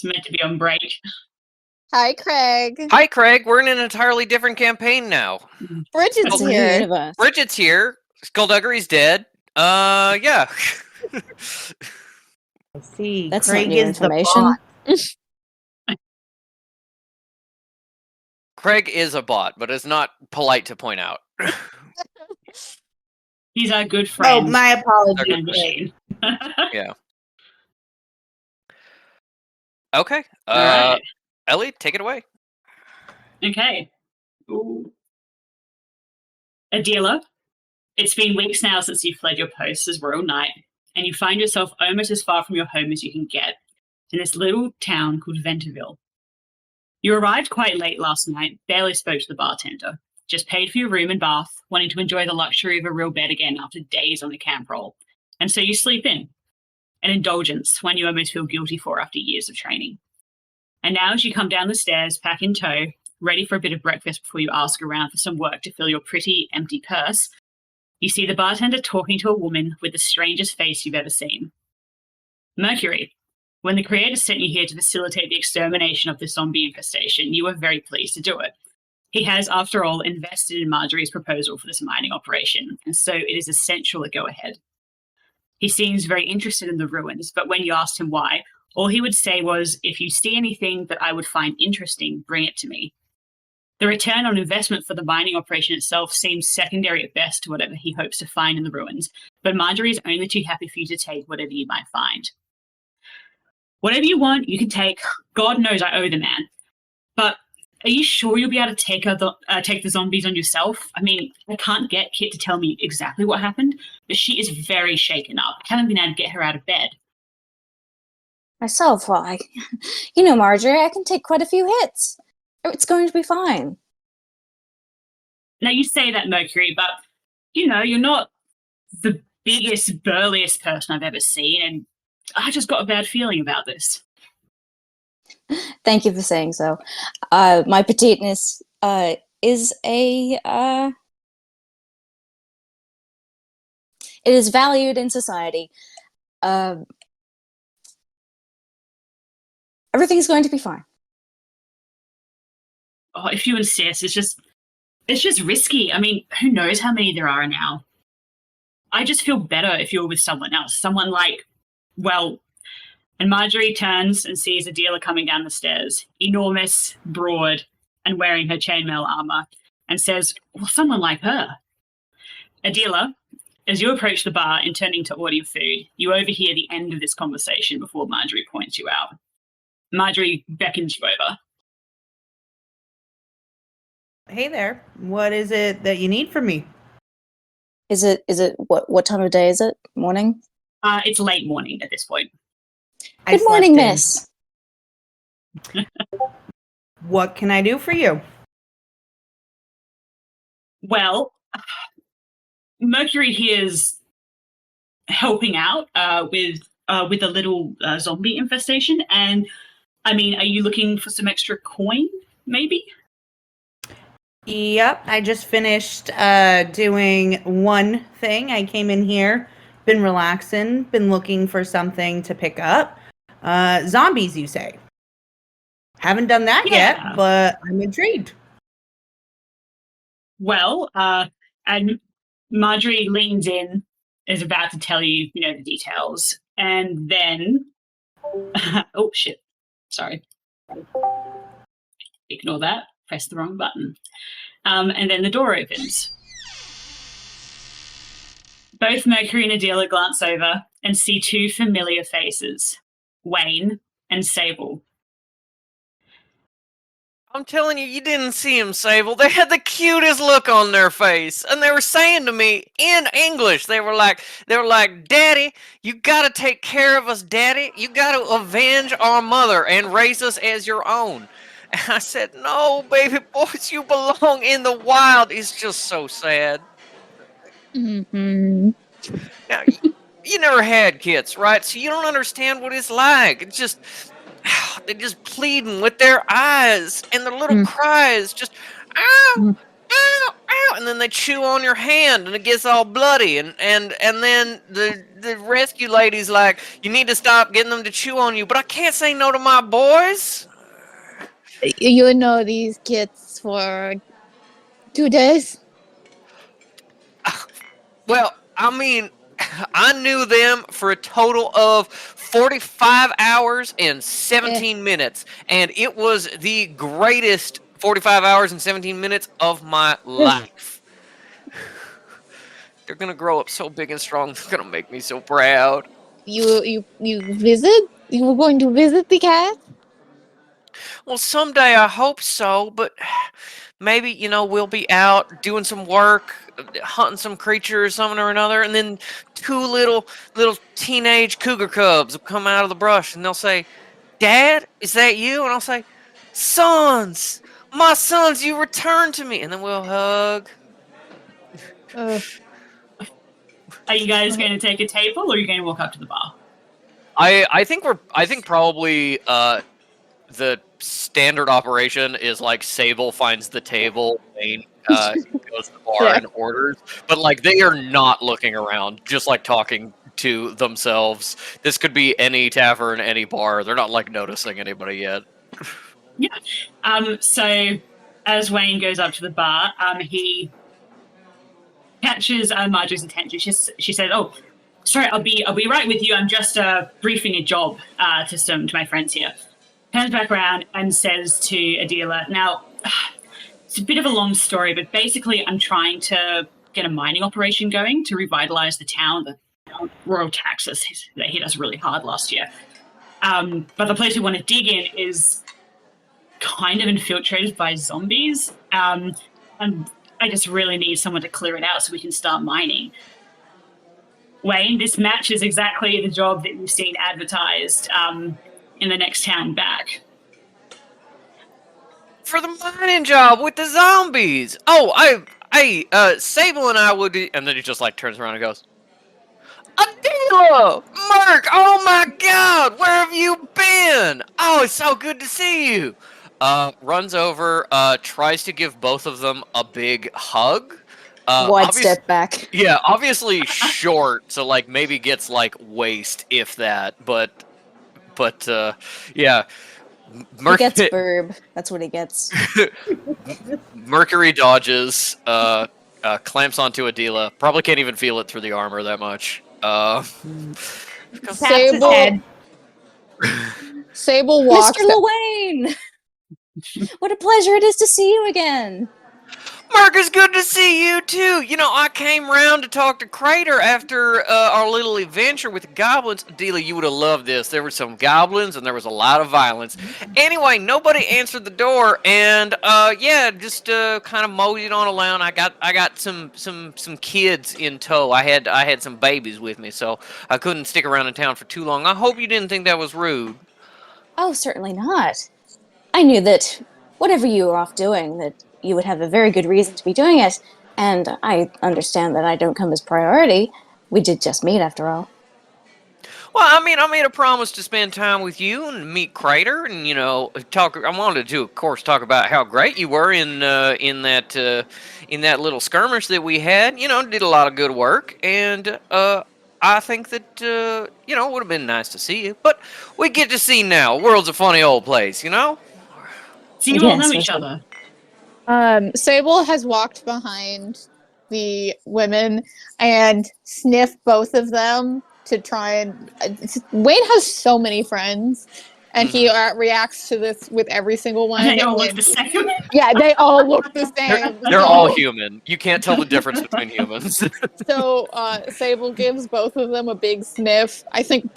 It's meant to be on break. Hi, Craig. Hi, Craig. We're in an entirely different campaign now. Bridget's That's here. Universe. Bridget's here. Skullduggery's dead. Yeah. I see. That's Craig not new is the information. bot. Craig is a bot, but is not polite to point out. He's our good friend. Oh, my apologies. and machine. Yeah. Okay. All right. Ellie, take it away. Okay. Ooh. Adela, it's been weeks now since you fled your post as Royal Knight, and you find yourself almost as far from your home as you can get, in this little town called Venterville. You arrived quite late last night, barely spoke to the bartender, just paid for your room and bath, wanting to enjoy the luxury of a real bed again after days on a camp roll. And so you sleep in. An indulgence, one you almost feel guilty for after years of training. And now as you come down the stairs, pack in tow, ready for a bit of breakfast before you ask around for some work to fill your pretty, empty purse, you see the bartender talking to a woman with the strangest face you've ever seen. Mercury, when the Creator sent you here to facilitate the extermination of the zombie infestation, you were very pleased to do it. He has, after all, invested in Marjorie's proposal for this mining operation, and so it is essential to go ahead. He seems very interested in the ruins, but when you asked him why, all he would say was, if you see anything that I would find interesting, bring it to me. The return on investment for the mining operation itself seems secondary at best to whatever he hopes to find in the ruins, but Marjorie is only too happy for you to take whatever you might find. Whatever you want, you can take. God knows I owe the man. But are you sure you'll be able to take the zombies on yourself? I mean, I can't get Kit to tell me exactly what happened, but she is very shaken up. I haven't been able to get her out of bed. Myself, well, you know, Marjorie, I can take quite a few hits. It's going to be fine. Now, you say that, Mercury, but, you know, you're not the biggest, burliest person I've ever seen, and I just got a bad feeling about this. Thank you for saying so. My petiteness is it is valued in society. Everything's going to be fine. Oh, if you insist, it's just risky. I mean, who knows how many there are now? I just feel better if you're with someone else. Someone like, well, and Marjorie turns and sees Adela coming down the stairs, enormous, broad, and wearing her chainmail armor, and says, well, someone like her. Adela, as you approach the bar intending to order your food, you overhear the end of this conversation before Marjorie points you out. Marjorie beckons you over. Hey there. What is it that you need from me? Is it what time of day is it? Morning? It's late morning at this point. Good morning, miss. What can I do for you? Well, Mercury here is helping out with a little zombie infestation, and I mean, are you looking for some extra coin, maybe? Yep, I just finished doing one thing. I came in here, been relaxing, been looking for something to pick up. Zombies, you say? Haven't done that yet, but I'm intrigued. Well, and Marjorie leans in, is about to tell you, the details, and then, oh shit, sorry. Ignore that. Press the wrong button. And then the door opens. Both Mercury and Adela glance over and see two familiar faces, Wayne and Sable. I'm telling you, you didn't see him, Sable. They had the cutest look on their face, and they were saying to me in English, they were like, "Daddy, you gotta take care of us, Daddy. You gotta avenge our mother and raise us as your own." And I said, "No, baby boys, you belong in the wild." It's just so sad. Mm-hmm. Now, you never had kids, right? So you don't understand what it's like. It's just, they're just pleading with their eyes and their little cries, just, ow, ow, ow, and then they chew on your hand and it gets all bloody, and then the rescue lady's like, you need to stop getting them to chew on you, but I can't say no to my boys. You know these kids for 2 days. Well, I mean, I knew them for a total of 45 hours and 17 minutes, and it was the greatest 45 hours and 17 minutes of my life. They're gonna grow up so big and strong. They're gonna make me so proud. You visit? You were going to visit the cat? Well, someday I hope so, but maybe, we'll be out doing some work, hunting some creature or something or another, and then two little teenage cougar cubs will come out of the brush and they'll say, Dad, is that you? And I'll say, Sons, my sons, you returned to me. And then we'll hug. Are you guys going to take a table, or are you going to walk up to the bar? I think probably the standard operation is like Sable finds the table, Wayne goes to the bar and orders, but like they are not looking around, just like talking to themselves. This could be any tavern, any bar. They're not like noticing anybody yet. Yeah. So as Wayne goes up to the bar, he catches Marjorie's attention. She says, "Oh, sorry, I'll be right with you. I'm just briefing a job to my friends here." Turns back around and says to Adela, "Now, it's a bit of a long story, but basically I'm trying to get a mining operation going to revitalize the town. The royal taxes that hit us really hard last year. But the place we want to dig in is kind of infiltrated by zombies. And I just really need someone to clear it out so we can start mining." Wayne, this matches exactly the job that you've seen advertised in the next town back. For the mining job with the zombies. Oh, Sable and I would be, and then he just like turns around and goes, Adela! Merc! Oh my god! Where have you been? Oh, it's so good to see you! Runs over, tries to give both of them a big hug. Wide step back. Yeah, obviously short, so like maybe gets like waist, if that, but yeah. He gets verb. That's what he gets. Mercury dodges, clamps onto Adela. Probably can't even feel it through the armor that much. Sable walks. Mr. Luane! What a pleasure it is to see you again. Mark, it's good to see you too. You know, I came round to talk to Crater after our little adventure with the goblins. Adela, you would have loved this. There were some goblins and there was a lot of violence. Anyway, nobody answered the door, and yeah, just kind of moseyed on around. I got some kids in tow. I had some babies with me, so I couldn't stick around in town for too long. I hope you didn't think that was rude. Oh, certainly not. I knew that whatever you were off doing, that you would have a very good reason to be doing it, and I understand that I don't come as priority. We did just meet, after all. Well, I mean, I made a promise to spend time with you and meet Crater, and talk. I wanted to, of course, talk about how great you were in that little skirmish that we had. Did a lot of good work, and I think that it would have been nice to see you. But we get to see now. The world's a funny old place, So you all know each other. Sable has walked behind the women and sniffed both of them to try and... Wayne has so many friends, and he reacts to this with every single one. They all look the same. Yeah, they all look the same. They're all human. You can't tell the difference between humans. So Sable gives both of them a big sniff. I think...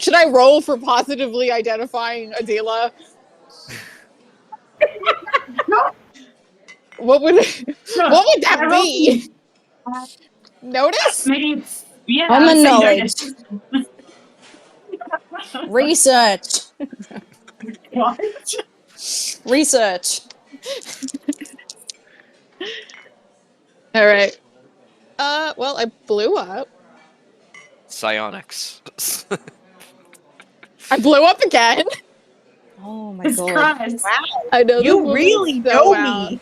should I roll for positively identifying Adela? What would that be? Notice? Maybe, yeah. Common knowledge. Research. What? Research. All right. Well, I blew up. Psionics. I blew up again. Oh my It's god. Christ. I know You really know me.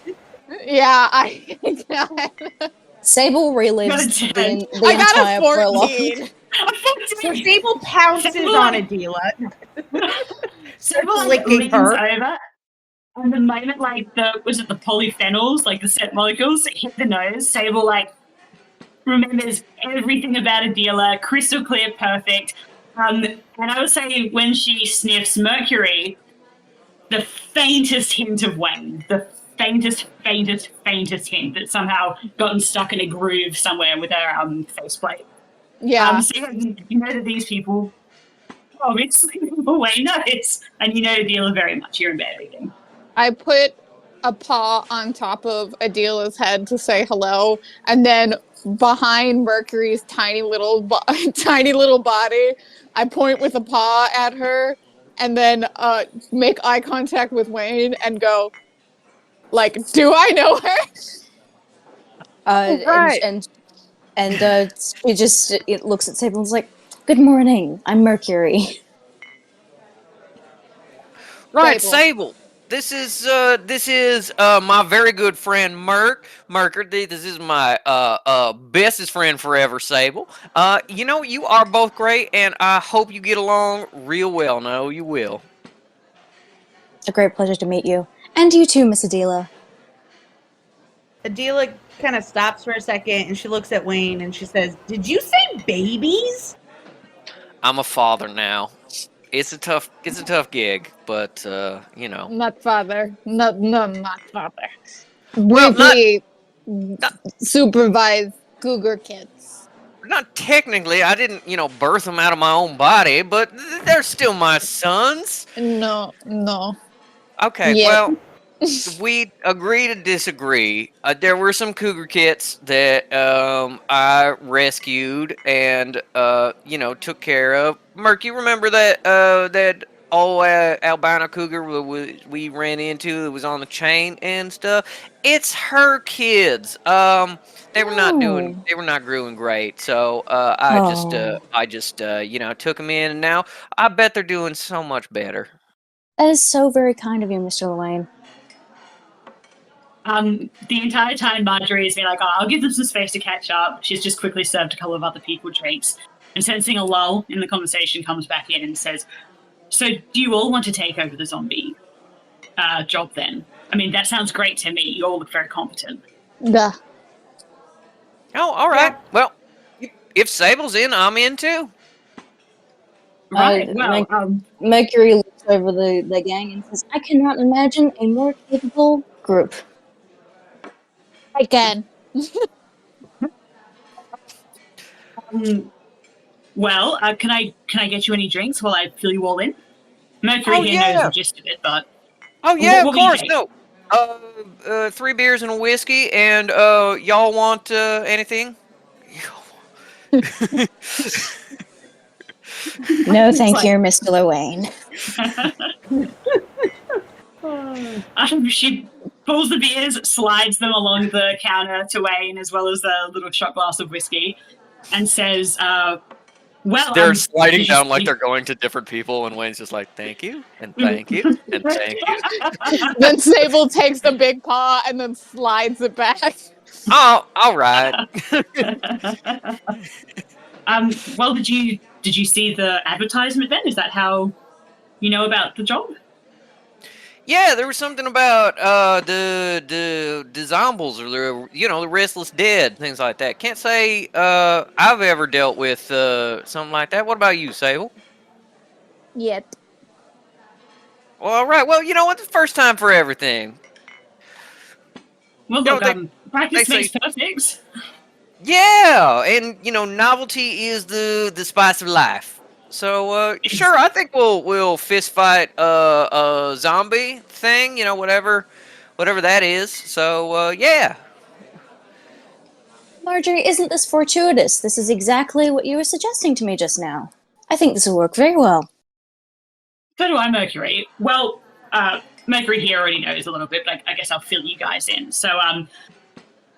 Yeah, I Sable relives Got a 10. the I got entire a prologue. 14. So Sable pounces on Adela, Sable like licking leans her. over, and the moment like the polyphenols, like the scent molecules, hit the nose, Sable like remembers everything about Adela, crystal clear, perfect. And I would say when she sniffs Mercury, the faintest hint of Wayne, the faintest hint that's somehow gotten stuck in a groove somewhere with her faceplate. Yeah. So you know that these people obviously Wayne knows, and you know Adela very much. You're in bed reading. I put a paw on top of Adela's head to say hello, and then behind Mercury's tiny little body, I point with a paw at her, and then make eye contact with Wayne and go, like, "Do I know her?" Right. And she just it looks at Sable and is like, "Good morning. I'm Mercury." Right, Sable. Sable. This is my very good friend Merker. This is my bestest friend forever, Sable. You know, you are both great, and I hope you get along real well. No, you will. A great pleasure to meet you, and you too, Miss Adela. Adela kind of stops for a second and she looks at Wayne and she says, "Did you say babies?" I'm a father now. It's a tough gig, but you know. Not father. Not father. Well, Briefly not supervise cougar kids. not technically. I didn't, birth them out of my own body, but they're still my sons. No. Okay, Yet. well, we agree to disagree. There were some cougar kits that I rescued and took care of. Merc, you remember that old albino cougar we ran into that was on the chain and stuff? It's her kids. They were not growing great. So I just took them in, and now I bet they're doing so much better. That is so very kind of you, Mr. Lewayne. The entire time Marjorie has been like, "Oh, I'll give them some space to catch up." She's just quickly served a couple of other people drinks, and sensing a lull in the conversation, comes back in and says, "So, do you all want to take over the zombie job then? I mean, that sounds great to me. You all look very competent." Duh. Oh, all right. Well, if Sable's in, I'm in too. Right. Mercury looks over the gang and says, "I cannot imagine a more capable group." Again. Can I get you any drinks while I fill you all in? Mercury here knows the gist of it, but Oh yeah, what of will you course. take? No. 3 beers and a whiskey, and y'all want anything? No, thank you, Mr. Lewayne. She pulls the beers, slides them along the counter to Wayne, as well as a little shot glass of whiskey, and says, "Well, They're sliding did you down like see- they're going to different people, and Wayne's just like, "Thank you, and thank you, and thank you." Then Sable takes the big paw and then slides it back. Oh, all right. Well, did you see the advertisement then? Is that how you know about the job? Yeah, there was something about the zombies or the restless dead, things like that. Can't say I've ever dealt with something like that. What about you, Sable? Yet. Well, all right. Well, you know what? The first time for everything. Well, No, look, practice they makes say- perfect. Yeah, and novelty is the spice of life. So sure, I think we'll fist fight a zombie thing, whatever that is. So yeah. Marjorie, isn't this fortuitous? This is exactly what you were suggesting to me just now. I think this will work very well. So do I, Mercury. Well, Mercury here already knows a little bit, but I guess I'll fill you guys in. So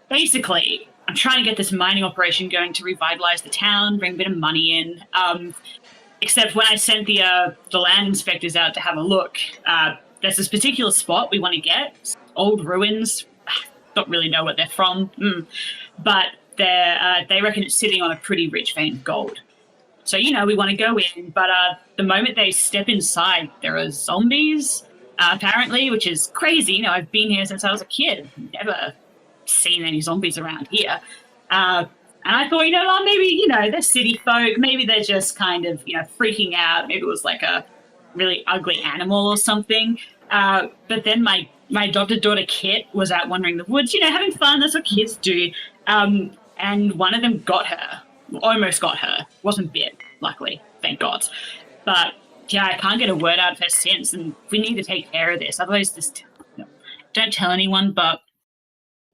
basically, I'm trying to get this mining operation going to revitalize the town, bring a bit of money in. Except when I sent the land inspectors out to have a look, there's this particular spot we want to get, old ruins, don't really know what they're from, but they reckon it's sitting on a pretty rich vein of gold. So, we want to go in, but the moment they step inside, there are zombies, apparently, which is crazy. I've been here since I was a kid. Never seen any zombies around here. And I thought, maybe, they're city folk. Maybe they're just kind of, freaking out. Maybe it was like a really ugly animal or something. But then my adopted daughter, Kit, was out wandering the woods, having fun. That's what kids do. And one of them got her. Almost got her. Wasn't bit, luckily. Thank God. But, yeah, I can't get a word out of her since, and we need to take care of this. Otherwise, don't tell anyone, but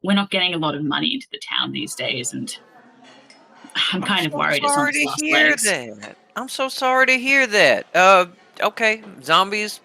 we're not getting a lot of money into the town these days, and I'm kind of worried it's on its last legs. I'm so sorry to hear that. Okay, zombies,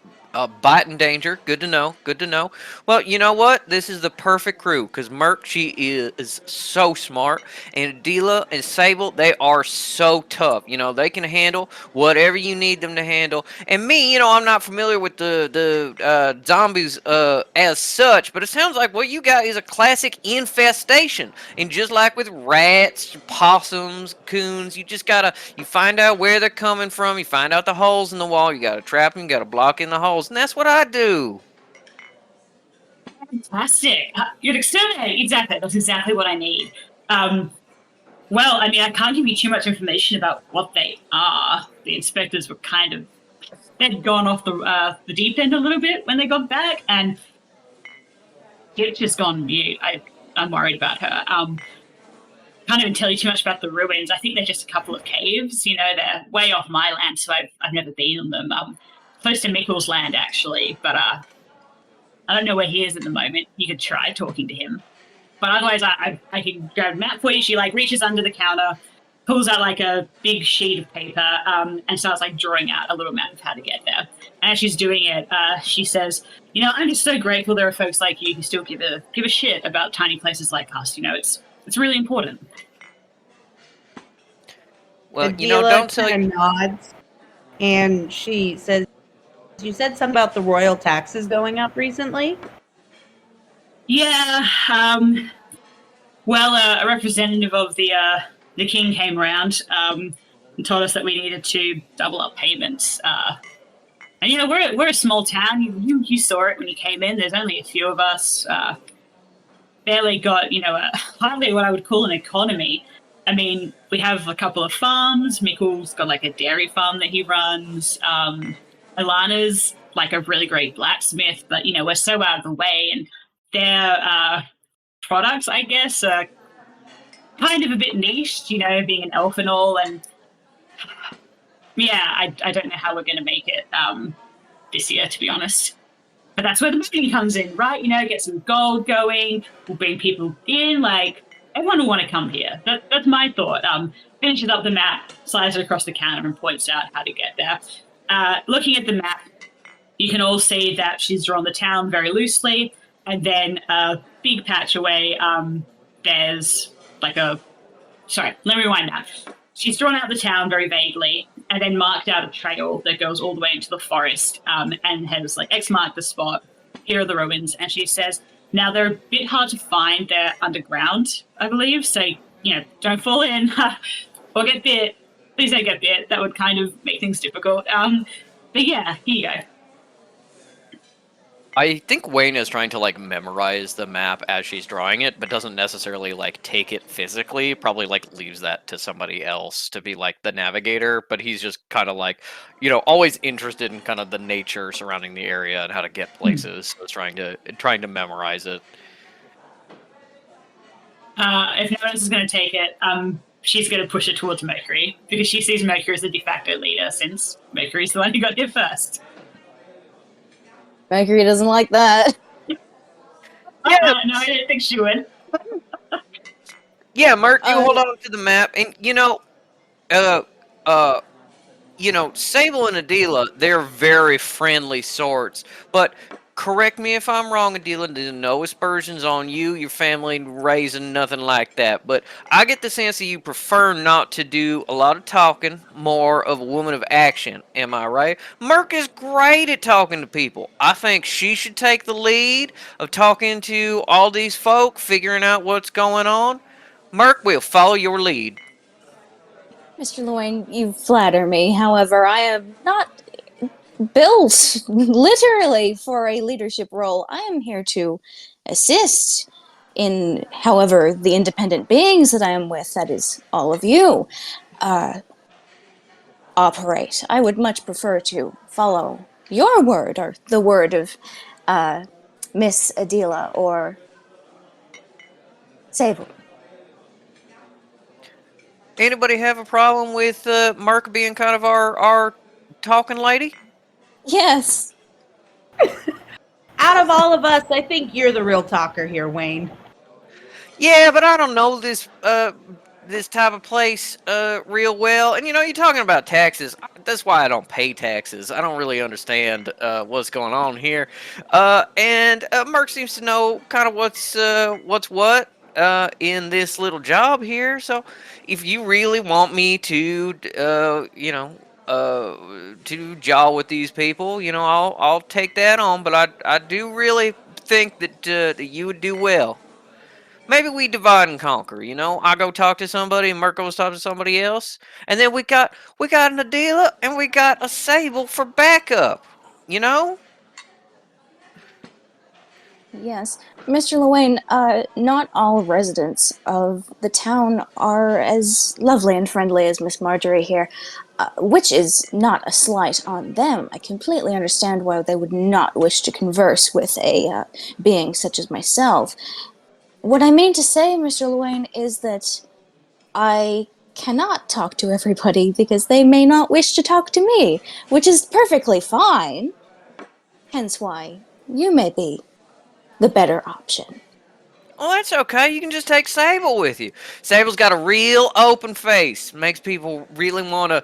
bite in danger. Good to know. Good to know. Well, you know what? This is the perfect crew because Merc, she is so smart, and Adela and Sable, they are so tough. They can handle whatever you need them to handle. And me, I'm not familiar with the zombies as such, but it sounds like what you got is a classic infestation. And just like with rats, possums, coons, you find out where they're coming from. You find out the holes in the wall. You gotta trap them. You gotta block in the holes. And that's what I do. Fantastic. You'd exterminate. Exactly. That's exactly what I need. Well, I can't give you too much information about what they are. The inspectors were they'd gone off the deep end a little bit when they got back, and Kit's just gone mute. I'm worried about her. Can't even tell you too much about the ruins. I think they're just a couple of caves. They're way off my land, so I've never been on them. Close to Mikkel's land, actually, but I don't know where he is at the moment. You could try talking to him. But otherwise, I can grab a map for you. She, reaches under the counter, pulls out, a big sheet of paper, and starts, drawing out a little map of how to get there. And as she's doing it, she says, I'm just so grateful there are folks like you who still give a shit about tiny places like us. It's really important. Well, Adela don't tell you. Nods, and she says, you said something about the royal taxes going up recently? Yeah. Well, a representative of the king came around and told us that we needed to double up payments. And we're a small town. You saw it when you came in. There's only a few of us. Barely got hardly what I would call an economy. We have a couple of farms. Mikkel's got a dairy farm that he runs. Alana's a really great blacksmith, but we're so out of the way, and their products, I guess, are kind of a bit niche, being an elf and all, and yeah, I don't know how we're going to make it this year, to be honest. But that's where the money comes in, right? Get some gold going, we'll bring people in, everyone will want to come here. That's my thought. Finishes up the map, slides it across the counter, and points out how to get there. Looking at the map, you can all see that she's drawn the town very loosely, and then a big patch away, there's sorry, let me rewind that. She's drawn out the town very vaguely, and then marked out a trail that goes all the way into the forest, and has X marked the spot. Here are the ruins, and she says, now they're a bit hard to find. They're underground, I believe, so don't fall in or get bit. Please don't get bit. That would kind of make things difficult. But yeah, here you go. I think Wayne is trying to memorize the map as she's drawing it, but doesn't necessarily take it physically. Probably leaves that to somebody else to be the navigator. But he's just kind of always interested in kind of the nature surrounding the area and how to get places. So it's trying to memorize it. If no one else is going to take it, she's going to push it towards Mercury because she sees Mercury as the de facto leader since Mercury's the one who got here first. Mercury doesn't like that. No, I didn't think she would. Yeah, Merc, you hold on to the map, and Sable and Adela, they're very friendly sorts, but correct me if I'm wrong, Adila. There's no aspersions on you, your family, raising, nothing like that. But I get the sense that you prefer not to do a lot of talking, more of a woman of action. Am I right? Merc is great at talking to people. I think she should take the lead of talking to all these folk, figuring out what's going on. Merc will follow your lead. Mr. Loin, you flatter me. However, I am not built literally for a leadership role. I am here to assist in, however, the independent beings that I am with, that is all of you, operate. I would much prefer to follow your word or the word of Miss Adila or Sable. Anybody have a problem with Merc being kind of our talking lady? Yes. Out of all of us, I think you're the real talker here, Wayne. Yeah, but I don't know this type of place real well. And you're talking about taxes. That's why I don't pay taxes. I don't really understand what's going on here. And Merc seems to know kind of what's what in this little job here. So if you really want me to to jaw with these people, I'll take that on. But I do really think that you would do well. Maybe we divide and conquer. I go talk to somebody, and Merc goes talk to somebody else, and then we got an Adila and we got a Sable for backup. You know? Yes. Mr. Lowain, not all residents of the town are as lovely and friendly as Miss Marjorie here, which is not a slight on them. I completely understand why they would not wish to converse with a being such as myself. What I mean to say, Mr. Lowain, is that I cannot talk to everybody because they may not wish to talk to me, which is perfectly fine. Hence why you may be the better option. Well, that's okay. You can just take Sable with you. Sable's got a real open face. Makes people really want to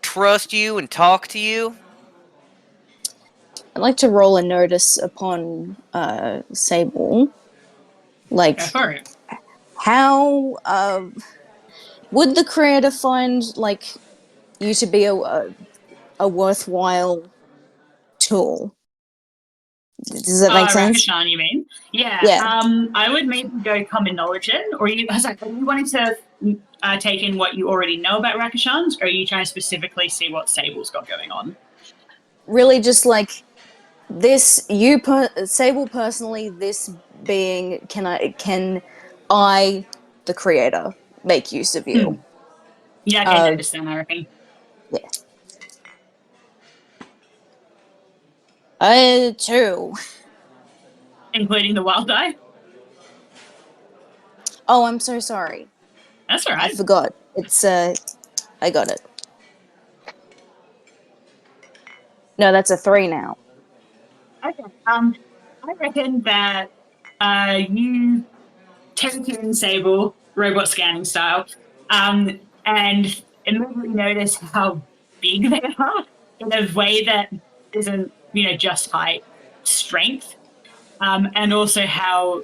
trust you and talk to you. I'd like to roll a notice upon Sable. Go for it. How would the creator find you to be a worthwhile tool? Does that make sense? Rakashan, you mean? Yeah. Yeah. I would maybe go common knowledge in, or are you wanting to take in what you already know about Rakashans, or are you trying to specifically see what Sable's got going on? Really, just this, Sable personally, this being, can I, the creator, make use of you? Yeah, I can understand, I reckon. Yeah. 2. Including the wild die? Oh, I'm so sorry. That's all right. I forgot. It's, I got it. No, that's a 3 now. Okay. I reckon that you take in Sable, robot scanning style, and immediately notice how big they are in a way that isn't, just height, strength, and also how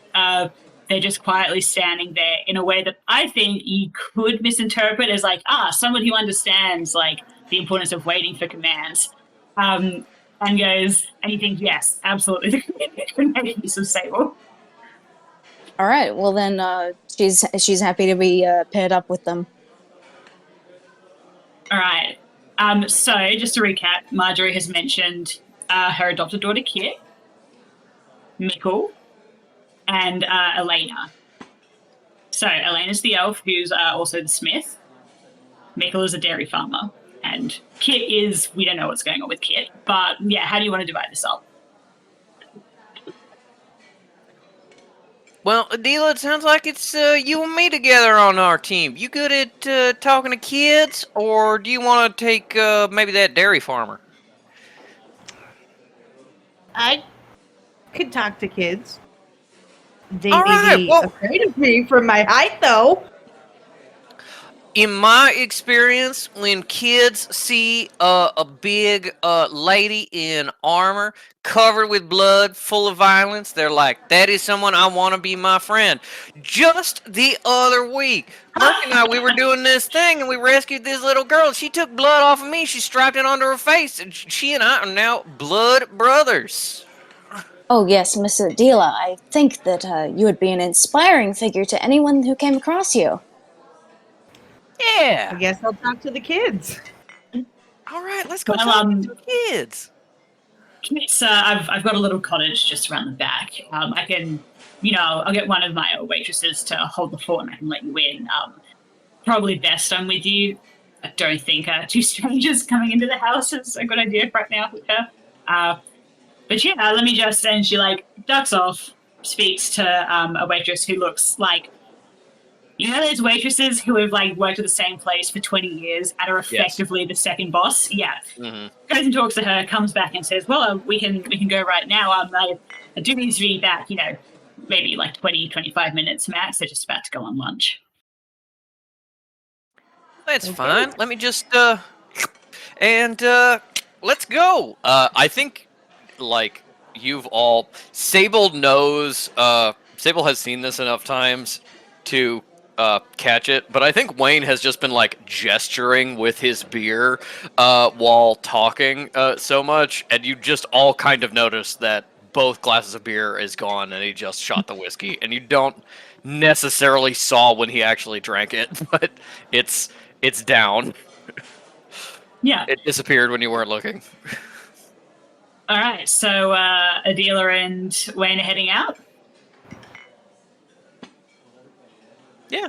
they're just quietly standing there in a way that I think you could misinterpret as someone who understands the importance of waiting for commands. And you think, yes, absolutely, they can make use of Sable. All right. Well, then she's happy to be paired up with them. All right. So just to recap, Marjorie has mentioned her adopted daughter Kit, Mikkel, and Elena. So Elena's the elf who's also the smith. Mikkel is a dairy farmer. And Kit we don't know what's going on with Kit. But yeah, how do you want to divide this up? Well, Adila, it sounds like it's you and me together on our team. You good at talking to kids, or do you want to take maybe that dairy farmer? I could talk to kids. They All may right, be well, afraid of me from my height, though. In my experience, when kids see a big lady in armor, covered with blood, full of violence, they're like, that is someone I want to be my friend. Just the other week, Merc and I, we were doing this thing, and we rescued this little girl. She took blood off of me. She strapped it onto her face, and she and I are now blood brothers. Oh, yes, Miss Adela, I think that you would be an inspiring figure to anyone who came across you. I Yeah. guess I'll talk to the kids. All right, let's go Well, talk to the kids. It's, I've got a little cottage just around the back. I can, I'll get one of my waitresses to hold the fort and I can let you in. Probably best I'm with you. I don't think two strangers coming into the house is a good idea right now with her. But yeah, let me just, and she ducks off, speaks to a waitress who looks like, those waitresses who have worked at the same place for 20 years and are effectively the second boss? Yeah. Mm-hmm. Goes and talks to her, comes back and says, well, we can go right now. I do need to be back, maybe 20, 25 minutes max. They're just about to go on lunch. That's fine. Let me just and let's go. I think you've all Sable knows Sable has seen this enough times to catch it, but I think Wayne has just been gesturing with his beer while talking so much, and you just all kind of notice that both glasses of beer is gone and he just shot the whiskey, and you don't necessarily saw when he actually drank it, but it's down. Yeah. It disappeared when you weren't looking. All right. So Adela and Wayne are heading out. Yeah.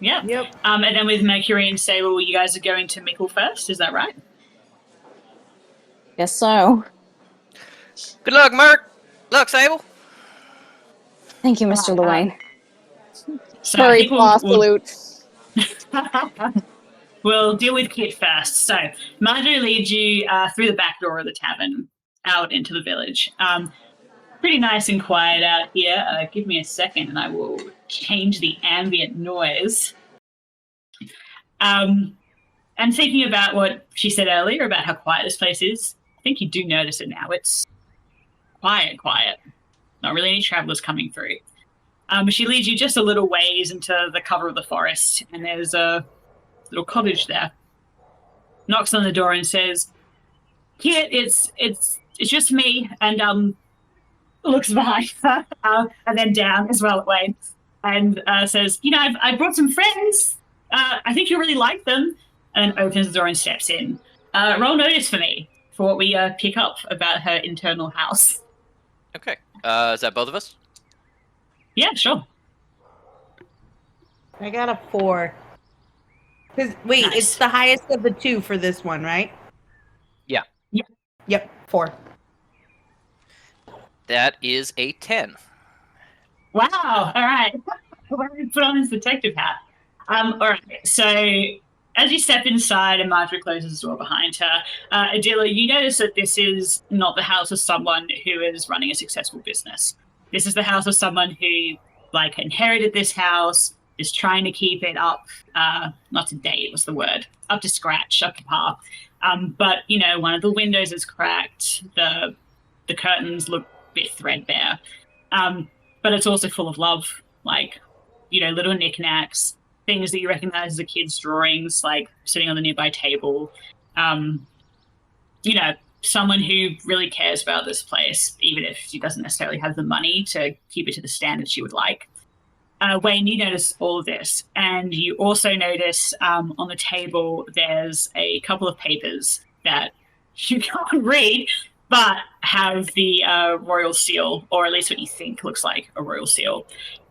Yeah. Yep. And then with Mercury and Sable, you guys are going to Mickle first. Is that right? Guess so. Good luck, Merc. Luck, Sable. Thank you, Mr. Luane. So I Hurry, think claw salute. we'll deal with Kit first. So Marjorie leads you through the back door of the tavern out into the village. Pretty nice and quiet out here. Give me a second and I will change the ambient noise. And thinking about what she said earlier about how quiet this place is, I think you do notice it now. It's quiet. Not really any travelers coming through. She leads you just a little ways into the cover of the forest, and there's a little cottage there. Knocks on the door and says, "Here, it's just me," and looks behind her, and then down as well at Wayne, and says, "I brought some friends. I think you'll really like them." And opens the door and steps in. Roll notice for me for what we pick up about her internal house. Okay. Is that both of us? Yeah, sure. I got a 4. Wait, Nice. it's the highest of the 2 for this one, right? Yeah. Yep, 4. That is a 10. Wow. All right. Why don't we put on his detective hat? All right. So as you step inside and Marjorie closes the door behind her, Adela, you notice that this is not the house of someone who is running a successful business. This is the house of someone who inherited this house, is trying to keep it up, not to date, what's the word? Up to scratch, up to par. But, one of the windows is cracked. The curtains look a bit threadbare. But it's also full of love, little knickknacks, things that you recognize as a kid's drawings, sitting on the nearby table. Someone who really cares about this place, even if she doesn't necessarily have the money to keep it to the standard she would like. Wayne, you notice all of this, and you also notice on the table there's a couple of papers that you can't read, but have the royal seal, or at least what you think looks like a royal seal.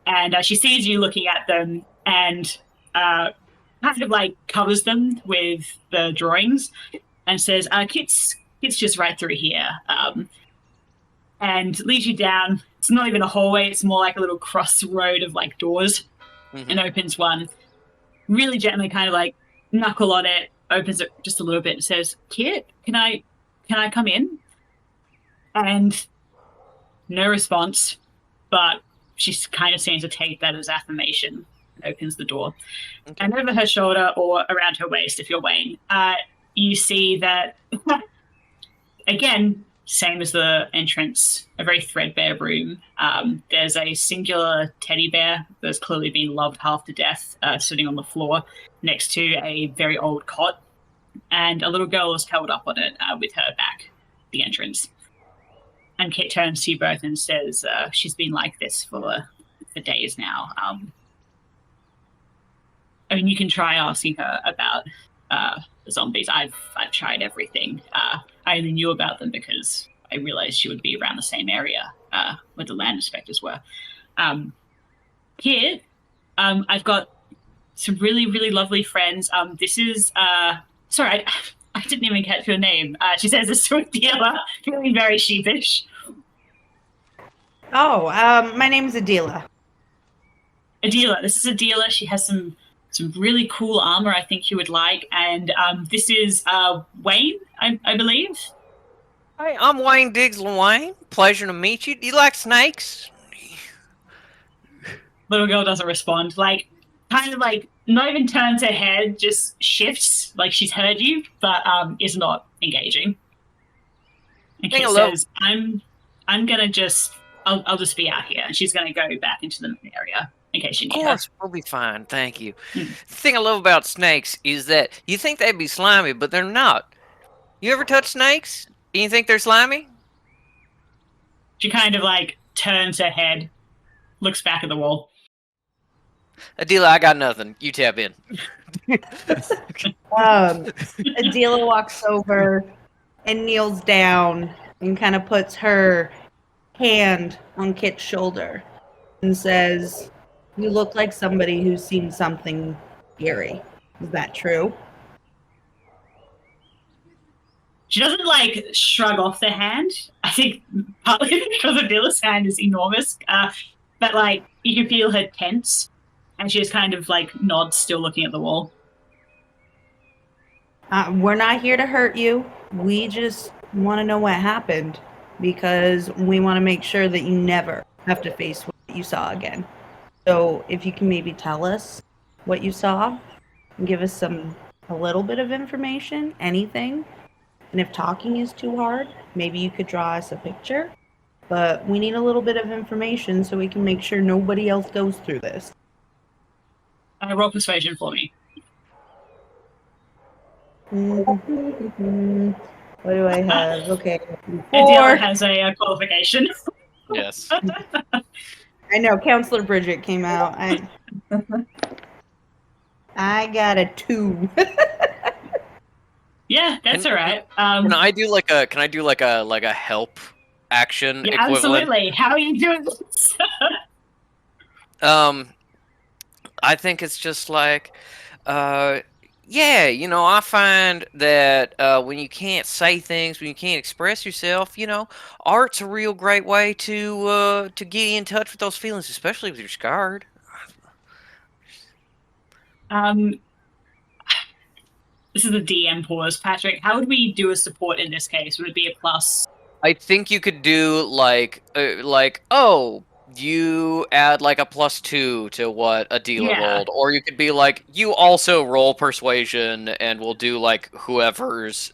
And she sees you looking at them and kind of covers them with the drawings and says, Kit's just right through here. And leads you down. It's not even a hallway, it's more like a little crossroad of doors. Mm-hmm. And opens one. Really gently kind of knuckle on it, opens it just a little bit and says, Kit, can I come in? And no response, but she kind of seems to take that as affirmation opens the door. Okay. And over her shoulder or around her waist, if you're Wayne, you see that, again, same as the entrance, a very threadbare room. There's a singular teddy bear that's clearly been loved half to death, sitting on the floor next to a very old cot. And a little girl is curled up on it with her back, the entrance. And Kit turns to you both and says, she's been like this for days now. I mean, you can try asking her about the zombies. I've tried everything. I only knew about them because I realized she would be around the same area where the land inspectors were. Here, I've got some really, really lovely friends. This is... sorry, I didn't even catch your name. She says this to Adela, feeling very sheepish. Oh, my name's Adela. Adela, this is Adela. She has some really cool armor I think you would like. And this is Wayne, I believe. Hi, I'm Wayne Diggs Wayne. Pleasure to meet you. Do you like snakes? Little girl doesn't respond. Kind of not even turns her head, just shifts like she's heard you, but is not engaging. And Kit says, I'm gonna just, I'll just be out here. And she's gonna go back into the main area in case you need her. Of course, we'll be fine. Thank you. The thing I love about snakes is that you think they'd be slimy, but they're not. You ever touch snakes? Do you think they're slimy? She kind of turns her head, looks back at the wall. Adela, I got nothing. You tap in. Adela walks over and kneels down and kind of puts her hand on Kit's shoulder and says, "You look like somebody who's seen something scary. Is that true?" She doesn't shrug off the hand. I think partly because Adela's hand is enormous, but you can feel her tense. And she just kind of nods, still looking at the wall. We're not here to hurt you. We just want to know what happened because we want to make sure that you never have to face what you saw again. So if you can maybe tell us what you saw and give us a little bit of information, anything. And if talking is too hard, maybe you could draw us a picture. But we need a little bit of information so we can make sure nobody else goes through this. Roll persuasion for me. What do I have? Okay. Adela has a qualification. Yes. I know, Counselor Bridget came out. I got a 2. Yeah, that's all right. Can I do a help action yeah, equivalent? absolutely. How are you doing this? I think it's just I find that when you can't say things, when you can't express yourself, art's a real great way to get in touch with those feelings, especially if you're scarred. This is the DM pause. Patrick, how would we do a support in this case? Would it be a plus? I think you could do you add a +2 to what Adela rolled, or you could be you also roll persuasion and we'll do whoever's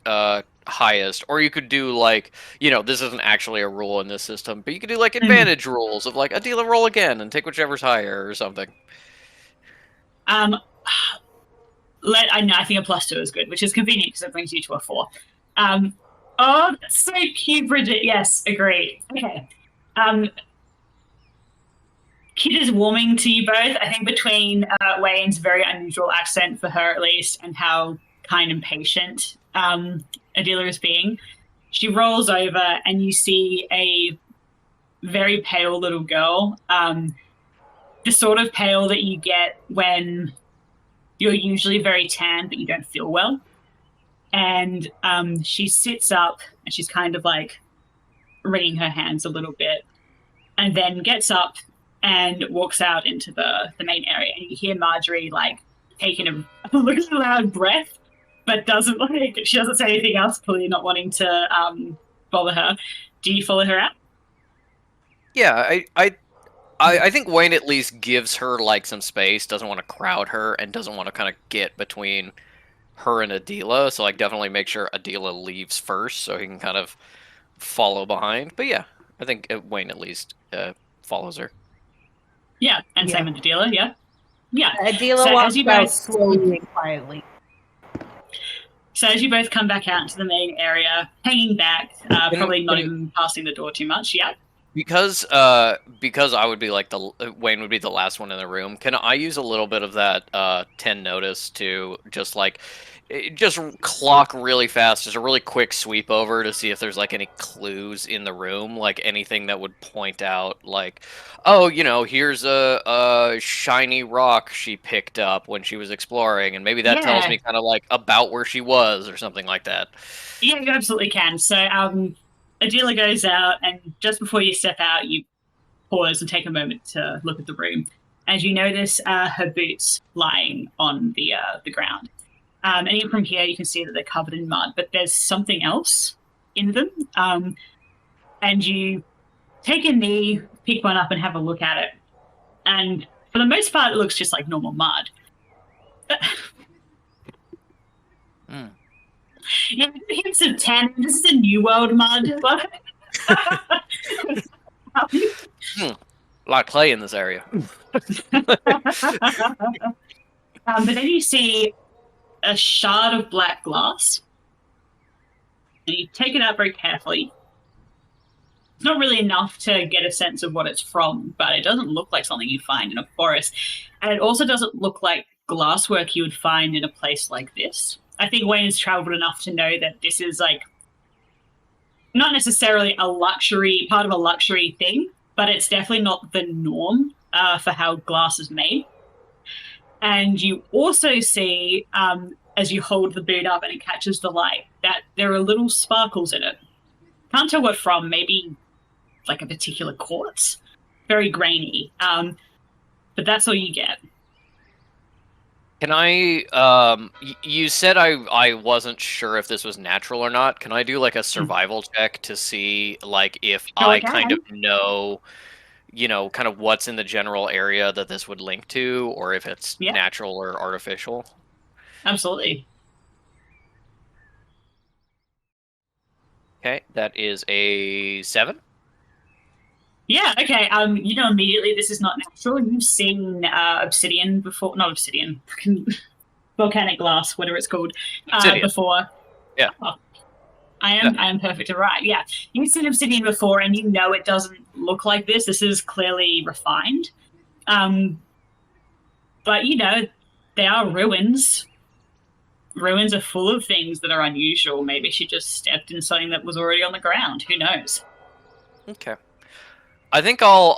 highest, or you could do this isn't actually a rule in this system, but you could do advantage rules of Adela roll again and take whichever's higher or something. I think a +2 is good, which is convenient because it brings you to a 4. Oh, that's so cute, Bridget. Yes, agreed. Okay. Kit is warming to you both. I think between Wayne's very unusual accent, for her at least, and how kind and patient Adela is being, she rolls over and you see a very pale little girl. The sort of pale that you get when you're usually very tan but you don't feel well. And she sits up and she's kind of wringing her hands a little bit and then gets up and walks out into the main area. And you hear Marjorie taking a really loud breath, but she doesn't say anything else, clearly not wanting to bother her. Do you follow her out? Yeah, I think Wayne at least gives her like some space, doesn't want to crowd her, and doesn't want to kind of get between her and Adila. So like definitely make sure Adila leaves first, so he can kind of follow behind. But yeah, I think Wayne at least follows her. Yeah, and same Yeah. with the dealer. Yeah, yeah. Adila So walks as you out both- slowly and quietly. So as you both come back out into the main area, hanging back, probably not can- even passing the door too much. Yeah. Because I would be like Wayne would be the last one in the room. Can I use a little bit of that 10 notice to just like just clock really fast, just a really quick sweep over to see if there's like any clues in the room, like anything that would point out like, oh, here's a shiny rock she picked up when she was exploring, and maybe that tells Yeah. me kind of like about where she was or something like that. Yeah, you absolutely can. So Adila goes out, and just before you step out, you pause and take a moment to look at the room. And you notice her boots lying on the ground. And even from here, you can see that they're covered in mud, but there's something else in them. And you take a knee, pick one up, and have a look at it. And for the most part, it looks just like normal mud. Hmm. Yeah, hints of 10. This is a New World mud. Lot of clay in this area. But then you see a shard of black glass, and you take it out very carefully. It's not really enough to get a sense of what it's from, but it doesn't look like something you find in a forest. And it also doesn't look like glasswork you would find in a place like this. I think Wayne has traveled enough to know that this is like not necessarily a luxury, part of a luxury thing, but it's definitely not the norm for how glass is made. And you also see, as you hold the boot up and it catches the light, that there are little sparkles in it. Can't tell what from, maybe like a particular quartz. Very grainy. But that's all you get. Can I, you said I wasn't sure if this was natural or not. Can I do like a survival check to see like if Oh, I I kind of can. know, kind of what's in the general area that this would link to, or if it's Yeah. natural or artificial? Absolutely. Okay, that is a 7. Yeah, okay. Immediately this is not natural. You've seen obsidian before, not obsidian, volcanic glass, whatever it's called, Obsidian. before. Yeah. Oh, I am perfect and right. Yeah, you've seen obsidian before, and you know it doesn't look like this. This is clearly refined. But they are ruins. Ruins are full of things that are unusual. Maybe she just stepped in something that was already on the ground. Who knows? Okay. I think I'll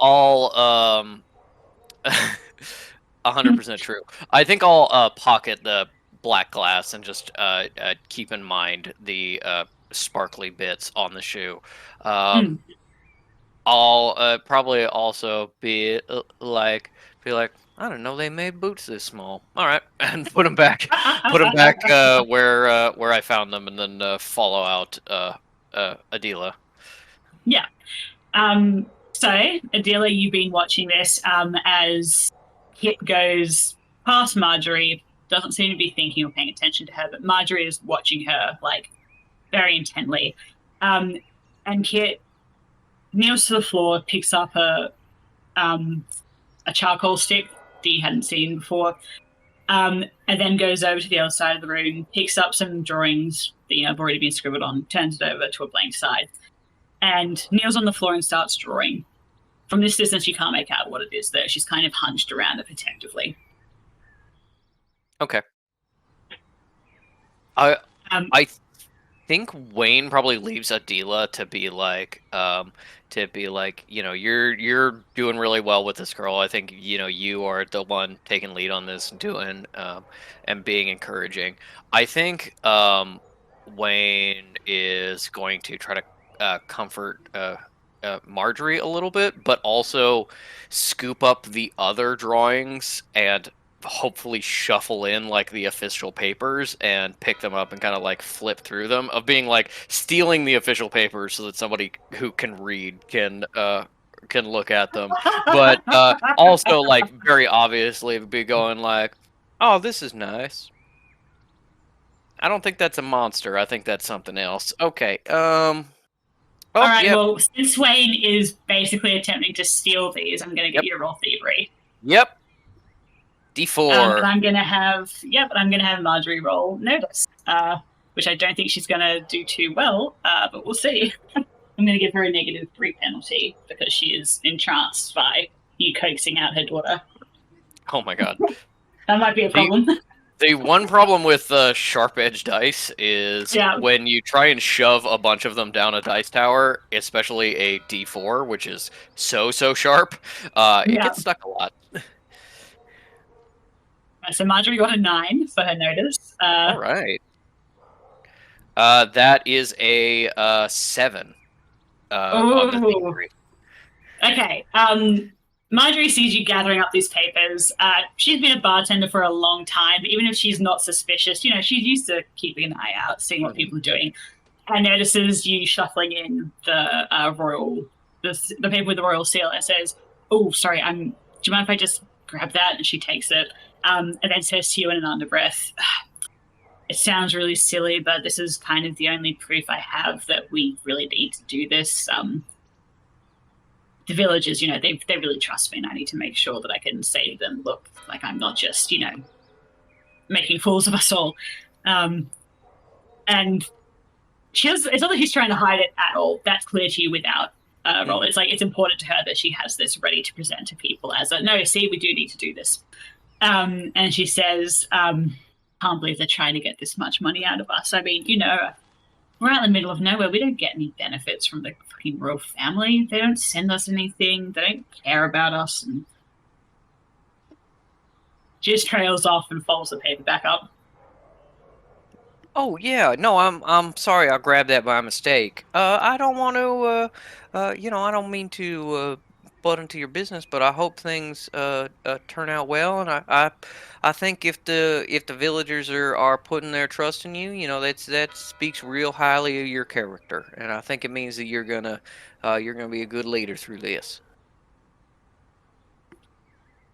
100% true. I think I'll pocket the black glass and just keep in mind the sparkly bits on the shoe. I'll probably also be like, I don't know, they made boots this small. All right, and put them back where I found them, and then follow out Adila. Yeah. So, Adila, you've been watching this as Kit goes past Marjorie, doesn't seem to be thinking or paying attention to her, but Marjorie is watching her, like, very intently. And Kit kneels to the floor, picks up a charcoal stick that you hadn't seen before, and then goes over to the other side of the room, picks up some drawings that have already been scribbled on, turns it over to a blank side, and kneels on the floor and starts drawing. From this distance, you can't make out what it is, though. She's kind of hunched around it protectively. Okay. I Um, think Wayne probably leaves Adila to be like, you're doing really well with this girl. I think you are the one taking lead on this and doing and being encouraging. I think Wayne is going to try to comfort Marjorie a little bit, but also scoop up the other drawings and hopefully shuffle in like the official papers and pick them up and kind of like flip through them, of being like stealing the official papers so that somebody who can read can can look at them, but also like very obviously be going like, "Oh, this is nice." I don't think that's a monster. I think that's something else. Okay. Oh, All right. yep. Well, since Wayne is basically attempting to steal these, I'm going to get you to roll thievery. Yep. D4. And I'm going to have Marjorie roll notice, which I don't think she's going to do too well, but we'll see. I'm going to give her a -3 penalty because she is entranced by you coaxing out her daughter. Oh my god. That might be a problem. The one problem with sharp edge dice is when you try and shove a bunch of them down a dice tower, especially a D4, which is so sharp, it gets stuck a lot. So Marjorie got a 9 for her notice. All right. That is a 7. On the thievery. Okay. Marjorie sees you gathering up these papers. She's been a bartender for a long time, but even if she's not suspicious, you know, she's used to keeping an eye out, seeing what people are doing, and notices you shuffling in the the paper with the royal seal, and says, "Oh, sorry, do you mind if I just grab that?" And she takes it, and then says to you in an underbreath, "It sounds really silly, but this is kind of the only proof I have that we really need to do this. The villagers, you know, they really trust me, and I need to make sure that I can say to them, look, like I'm not just, you know, making fools of us all." And it's not that she's trying to hide it at all. That's clear to you without roll. It's like it's important to her that she has this ready to present to people as a, no, see, we do need to do this. And she says, can't believe they're trying to get this much money out of us. I mean, you know, we're out in the middle of nowhere. We don't get any benefits from the fucking royal family. They don't send us anything. They don't care about us. And she just trails off and folds the paper back up. Oh yeah, no, I'm sorry. I grabbed that by mistake. I don't want to. You know, I don't mean to butt into your business, but I hope things turn out well. And I think if the villagers are putting their trust in you, you know, that speaks real highly of your character, and I think it means that you're gonna be a good leader through this.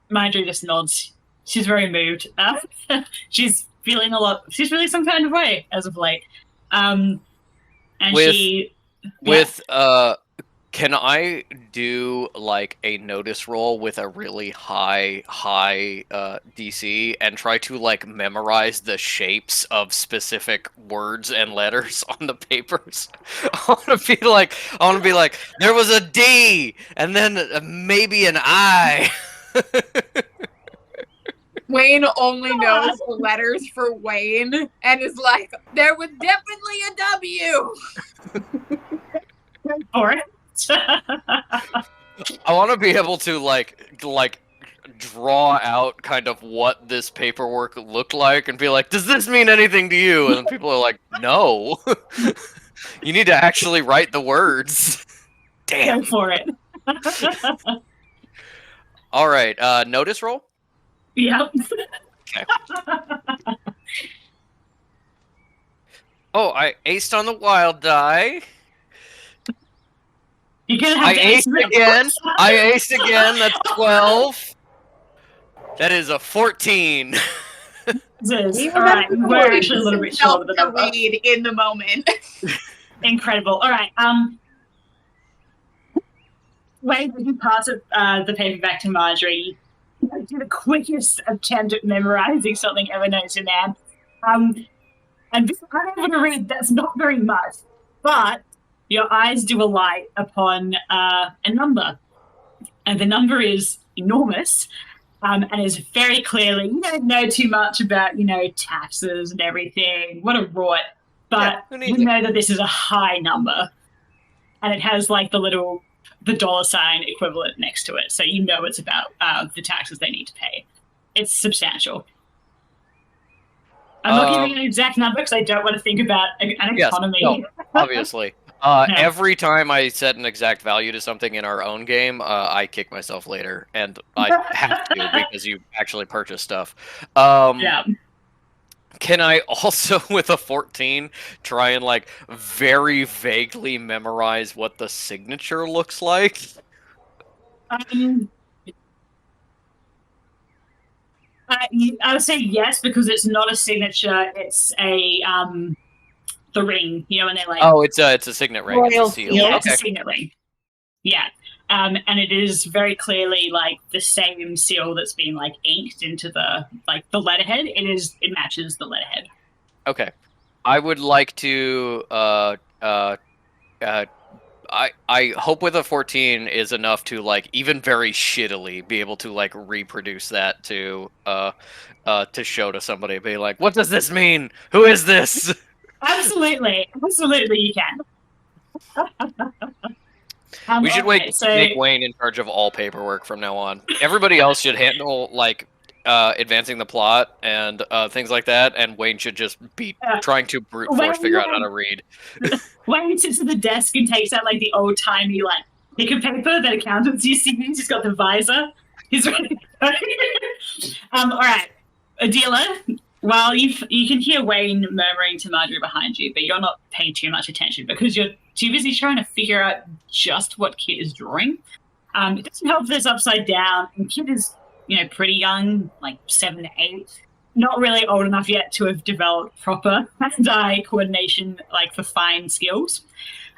Marjorie just nods. She's very moved. She's feeling she's feeling some kind of way as of late. And can I do like a notice roll with a really high DC and try to like memorize the shapes of specific words and letters on the papers? I want to be like, there was a D and then maybe an I. Wayne only knows the letters for Wayne and is like, there was definitely a W. All right. I want to be able to like draw out kind of what this paperwork looked like and be like, does this mean anything to you? And people are like, no. You need to actually write the words. Damn. Go for it. All right, notice roll? Yep. Okay. Oh, I aced on the wild die. You're gonna have I to aced again. I aced again. That's 12. That is a 14. All right, we're actually a little bit short of the number. Read in the moment. Incredible. All right. Wayne, would you pass the paper back to Marjorie? Do the quickest attempt at memorizing something ever known to man. And I'm able to read. That's not very much, but your eyes do alight upon a number, and the number is enormous, and is very clearly, you don't know too much about, you know, taxes and everything. What a rort. But you know that this is a high number, and it has like the dollar sign equivalent next to it. So you know it's about the taxes they need to pay. It's substantial. I'm not giving you an exact number because I don't want to think about an economy. No, obviously. Every time I set an exact value to something in our own game, I kick myself later, and I have to because you actually purchase stuff. Yeah. Can I also, with a 14, try and like very vaguely memorize what the signature looks like? Um, I would say yes because it's not a signature. It's a the ring. You know, when they like. Oh, it's a signet ring. It's a Royal seal. seal. Yeah, it's Okay. a signet ring. Yeah. And it is very clearly like the same seal that's been like inked into the letterhead. It matches the letterhead. Okay. I would like to I hope with a 14 is enough to like even very shittily be able to like reproduce that to show to somebody, be like, what does this mean? Who is this? Absolutely, you can. We should okay, make Wayne in charge of all paperwork from now on. Everybody else should handle like advancing the plot and things like that, and Wayne should just be trying to brute force figure out how to read. Wayne sits at the desk and takes out like the old timey like pick of paper that accountants used to use. He's got the visor. He's ready to go. All right, Adela. While you can hear Wayne murmuring to Marjorie behind you, but you're not paying too much attention because you're too busy trying to figure out just what Kit is drawing. It doesn't help that it's upside down, and Kit is, pretty young, like 7 to 8. Not really old enough yet to have developed proper hand-eye coordination, like for fine skills.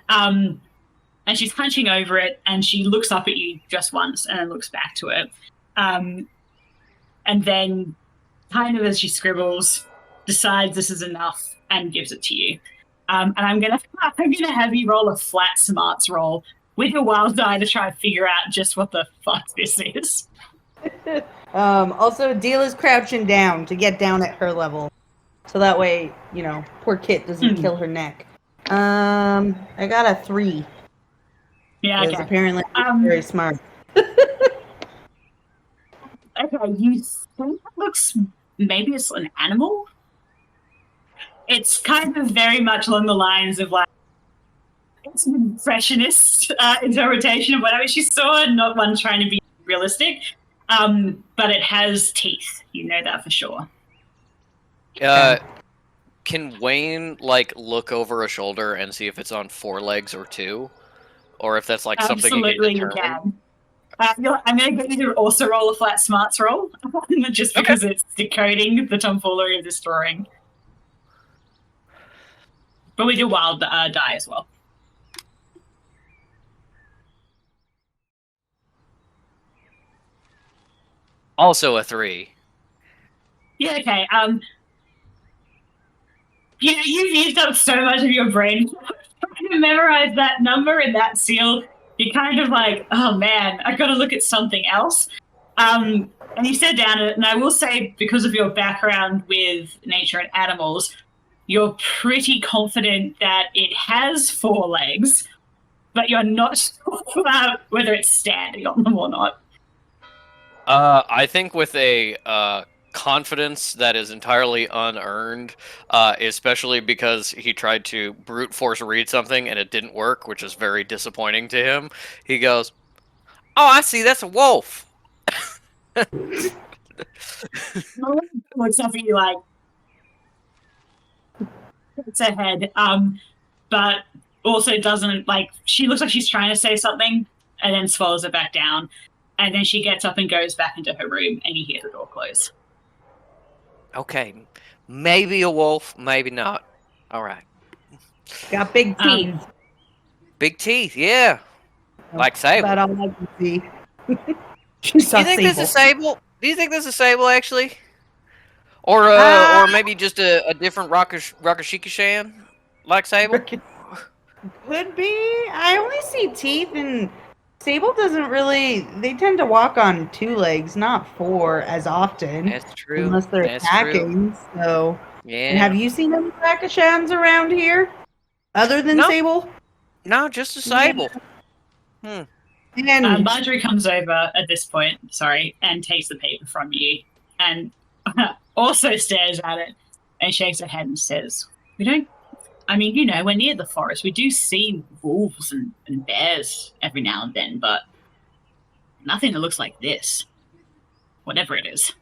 And she's hunching over it, and she looks up at you just once, and then looks back to it. And then, kind of as she scribbles, decides this is enough and gives it to you. And I'm gonna have you roll a flat smarts roll with your wild die to try and figure out just what the fuck this is. Also, Adela's crouching down to get down at her level, so that way, poor Kit doesn't kill her neck. I got a 3. Yeah, Because okay. apparently I'm very smart. Okay, you think it looks maybe it's an animal? It's kind of very much along the lines of like it's an impressionist interpretation of whatever she saw, not one trying to be realistic. But it has teeth. You know that for sure. Can Wayne like look over a shoulder and see if it's on 4 legs or 2, or if that's like something Absolutely, you you can determine? can. I'm going to get you to also roll a flat smarts roll, just because it's decoding the tomfoolery of this drawing. But we do wild die as well. Also a 3. Yeah, okay. You've used up so much of your brain trying to memorize that number and that seal. You're kind of like, oh man, I've got to look at something else. And you sit down, and I will say, because of your background with nature and animals, you're pretty confident that it has 4 legs, but you're not sure about whether it's standing on them or not. I think with a confidence that is entirely unearned, especially because he tried to brute force read something and it didn't work, which is very disappointing to him. He goes, "Oh, I see. That's a wolf." Looks up at you like it's her head, but also doesn't like. She looks like she's trying to say something and then swallows it back down, and then she gets up and goes back into her room, and you hear the door close. Okay, maybe a wolf, maybe not. All right. Got big teeth. Big teeth, yeah. Like Sable. That's all I can see. Do you think this is Sable? Do you think this is Sable, actually? Or maybe just a different Rakashikishan, like Sable? Could be. I only see teeth, and Sable doesn't really. They tend to walk on 2 legs, not 4, as often. That's true. Unless they're attacking. So. Yeah. And have you seen any Rakashans around here, other than Sable? No, just a Sable. And Marjorie comes over at this point, and takes the paper from you, and also stares at it and shakes her head and says, "We don't. I mean, we're near the forest. We do see wolves and bears every now and then, but nothing that looks like this. Whatever it is."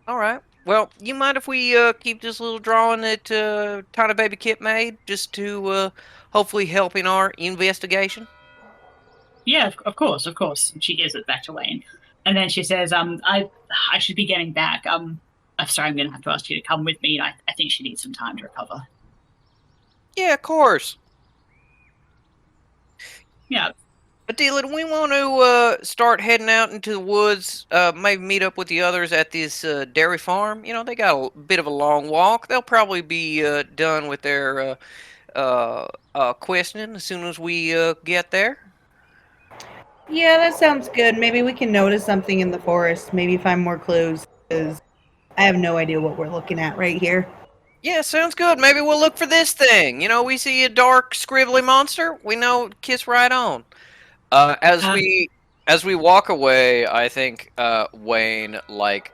All right. Well, you mind if we keep this little drawing that Tiny Baby Kit made, just to hopefully help in our investigation? Yeah, of course, of course. She gives it back to Wayne. And then she says, I should be getting back. I'm sorry, I'm going to have to ask you to come with me. I think she needs some time to recover. Yeah, of course. Yeah. Adela, do we want to start heading out into the woods? Maybe meet up with the others at this dairy farm. You know, they got a bit of a long walk. They'll probably be done with their questioning as soon as we get there. Yeah, that sounds good. Maybe we can notice something in the forest. Maybe find more clues. Because I have no idea what we're looking at right here. Yeah, sounds good. Maybe we'll look for this thing. You know, we see a dark, scribbly monster. We know, kiss right on. As we walk away, I think Wayne like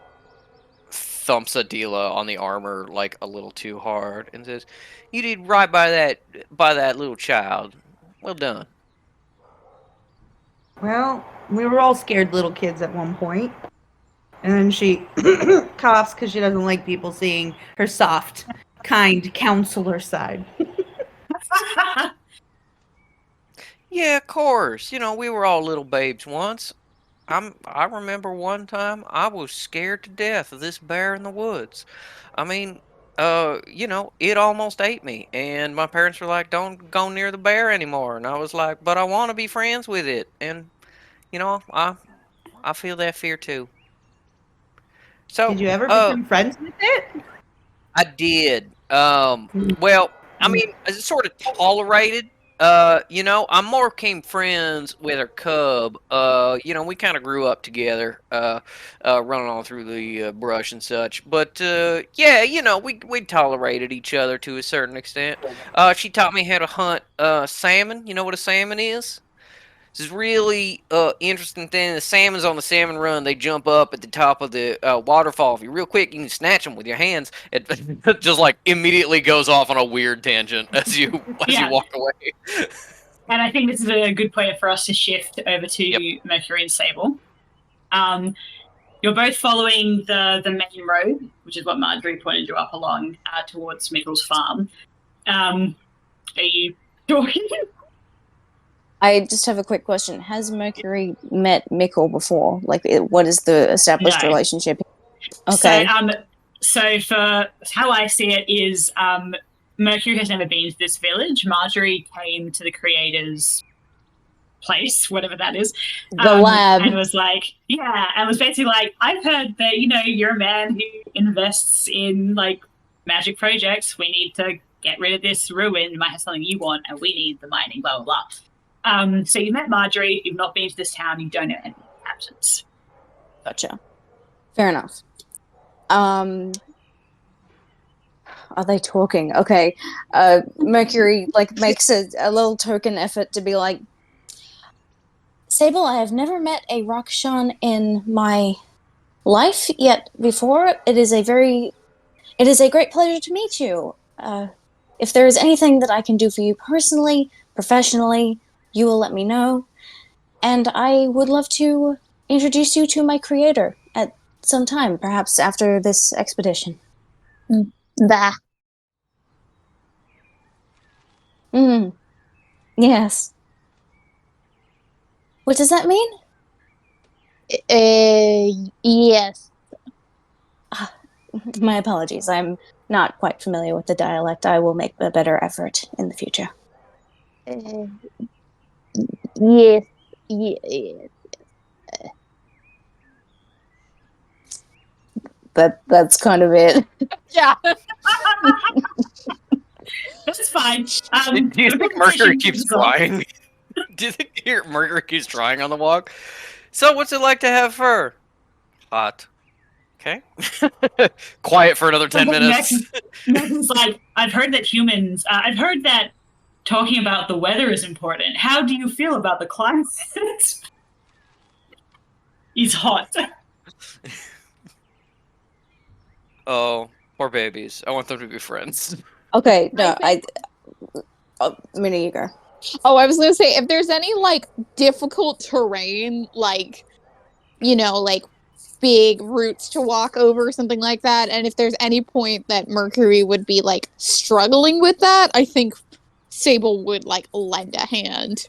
thumps Adela on the armor like a little too hard and says, "You did right by that little child. Well done." Well, we were all scared little kids at one point. And then she coughs because she doesn't like people seeing her soft, kind counselor side. Yeah, of course. You know, we were all little babes once. I remember one time I was scared to death of this bear in the woods. I mean, you know, it almost ate me, and my parents were like, "Don't go near the bear anymore." And I was like, "But I want to be friends with it." And you know, I feel that fear too. So, Did you ever become friends with it? I did. Well, I mean, I sort of tolerated. You know, I more became friends with her cub. You know, we kind of grew up together, running all through the brush and such. But yeah, you know, we tolerated each other to a certain extent. She taught me how to hunt salmon. You know what a salmon is? This is really interesting thing. The salmon's on the salmon run. They jump up at the top of the waterfall. If you're real quick, you can snatch them with your hands. It just like immediately goes off on a weird tangent as you walk away. And I think this is a good point for us to shift over to Mercury and Sable. You're both following the main road, which is what Marjorie pointed you up along towards Mickle's farm. Are you talking? I just have a quick question. Has Mercury met Mickle before? Like, what is the established relationship? Okay. So for how I see it is Mercury has never been to this village. Marjorie came to the creator's place, whatever that is. The lab. And was like, and was basically like, I've heard that, you know, you're a man who invests in, like, magic projects. We need to get rid of this ruin. You might have something you want, and we need the mining, blah, blah, blah. So you met Marjorie, you've not been to this town, you don't know any inhabitants. Gotcha. Fair enough. Are they talking? Okay. Mercury like makes a little token effort to be like, Sable, I have never met a Rakishan in my life yet before. It is a great pleasure to meet you. If there is anything that I can do for you personally, professionally, you will let me know. And I would love to introduce you to my creator at some time, perhaps after this expedition. Bah. Yes. What does that mean? Yes. My apologies. I'm not quite familiar with the dialect. I will make a better effort in the future. Yes. Yes. That's kind of it. Yeah. That's fine. Do you think Mercury keeps trying? Do you think Mercury keeps trying on the walk? So, what's it like to have fur? Hot. Okay. Quiet for another 10 minutes. Megan's like, I've heard that talking about the weather is important. How do you feel about the climate? He's hot. Oh, poor babies. I want them to be friends. Okay, no, Minnie, you go. Oh, I was gonna say, if there's any, like, difficult terrain, like, you know, like, big roots to walk over, something like that, and if there's any point that Mercury would be, like, struggling with that, I think Sable would, like, lend a hand.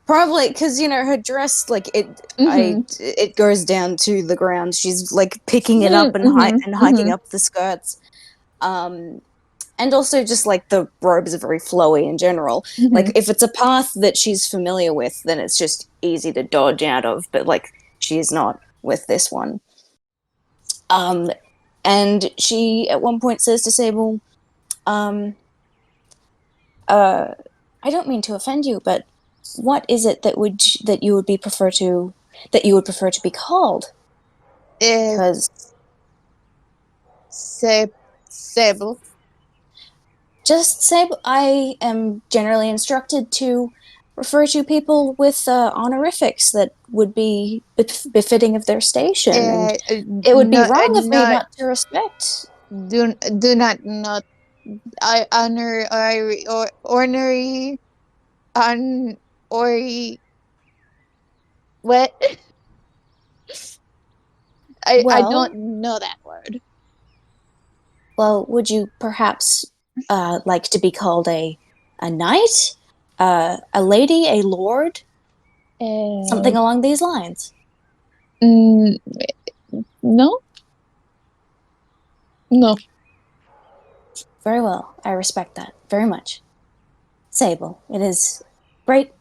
Probably because her dress, like it goes down to the ground. She's like picking it up and hiking up the skirts, and also just like the robes are very flowy in general. Like if it's a path that she's familiar with, then it's just easy to dodge out of. But like she is not with this one. And she at one point says to Sable, "I don't mean to offend you, but." What is it that you would prefer to be called? Because Sable. Just Sable. I am generally instructed to refer to people with honorifics that would be befitting of their station. And it would be wrong of me not to respect. Do not I honor or ornery on or what? I don't know that word. Well, would you perhaps like to be called a knight, a lady, a lord, something along these lines? No. Very well. I respect that very much. Sable, it is great.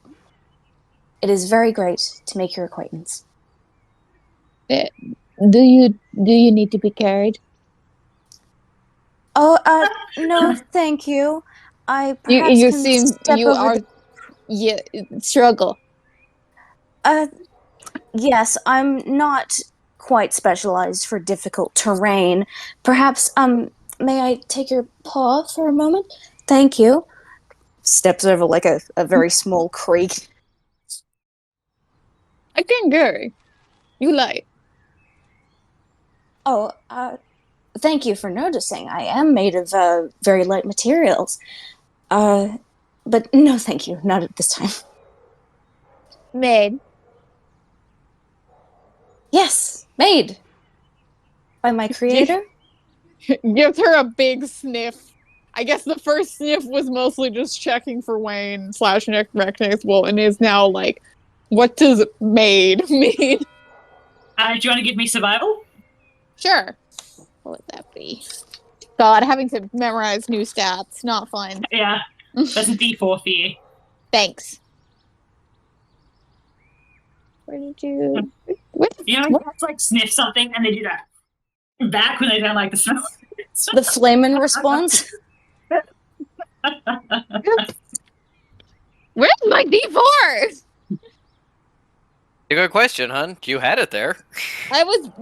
It is very great to make your acquaintance. Do you need to be carried? Oh, no, thank you. I perhaps You can seem step you over are struggle. Yes, I'm not quite specialized for difficult terrain. Perhaps, may I take your paw for a moment? Thank you. Steps over like a very small creek. I can go. You like. Oh, thank you for noticing. I am made of very light materials. But no, thank you. Not at this time. Made. Yes, made. By my creator? Gives her a big sniff. I guess the first sniff was mostly just checking for Wayne / Nick recognizable and is now like, what does made mean? Do you want to give me survival? Sure. What would that be? God, having to memorize new stats, not fun. Yeah. That's a D4 for you. Thanks. Where did you... What? You know, you have to like sniff something and they do that back when they don't like the smell. The flamin' response? Where's my D4? A good question, hun. You had it there. I rolled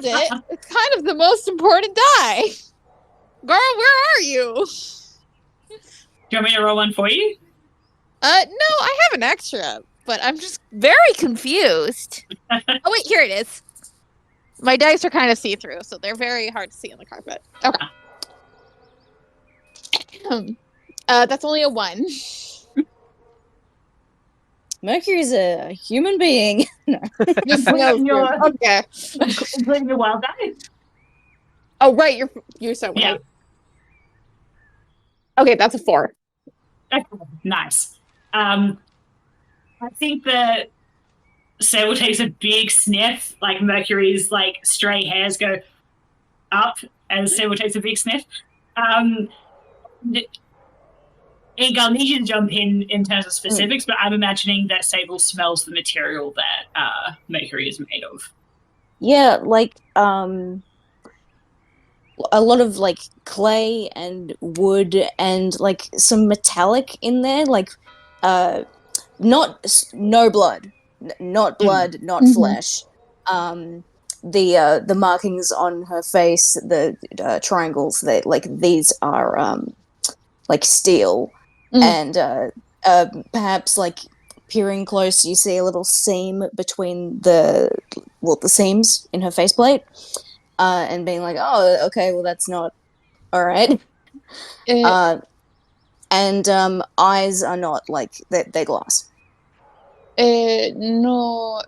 it. It's kind of the most important die. Girl, where are you? Do you want me to roll one for you? No, I have an extra, but I'm just very confused. Oh wait, here it is. My dice are kind of see-through, so they're very hard to see on the carpet. Okay. That's only a 1. Mercury's a human being. No. Just no. Okay. Including the wild die? Oh right, you're so right. Yeah. Okay, that's a 4. Nice. I think that Sable takes a big sniff, like Mercury's like stray hairs go up as Sable takes a big sniff. Ig, I'll need you to jump in terms of specifics, but I'm imagining that Sable smells the material that Mercury is made of. Yeah, like a lot of like clay and wood and like some metallic in there, like no blood, not blood, not flesh. The markings on her face, the triangles, that like these are like steel, and perhaps like peering close, you see a little seam between the seams in her faceplate, and being like, oh, okay, well that's not all right. And eyes are not like they're glass. No.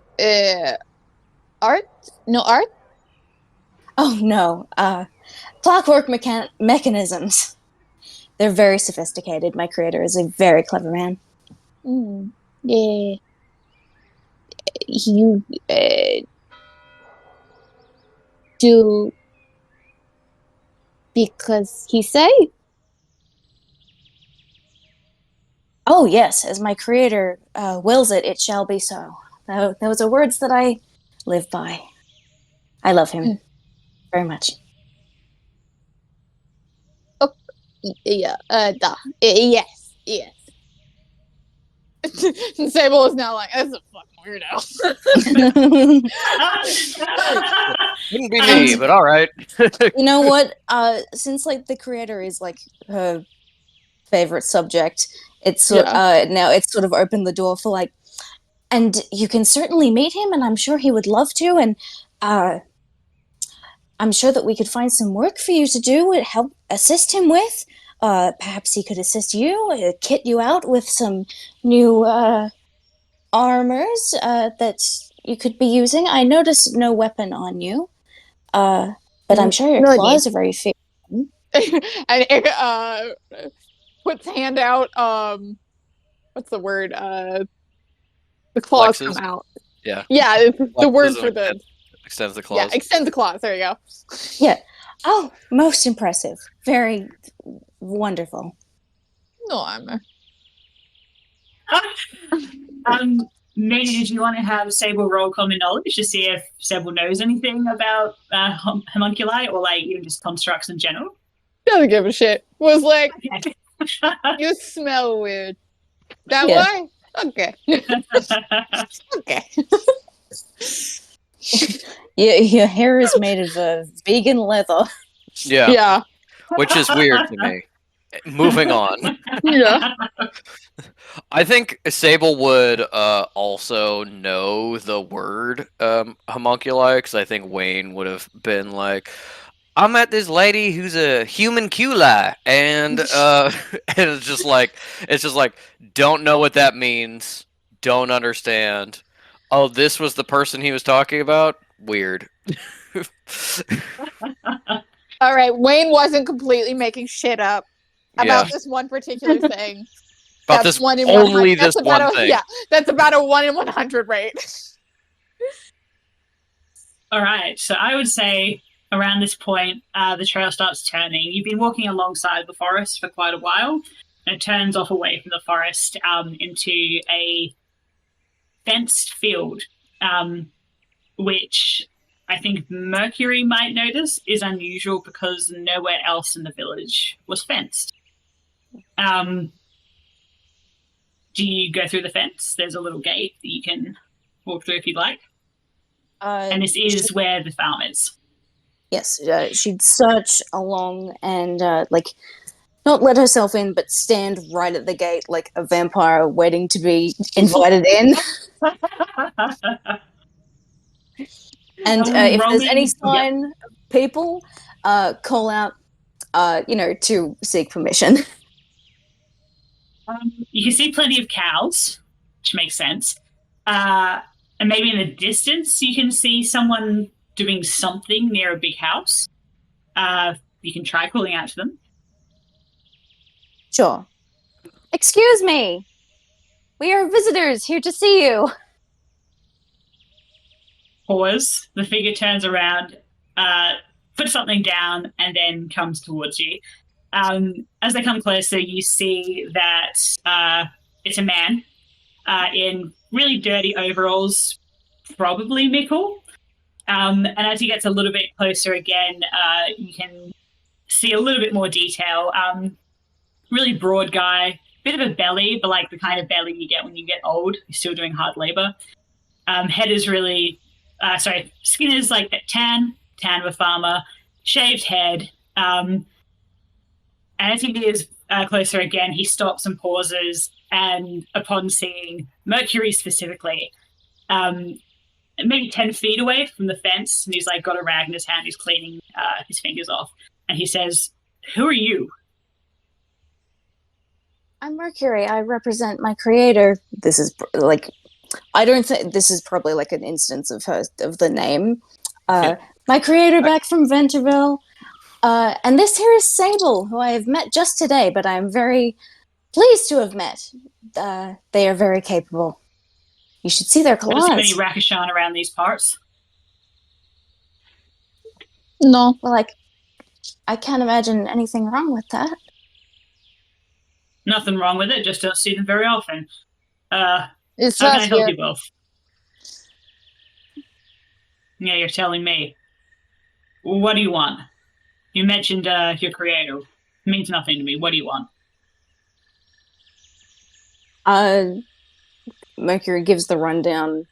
Art? No art? Oh no. Clockwork mechanisms. They're very sophisticated. My creator is a very clever man. You do because he say? Oh, yes, as my creator wills it, it shall be so. Those are words that I live by. I love him very much. Yeah. Yes. Yes. Sable is now like, that's a fucking weirdo. Wouldn't be me, but all right. You know what? Since like the creator is like her favorite subject, it's now it's sort of opened the door for like, and you can certainly meet him, and I'm sure he would love to, and I'm sure that we could find some work for you to do and help assist him with. Perhaps he could assist you, kit you out with some new armors that you could be using. I noticed no weapon on you, but I'm sure your claws are very fierce. And it puts hand out. What's the word? The claws Flexes? come out. Yeah. Yeah, it's the word Flexes for the. extends the claws. Yeah, extend the claws. There you go. Yeah. Oh, most impressive. Very wonderful. No armor. Maybe did you want to have Sable roll common knowledge to see if Sable knows anything about homunculi or like even just constructs in general? Doesn't give a shit. Was like, Okay. you smell weird. That Yeah. way? Okay. Okay. Your hair is made of vegan leather. Yeah, Yeah. which is weird to me. Moving on. Yeah. I think Sable would also know the word homunculi, because I think Wayne would have been like, I met this lady who's a human culi, and and it's just like, don't know what that means, don't understand. Oh, this was the person he was talking about? Weird. All right. Wayne wasn't completely making shit up about this one particular thing. About That's this, one in only 100. this That's about one a, thing. Yeah, that's about a 1 in 100 rate. All right, so I would say around this point, the trail starts turning. You've been walking alongside the forest for quite a while, and it turns off away from the forest into a fenced field, which I think Mercury might notice is unusual because nowhere else in the village was fenced. Do you go through the fence? There's a little gate that you can walk through if you'd like. And this is where the farm is. Yes, she'd search along and like not let herself in, but stand right at the gate like a vampire waiting to be invited in. And if there's any sign of people, call out, to seek permission. You can see plenty of cows, which makes sense. And maybe in the distance, you can see someone doing something near a big house. You can try calling out to them. Sure. Excuse me. We are visitors here to see you. Pause. The figure turns around, puts something down, and then comes towards you. As they come closer, you see that it's a man in really dirty overalls, probably Mickle. And as he gets a little bit closer again, you can see a little bit more detail. Really broad guy, bit of a belly, but like the kind of belly you get when you get old. You're still doing hard labor. Head is really, skin is like that tan of a farmer, shaved head. And as he is closer again, he stops and pauses. And upon seeing Mercury specifically, maybe 10 feet away from the fence, and he's like got a rag in his hand, he's cleaning his fingers off. And he says, "Who are you?" I'm Mercury. I represent my creator. This is like, I don't think this is probably like an instance of the name. My creator back from Venterville. And this here is Sable, who I have met just today, but I'm very pleased to have met. They are very capable. You should see their Don't see many claws. Rakishan around these parts. No. Well, I can't imagine anything wrong with that. Nothing wrong with it, just don't see them very often. It's How can I just help here. you both? Yeah, you're telling me. What do you want? You mentioned your creator. It means nothing to me. What do you want? Mercury gives the rundown,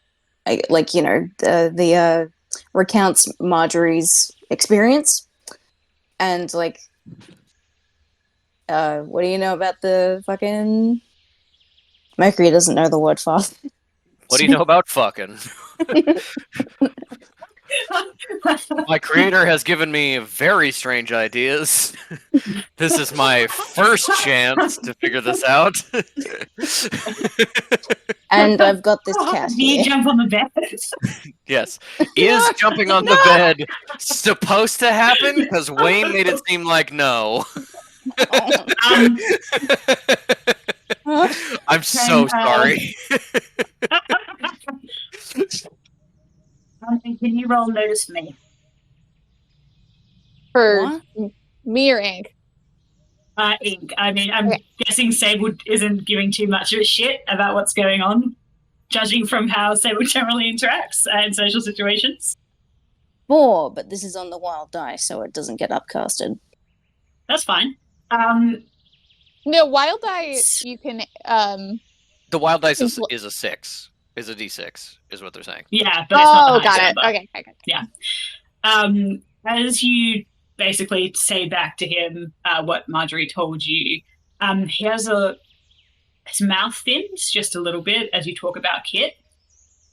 recounts Marjorie's experience, and what do you know about the fucking? Mercury doesn't know the word father. What do you know about fucking? My creator has given me very strange ideas. This is my first chance to figure this out. And I've got this cat Do you here. jump on the bed? Yes. Is jumping on the bed supposed to happen? Because Wayne made it seem like no. Um, I'm so sorry. Can you roll notice me? For What? me or Ink? Ink. I mean, I'm Okay. guessing Sable isn't giving too much of a shit about what's going on, judging from how Sable generally interacts in social situations. 4, but this is on the wild die, so it doesn't get upcasted. That's fine. No, wild die. You can. The wild dice is a 6. Is a d6, is what they're saying. Yeah, but it's not Oh, the got highest it. number. Okay. As you basically say back to him what Marjorie told you, he has his mouth thins just a little bit as you talk about Kit.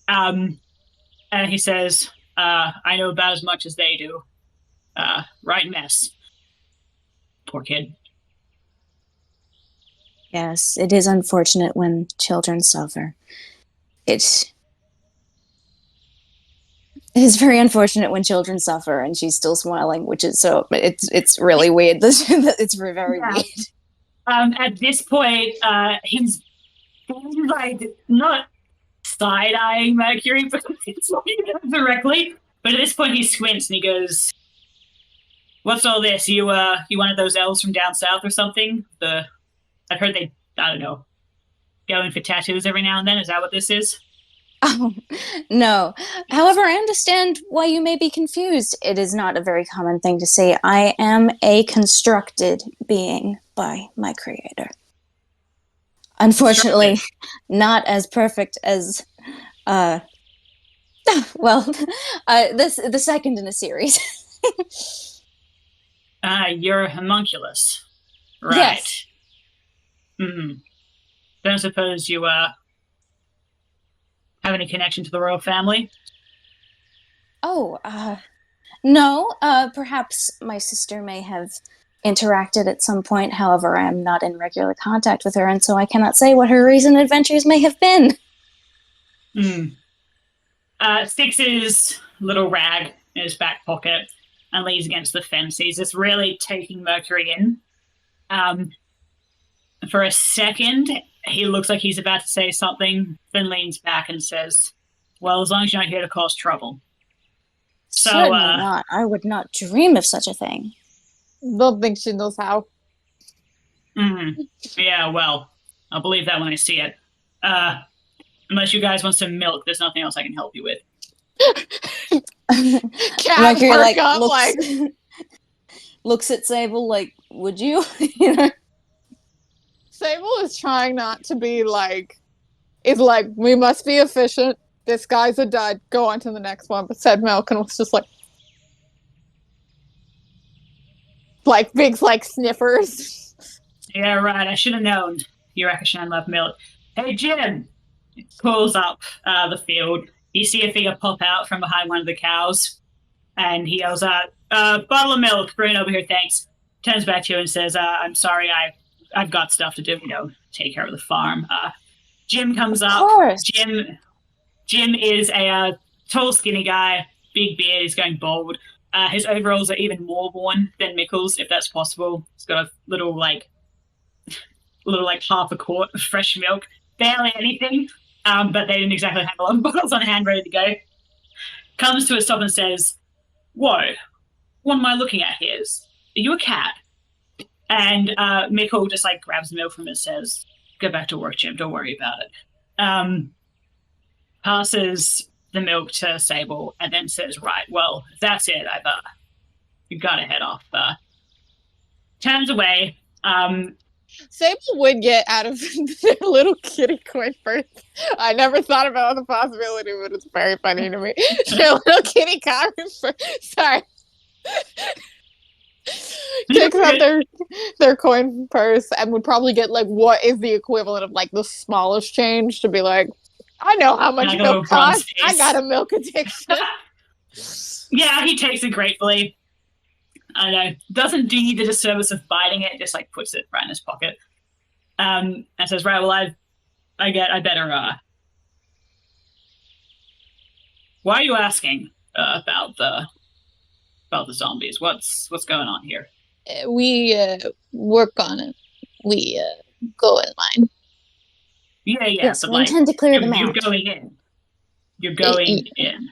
And he says, I know about as much as they do. Right mess. Poor kid. Yes, it is unfortunate when children suffer. It is very unfortunate when children suffer, and she's still smiling, which is so. It's really weird. It's very Yeah. weird. At this point, he's like not side-eyeing Mercury, but it's like directly. But at this point, he squints and he goes, "What's all this? You one of those elves from down south or something? I've heard they, I don't know, go in for tattoos every now and then. Is that what this is?" Oh, no. However, I understand why you may be confused. It is not a very common thing to say. I am a constructed being by my creator. Unfortunately, not as perfect as, the second in a series. You're a homunculus, right? Yes. Hmm. Don't suppose you have any connection to the royal family? Oh, no. Perhaps my sister may have interacted at some point. However, I am not in regular contact with her, and so I cannot say what her recent adventures may have been. Sticks his little rag in his back pocket and leans against the fence. He's just really taking Mercury in. For a second, he looks like he's about to say something, then leans back and says, "Well, as long as you're not here to cause trouble." So, Certainly not. I would not dream of such a thing. Don't think she knows how. Yeah, well, I'll believe that when I see it. Unless you guys want some milk, there's nothing else I can help you with. Cat perk up, looks at Sable like, would you? You know? Sable is trying not to be like, we must be efficient. This guy's a dud. Go on to the next one. But said Milk and was just like big sniffers. Yeah, right. I should have known. Yurakashan loved milk. Hey, Jim! He pulls up the field. You see a figure pop out from behind one of the cows, and he yells out, "Bottle of milk, bring it over here, thanks." Turns back to you and says, "I'm sorry, I've got stuff to do, take care of the farm." Jim comes up. Of course. Jim is a tall, skinny guy, big beard, he's going bald. His overalls are even more worn than Mickle's, if that's possible. He's got a little, little like half a quart of fresh milk, barely anything. But they didn't exactly have a lot of bottles on hand ready to go. Comes to a stop and says, "Whoa, what am I looking at here? Are you a cat?" And Mikkel just like grabs the milk from it and says, "Go back to work, Jim. Don't worry about it." Passes the milk to Sable and then says, "Right, well, that's it. You've got to head off." Turns away. Sable would get out of their little kitty coin first. I never thought about the possibility, but it's very funny to me. Their little kitty coin first. Sorry. Takes out their coin purse and would probably get like what is the equivalent of like the smallest change to be like, I know how much milk costs. I got a milk addiction. Yeah, he takes it gratefully. I don't know. Doesn't do you the disservice of biting it, just like puts it right in his pocket. And says, "Right, well, I better why are you asking about the zombies? What's going on here?" We work on it. We go in line. Yeah, Yes, but we intend to clear them you're out. going in. You're going in.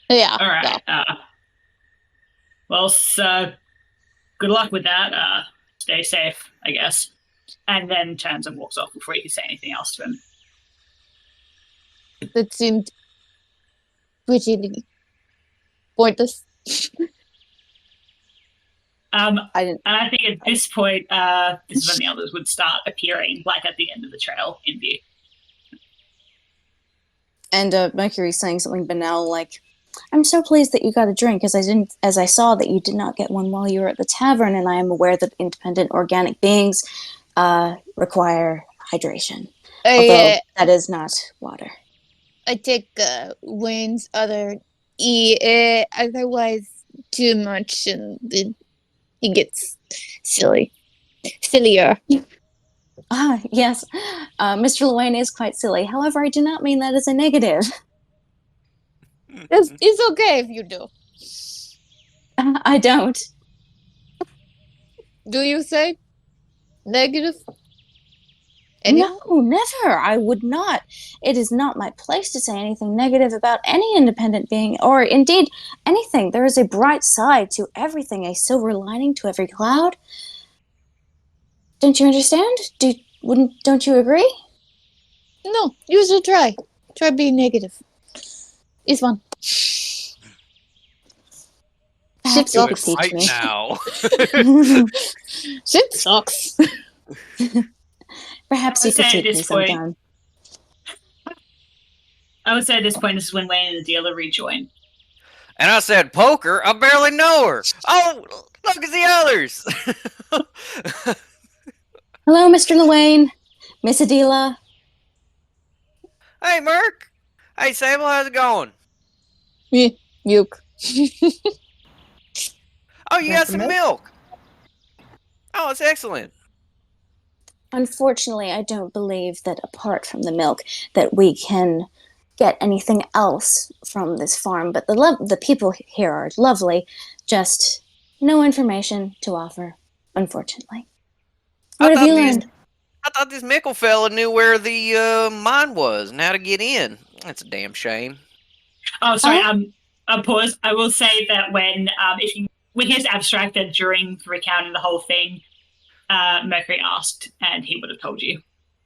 Yeah. All right. Yeah. Well, good luck with that. Stay safe, I guess. And then turns and walks off before you can say anything else to him. That seemed pretty pointless. I didn't. And I think at this point, this is when the others would start appearing, like at the end of the trail in view. And Mercury saying something banal like, "I'm so pleased that you got a drink, as I saw that you did not get one while you were at the tavern, and I am aware that independent organic beings require hydration. Although that is not water." I take Wayne's other otherwise too much and he gets sillier. Ah, yes. Mr. Llewellyn is quite silly. However, I do not mean that as a negative. It's okay if you do. I don't. Do you say negative? No, never. I would not. It is not my place to say anything negative about any independent being, or indeed anything. There is a bright side to everything, a silver lining to every cloud. Don't you understand? Don't you agree? No, you should try. Try being negative. It's fun. Perhaps you could teach Right me. now. Shit sucks. Perhaps you could teach me sometime. I would say at this point, this is when Wayne and the dealer rejoin. And I said, "Poker? I barely know her." Oh, look at the others. Hello, Mr. Llewellyn. Miss Adela. Hey, Merc. Hey, Sable, how's it going? Yuke. Oh, you got some milk. Oh, it's excellent. Unfortunately, I don't believe that apart from the milk that we can get anything else from this farm. But the people here are lovely. Just no information to offer, unfortunately. What have you learned? I thought this Mickle fella knew where the mine was and how to get in. That's a damn shame. Oh, sorry. Pause. I will say that when his abstract that during recounting the whole thing, Mercury asked, and he would have told you.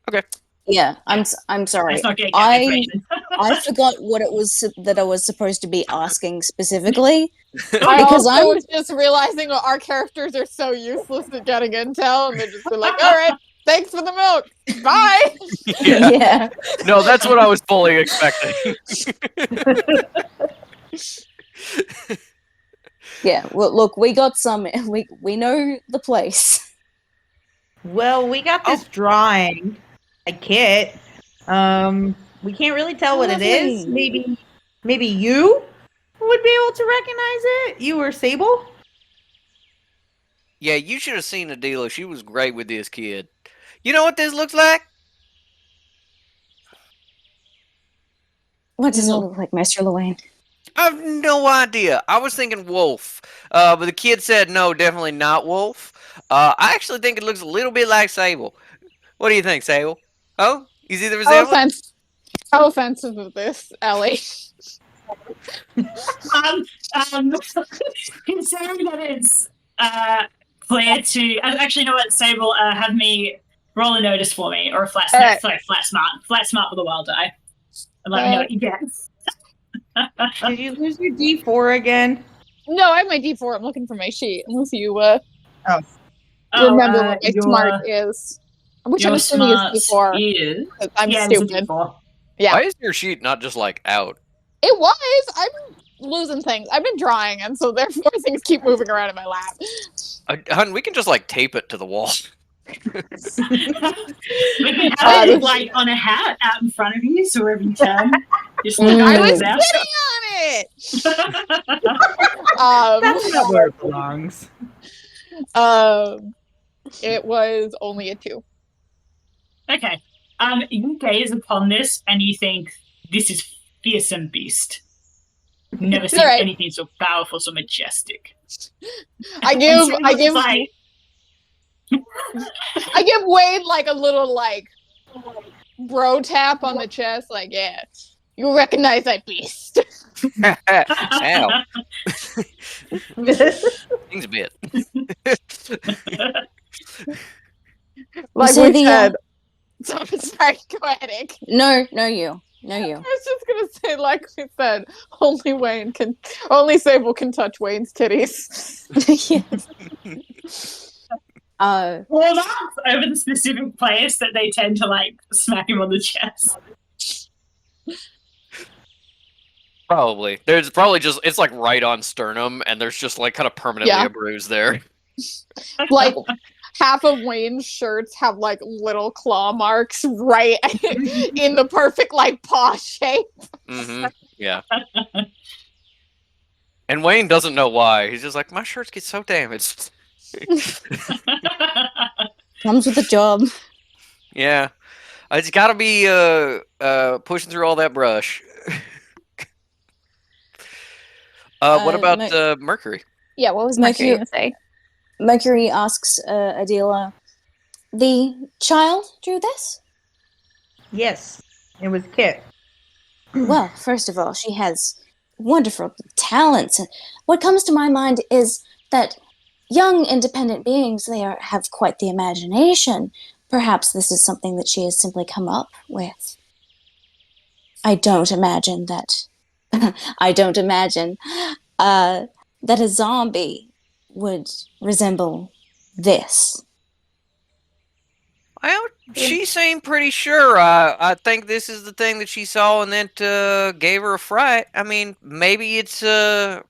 Okay. Yeah, I'm sorry. Let's not get I forgot what it was that I was supposed to be asking specifically. I Because also I'm- was just realizing our characters are so useless at getting intel, and they just be like, "All right, thanks for the milk, bye." Yeah. No, that's what I was fully expecting. Yeah. Well, look, we got some. We know the place. Well, we got this drawing, a kit. We can't really tell what it is. Lovely. Maybe you would be able to recognize it. You or Sable? Yeah, you should have seen Adela. She was great with this kid. You know what this looks like? What does it look like, Mr. Llewellyn? I have no idea. I was thinking wolf, but the kid said no, definitely not wolf. I actually think it looks a little bit like Sable. What do you think, Sable? Oh, you see the No resemblance? offense. How offensive of this, Ellie. Considering that it's clear to actually, you know what, Sable, have me roll a notice for me, or a flat Alright. flat smart with a wild die, and let me know what you get. Did you lose your D4 again? No, I have my D4. I'm looking for my sheet. Unless you remember what my smart is. Which I'm Your assuming is smart D4. is 'Cause I'm yeah, it's a stupid. D4. Yeah. Why is your sheet not just like out? It was. I've been losing things. I've been drawing, and so therefore things keep moving around in my lap. Hun, we can just like tape it to the wall. We can have it like on a hat out in front of you, so wherever you turn, just look I up was and sitting out. on it. That's not where it belongs. It was only a 2. Okay. You gaze upon this and you think, this is fearsome beast. Never seen Alright. anything so powerful, so majestic. I And give Sable's I just give like, I give Wade like a little like bro tap on the chest, like, yeah, you recognize that beast. Ow. Things a bit. Like say we the, said. So, sorry, go ahead, Ike. No, you. I was just gonna say, like we said, only Sable can touch Wayne's titties. Yes. Warm up over the specific place that they tend to like smack him on the chest. Probably. There's probably just, it's like right on sternum, and there's just like kind of permanently Yeah. a bruise there. Like half of Wayne's shirts have like little claw marks right in the perfect like paw shape. Mm-hmm. Yeah. And Wayne doesn't know why. He's just like, my shirts get so damaged. Comes with the job. Yeah. I just gotta be pushing through all that brush. What about Mercury? Yeah, what was Mercury Mercury gonna say? Mercury asks Adela, the child drew this? Yes, it was Kit. Well, first of all, she has wonderful talents. And what comes to my mind is that young, independent beings, have quite the imagination. Perhaps this is something that she has simply come up with. I don't imagine that a zombie would resemble this. Well, she seemed pretty sure. I think this is the thing that she saw and then gave her a fright. I mean, maybe it's not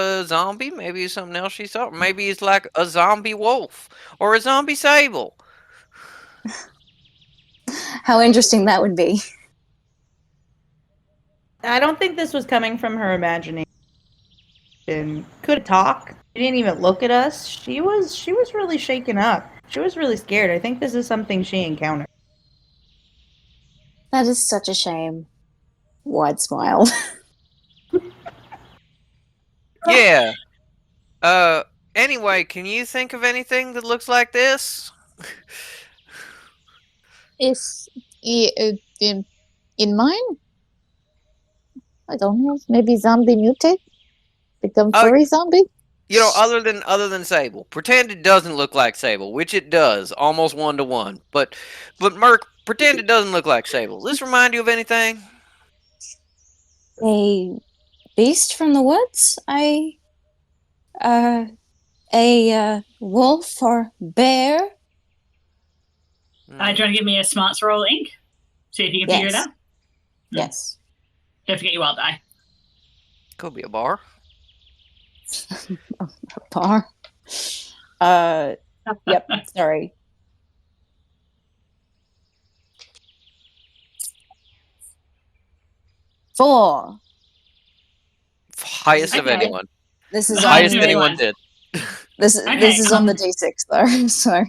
a zombie. Maybe it's something else she saw. Maybe it's like a zombie wolf or a zombie sable. How interesting that would be. I don't think this was coming from her imagination. Could talk. She didn't even look at us. She was really shaken up. She was really scared. I think this is something she encountered. That is such a shame. Wide smile. Yeah. Anyway, can you think of anything that looks like this? Is in mine? I don't know. Maybe zombie mutate? Become furry zombie? You know, other than Sable, pretend it doesn't look like Sable, which it does, almost 1-to-1. But Merc, pretend it doesn't look like Sable. Does this remind you of anything? A beast from the woods? A wolf or bear? Do you want to give me a smarts roll, Ink? See if you can figure it Yes. out. Yes. Don't forget your wild die. Could be a bar. Bar. Yep. Sorry. Four. Highest of Okay. anyone. This is Highest on- anyone did. This Okay, is on the D6 though. So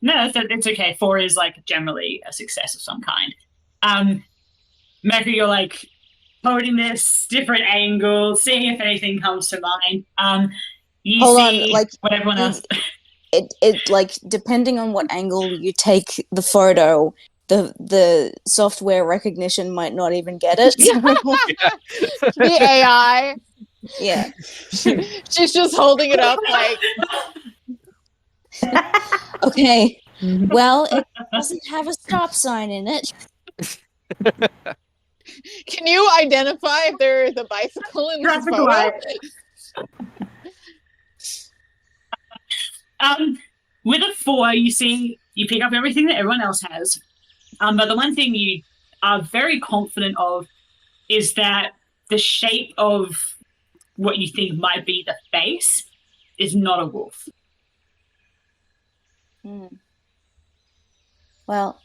No, it's okay. 4 is like generally a success of some kind. Mercury, you're like holding this different angle, seeing if anything comes to mind. You hold on, see like what everyone else. it like depending on what angle you take the photo, the software recognition might not even get it. The AI. Yeah. She's just holding it up like Okay. Well, it doesn't have a stop sign in it. can you identify if there's a bicycle in this Traffic photo? light. With a 4, you see, you pick up everything that everyone else has. But the one thing you are very confident of is that the shape of what you think might be the face is not a wolf. Well,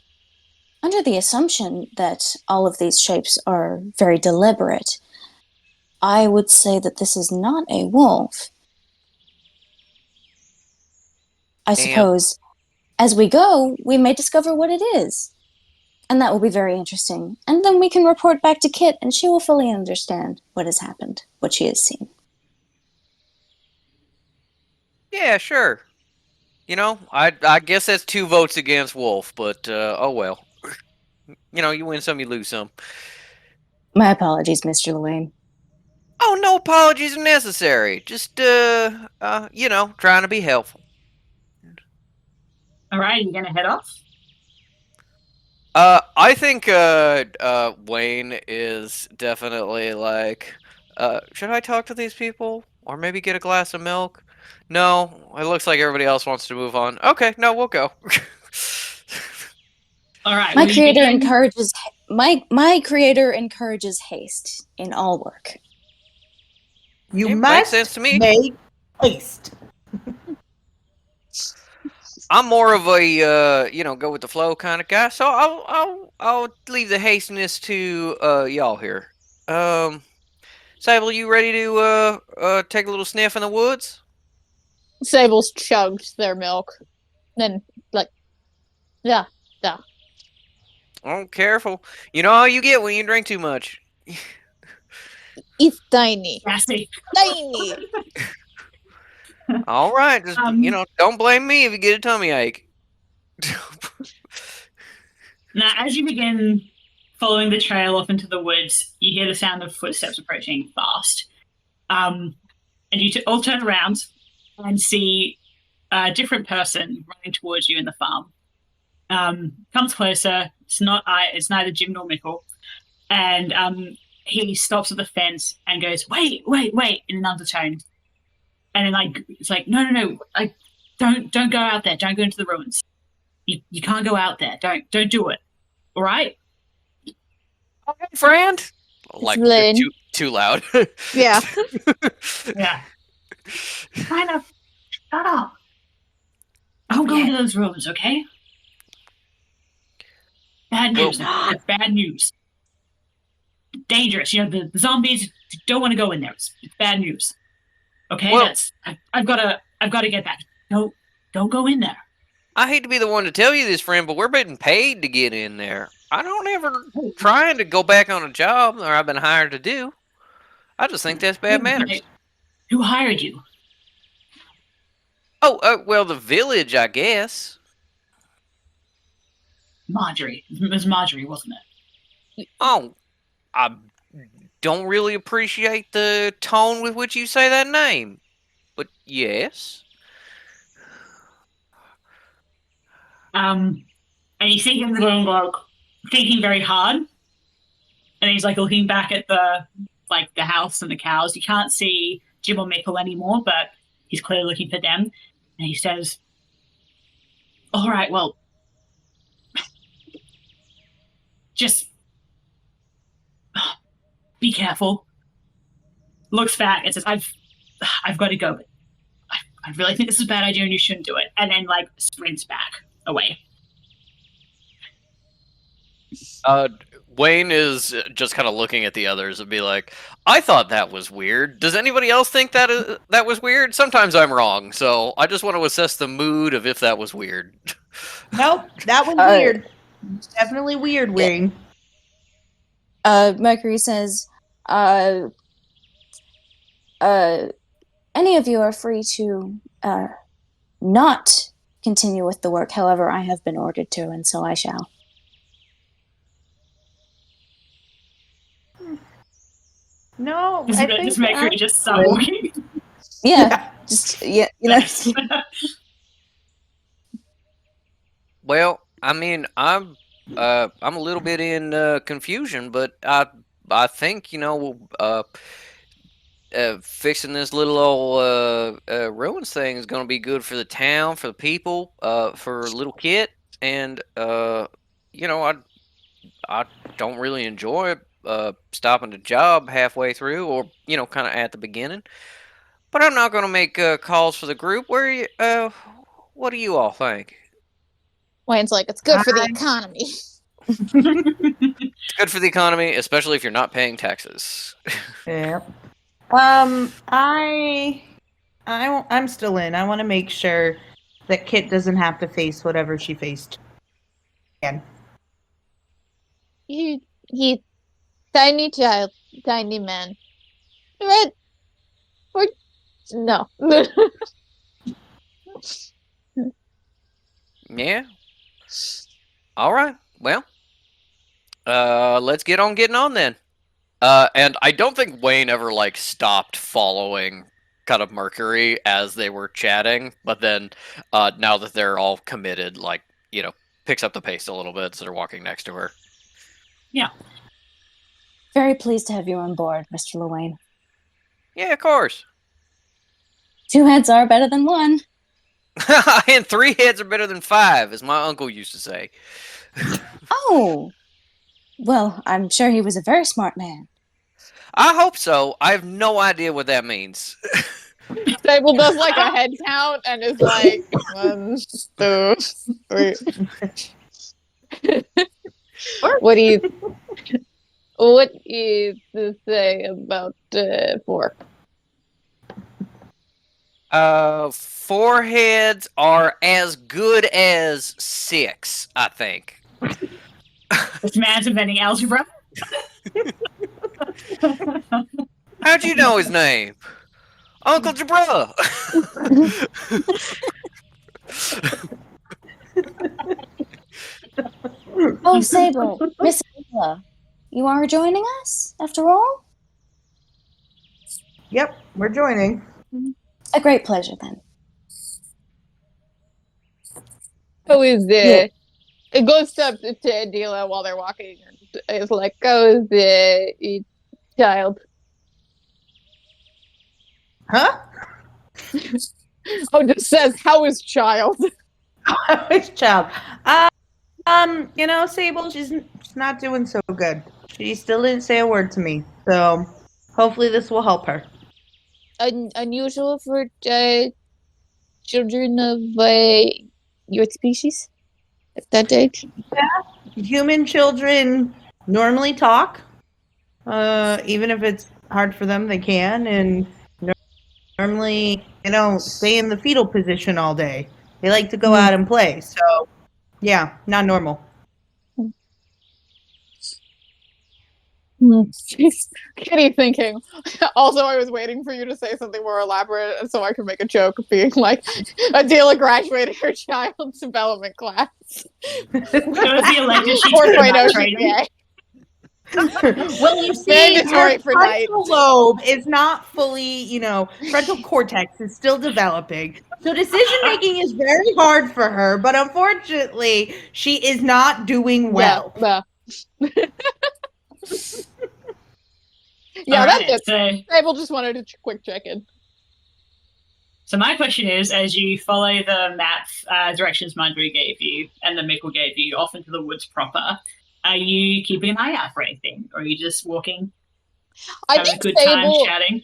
under the assumption that all of these shapes are very deliberate, I would say that this is not a wolf. I Damn. suppose as we go, we may discover what it is. And that will be very interesting. And then we can report back to Kit, and she will fully understand what has happened, what she has seen. Yeah, sure. You know, I guess that's 2 votes against Wolf, but oh well. You know, you win some, you lose some. My apologies, Mr. Lewayne. Oh, no apologies are necessary. Just you know, trying to be helpful. All right, you're gonna head off. I think Wayne is definitely like, should I talk to these people or maybe get a glass of milk? No, it looks like everybody else wants to move on. Okay, no, we'll go. All right. My will you creator begin- encourages my creator encourages haste in all work. You It makes must sense to me. make haste. I'm more of a you know, go with the flow kind of guy, so I'll leave the hastiness to y'all here. Sable, you ready to take a little sniff in the woods? Sable's chugged their milk. Then like yeah. Oh, careful. You know how you get when you drink too much. It's tiny. Sassy. Tiny. All right, just you know, don't blame me if you get a tummy ache. Now, as you begin following the trail off into the woods, you hear the sound of footsteps approaching fast. And you all turn around and see a different person running towards you in the farm. Comes closer. It's neither Jim nor Mickle. And he stops at the fence and goes, wait, in an undertone. And then it's like, no, like don't go out there. Don't go into the ruins. You can't go out there. Don't do it. All right? Okay, friend. Like Lynn. too loud. Yeah. Yeah. Kind of. Shut up. Don't go into those rooms, okay? Bad news. That's bad news. Dangerous. You know, the zombies don't want to go in there. It's bad news. Okay? Well- I've gotta get back. Don't go in there. I hate to be the one to tell you this, friend, but we're getting paid to get in there. I don't ever trying to go back on a job or I've been hired to do. I just think that's bad manners. Who hired you? Oh, well, the village, I guess. Marjorie. It was Marjorie, wasn't it? Oh, I don't really appreciate the tone with which you say that name. But yes. And you see him going like thinking very hard. And he's like looking back at the house and the cows. You can't see Jim or Mickle anymore, but he's clearly looking for them. And he says, all right, well, just be careful. Looks back and says, I've got to go, but I really think this is a bad idea and you shouldn't do it. And then sprints back away. Wayne is just kind of looking at the others and be like, I thought that was weird. Does anybody else think that was weird? Sometimes I'm wrong, so I just want to assess the mood of if that was weird. Nope, that was weird. Definitely weird, Wayne. Mercury says, any of you are free to not continue with the work. However, I have been ordered to, and so I shall. No, Just, I just think make sure you just start walking. Yeah, just you know. Well, I mean, I'm a little bit in confusion, but I think fixing this little old ruins thing is going to be good for the town, for the people, for little Kit, and I don't really enjoy stopping the job halfway through, or kind of at the beginning. But I'm not going to make calls for the group. What do you all think? Wayne's like, it's good for the economy. It's good for the economy, especially if you're not paying taxes. Yeah. I'm still in. I want to make sure that Kit doesn't have to face whatever she faced again. You tiny child, tiny man. Red or no. Yeah. All right. Well, let's get on getting on then. And I don't think Wayne ever stopped following kind of Mercury as they were chatting, but then now that they're all committed, picks up the pace a little bit, so they're walking next to her. Yeah. Very pleased to have you on board, Mr. Lewain. Yeah, of course. 2 heads are better than 1. And 3 heads are better than 5, as my uncle used to say. Oh, well, I'm sure he was a very smart man. I hope so. I have no idea what that means. Sable does a head count and is like 1, 2, 3. What is to say about 4? 4 heads are as good as 6, I think. This man's inventing algebra. How'd you know his name? Uncle Jabra! Oh, Sable, Miss Angela, you are joining us, after all? Yep, we're joining. A great pleasure, then. Who is there? It goes up to Adela while they're walking. And it's like, oh, is the child? Huh? Oh, just says, how is child? Which child? Sable, she's not doing so good. She still didn't say a word to me. So hopefully this will help her. Unusual for children of your species at that age? Human children normally talk. Even if it's hard for them, they can. And normally, they don't stay in the fetal position all day. They like to go out and play. So, yeah, not normal. Kitty thinking. Also, I was waiting for you to say something more elaborate so I could make a joke of being like, Adela graduated her child's development class. It was the elected she's 4.0 training. GPA. Well, you see, Mandatory her for night. frontal lobe is not fully, frontal cortex is still developing. So decision making is very hard for her, but unfortunately, she is not doing well. Yeah, that's Alright, it. so Sable just wanted a quick check-in. So my question is, as you follow the map directions Marjorie gave you and the Mickle gave you off into the woods proper, are you keeping an eye out for anything? Or are you just walking, I having a think good time Sable, chatting?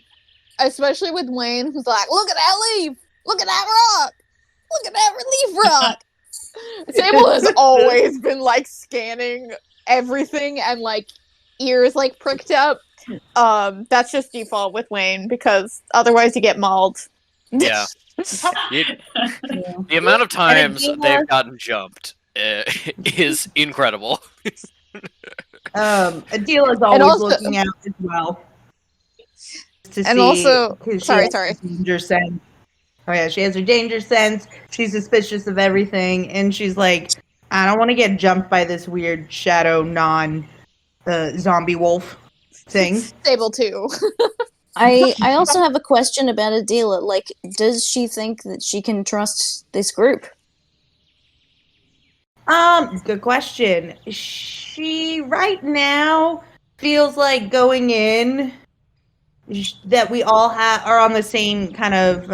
especially with Wayne, who's like, look at that leaf! Look at that rock! Look at that relief rock! Sable has always been scanning everything and ears pricked up. That's just default with Wayne because otherwise you get mauled. Yeah. The amount of times they've gotten jumped is incredible. Adela's always also- looking out as well. To And see also- who she sorry. has passenger saying. Oh yeah, she has her danger sense. She's suspicious of everything, and she's like, I don't want to get jumped by this weird shadow zombie wolf thing. Sable too. I also have a question about Adela. Like, does she think that she can trust this group? Good question. She right now feels like going in that we all are on the same kind of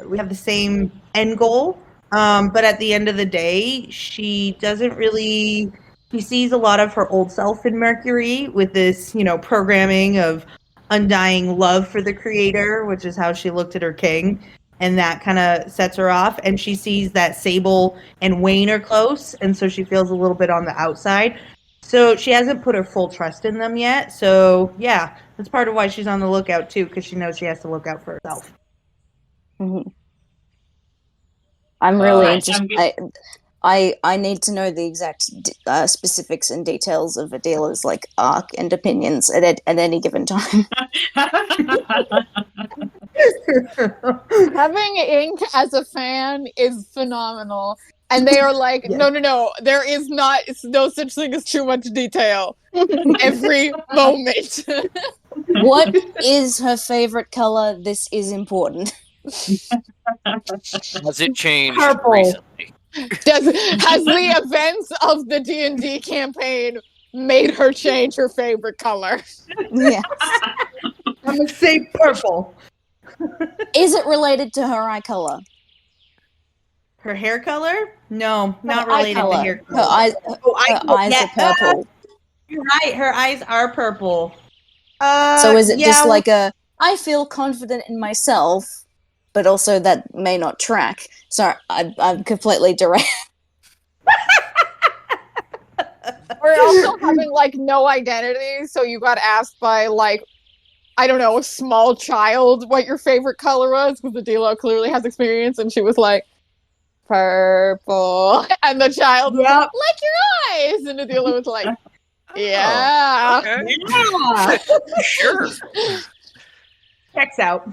we have the same end goal. But at the end of the day, she doesn't really. She sees a lot of her old self in Mercury with this, programming of undying love for the creator, which is how she looked at her king. And that kind of sets her off. And she sees that Sable and Wayne are close. And so she feels a little bit on the outside. So she hasn't put her full trust in them yet. So, yeah, that's part of why she's on the lookout, too, because she knows she has to look out for herself. Mm-hmm. I'm really Right, interested. I need to know the exact specifics and details of Adela's like arc and opinions at any given time. Having Ink as a fan is phenomenal. And they are like, Yes. no, there is no such thing as too much detail. Every moment. What is her favorite color? This is important. Has it changed Purple. recently? Has the events of the D&D campaign made her change her favorite color? Yeah. I'm going to say purple. Is it related to her eye color? Her hair color? No, not Her eye related to color. hair Her color. eyes. Her eyes yeah, are purple. You're right. Her eyes are purple. So is it yeah, just like I feel confident in myself, but also that may not track. So I'm completely direct. We're also having like no identity, so you got asked by like, I don't know, a small child what your favorite color was, because Adela clearly has experience, and she was like, purple. And the child was like your eyes, and Adela was like, yeah. Okay. Yeah. Sure. Checks out.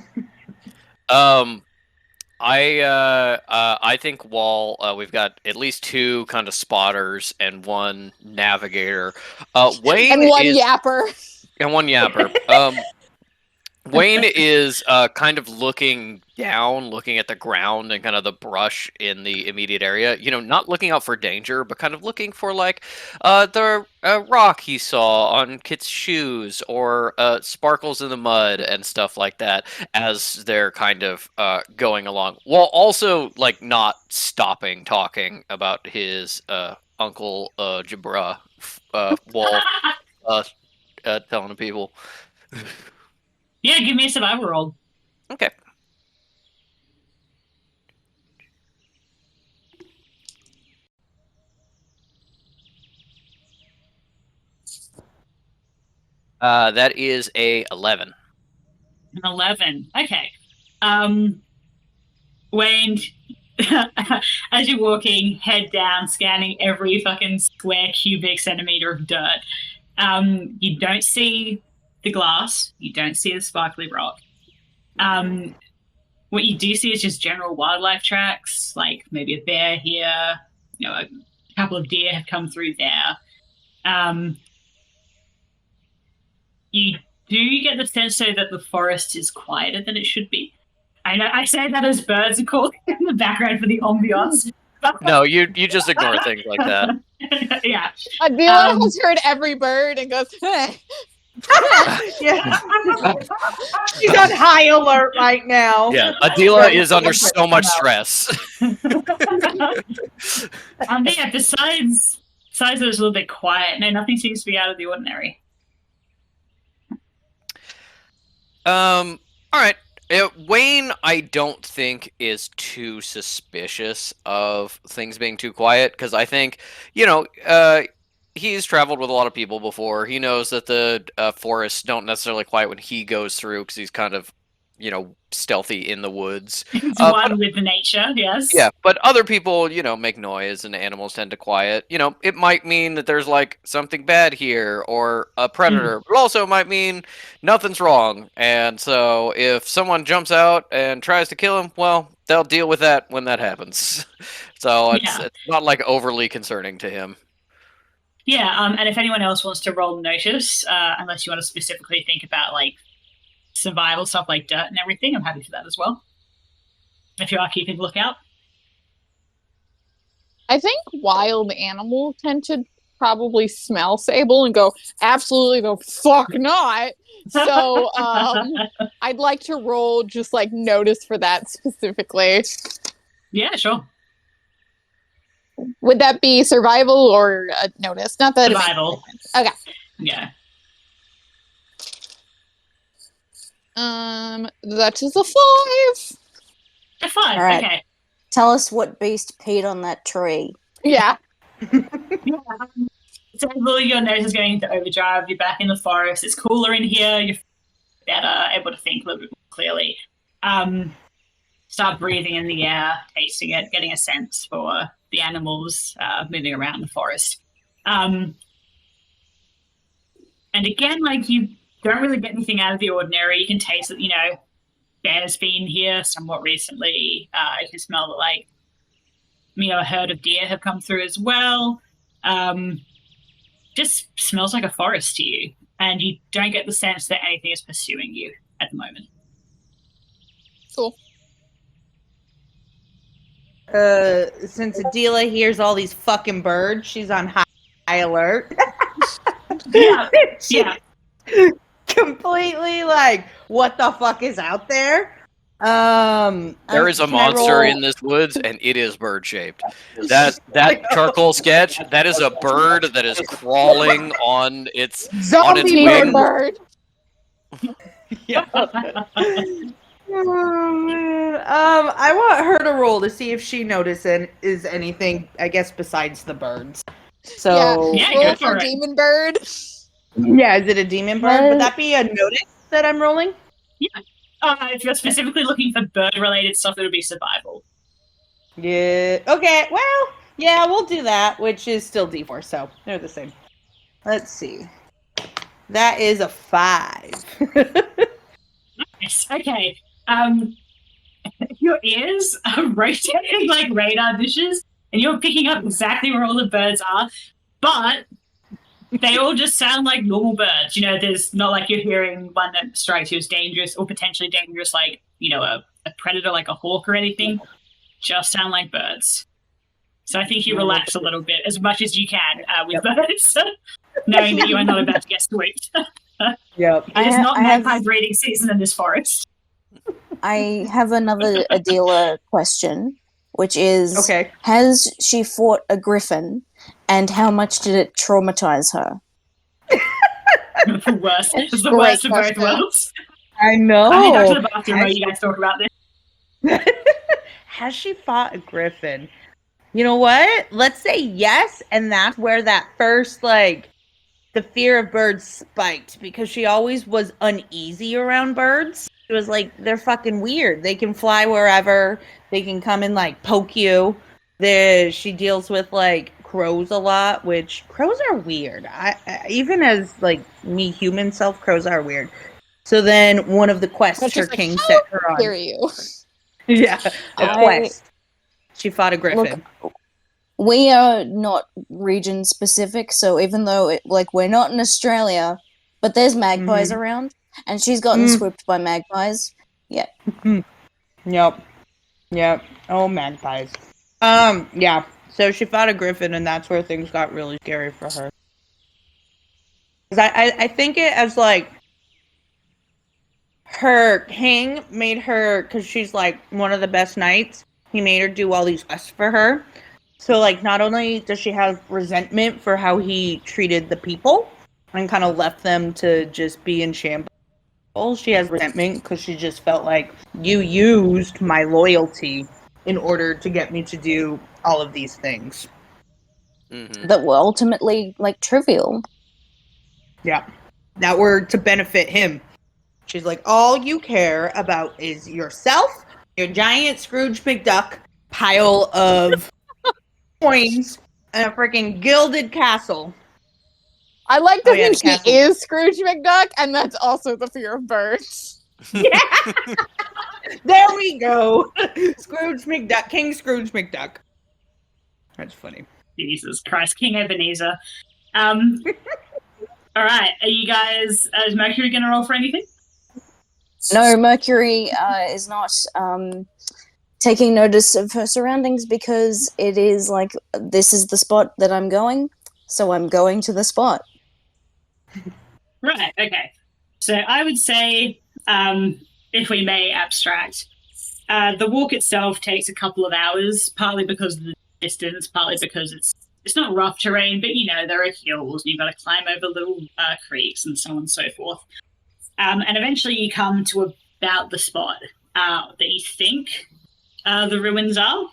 I think while we've got at least 2 kind of spotters and 1 navigator, Wayne And one is yapper. and 1 yapper. Wayne is kind of looking down, looking at the ground and kind of the brush in the immediate area. Not looking out for danger, but kind of looking for like the rock he saw on Kit's shoes or sparkles in the mud and stuff like that as they're kind of going along, while also like not stopping talking about his Uncle Jabra wall, telling the people. Yeah, give me a survival roll. Okay. That is a 11. An 11. Okay. Wayne, as you're walking, head down, scanning every fucking square cubic centimeter of dirt, you don't see the glass. You don't see the sparkly rock. What you do see is just general wildlife tracks, like maybe a bear here, a couple of deer have come through there. You do get the sense, though, that the forest is quieter than it should be. I know I say that as birds are calling in the background for the ambiance. No, you just ignore things like that. Yeah. Adela has heard every bird and goes, hey. Yeah. She's on high alert right now. Yeah, Adela is under so much stress. Yeah, besides that it's a little bit quiet, no, nothing seems to be out of the ordinary. All right. Wayne, I don't think is too suspicious of things being too quiet, because I think, he's traveled with a lot of people before. He knows that the forests don't necessarily quiet when he goes through, because he's kind of, stealthy in the woods. It's but- one with the nature, yes. Yeah, but other people, make noise and animals tend to quiet. It might mean that there's like something bad here or a predator, but also might mean nothing's wrong. And so if someone jumps out and tries to kill him, well, they'll deal with that when that happens. So it's not like overly concerning to him. Yeah, and if anyone else wants to roll notice, unless you want to specifically think about like survival stuff like dirt and everything, I'm happy for that as well. If you are keeping lookout. I think wild animals tend to probably smell Sable and go, absolutely the fuck not. So I'd like to roll just like notice for that specifically. Yeah, sure. Would that be survival or notice? Not that it makes Survival. a difference. Yeah. That is a 5. A 5, All right. okay. Tell us what beast peed on that tree. Yeah. So your nose is going into overdrive. You're back in the forest. It's cooler in here. You're better able to think a little bit more clearly. Start breathing in the air, tasting it, getting a sense for the animals moving around the forest. And again, like you don't really get anything out of the ordinary. You can taste that, bear's been here somewhat recently. You can smell that, like, a herd of deer have come through as well. Just smells like a forest to you, and you don't get the sense that anything is pursuing you at the moment. Cool. Since Adela hears all these fucking birds, she's on high alert. Yeah, She- yeah. Completely like, what the fuck is out there? There is a can I monster roll- in this woods, and it is bird shaped. That charcoal sketch, that is a bird that is crawling on its zombie wing. bird. Yeah. Oh, man. I want her to roll to see if she notices anything, I guess, besides the birds. So Yeah, Roll go for for it. demon bird. yeah, is it a demon bird? Would that be a notice that I'm rolling? If you're specifically looking for bird-related stuff, it'll be survival. Yeah. Okay. Well, yeah, we'll do that, which is still D4, so they're the same. Let's see. That is a 5. Nice. Okay. Your ears are rotating like radar dishes, and you're picking up exactly where all the birds are, but they all just sound like normal birds. There's not like you're hearing one that strikes you as dangerous or potentially dangerous, like, a predator like a hawk or anything. Just sound like birds. So I think you relax a little bit, as much as you can with birds, knowing that you are not about to get swooped. Yep. It is not I have- magpie breeding season in this forest. I have another Adela question, which is, Okay. has she fought a griffin, and how much did it traumatize her? The worst. It's the Great worst of both question. worlds. I know. I need to go to the bathroom while you guys talk about this. Has she fought a griffin? You know what? Let's say yes, and that's where that first, like, the fear of birds spiked, because she always was uneasy around birds. It was like, they're fucking weird. They can fly wherever. They can come and, like, poke you. She deals with, like, crows a lot, which crows are weird. I even as, like, me human self, crows are weird. So then one of the quests But her she's like, king "How set her on. Hear you. Yeah, a I- quest. She fought a griffin. We are not region specific, so even though we're not in Australia, but there's magpies around, and she's gotten swooped by magpies. Yeah. Yep. Oh, magpies. Yeah. So she fought a griffin, and that's where things got really scary for her. 'Cause I think it as, like, her king made her, because she's, like, one of the best knights, he made her do all these quests for her. So, like, not only does she have resentment for how he treated the people and kind of left them to just be in shambles, she has resentment because she just felt like, you used my loyalty in order to get me to do all of these things. Mm-hmm. That were ultimately, trivial. Yeah. That were to benefit him. She's like, all you care about is yourself, your giant Scrooge McDuck pile of coins, and a freaking gilded castle. I like to Oh, yeah, think the castle. she is Scrooge McDuck, and that's also the fear of birds. Yeah. There we go. Scrooge McDuck, King Scrooge McDuck. That's funny. Jesus Christ, King Ebenezer. All right, are you guys? Is Mercury gonna roll for anything? No, Mercury is not taking notice of her surroundings because it is like, this is the spot that I'm going, so I'm going to the spot. Right. Okay. So I would say, if we may abstract, the walk itself takes a couple of hours, partly because of the distance, partly because it's not rough terrain, but there are hills and you've got to climb over little creeks and so on and so forth. And eventually you come to about the spot that you think the ruins are.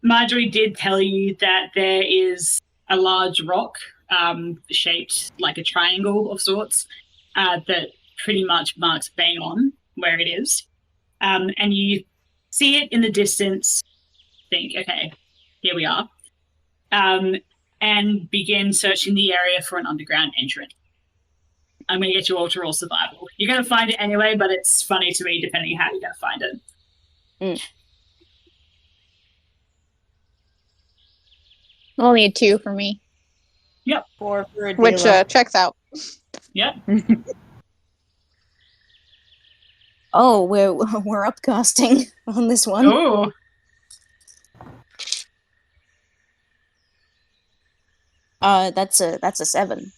Marjorie did tell you that there is a large rock shaped like a triangle of sorts that pretty much marks bang on where it is. And you see it in the distance, think, okay, here we are, and begin searching the area for an underground entrance. I'm going to get you all to roll survival. You're going to find it anyway, but it's funny to me depending on how you're going to find it. Only a 2 for me, 4 for a which checks out. Yep. Oh, we're upcasting on this one. Oh, That's a 7.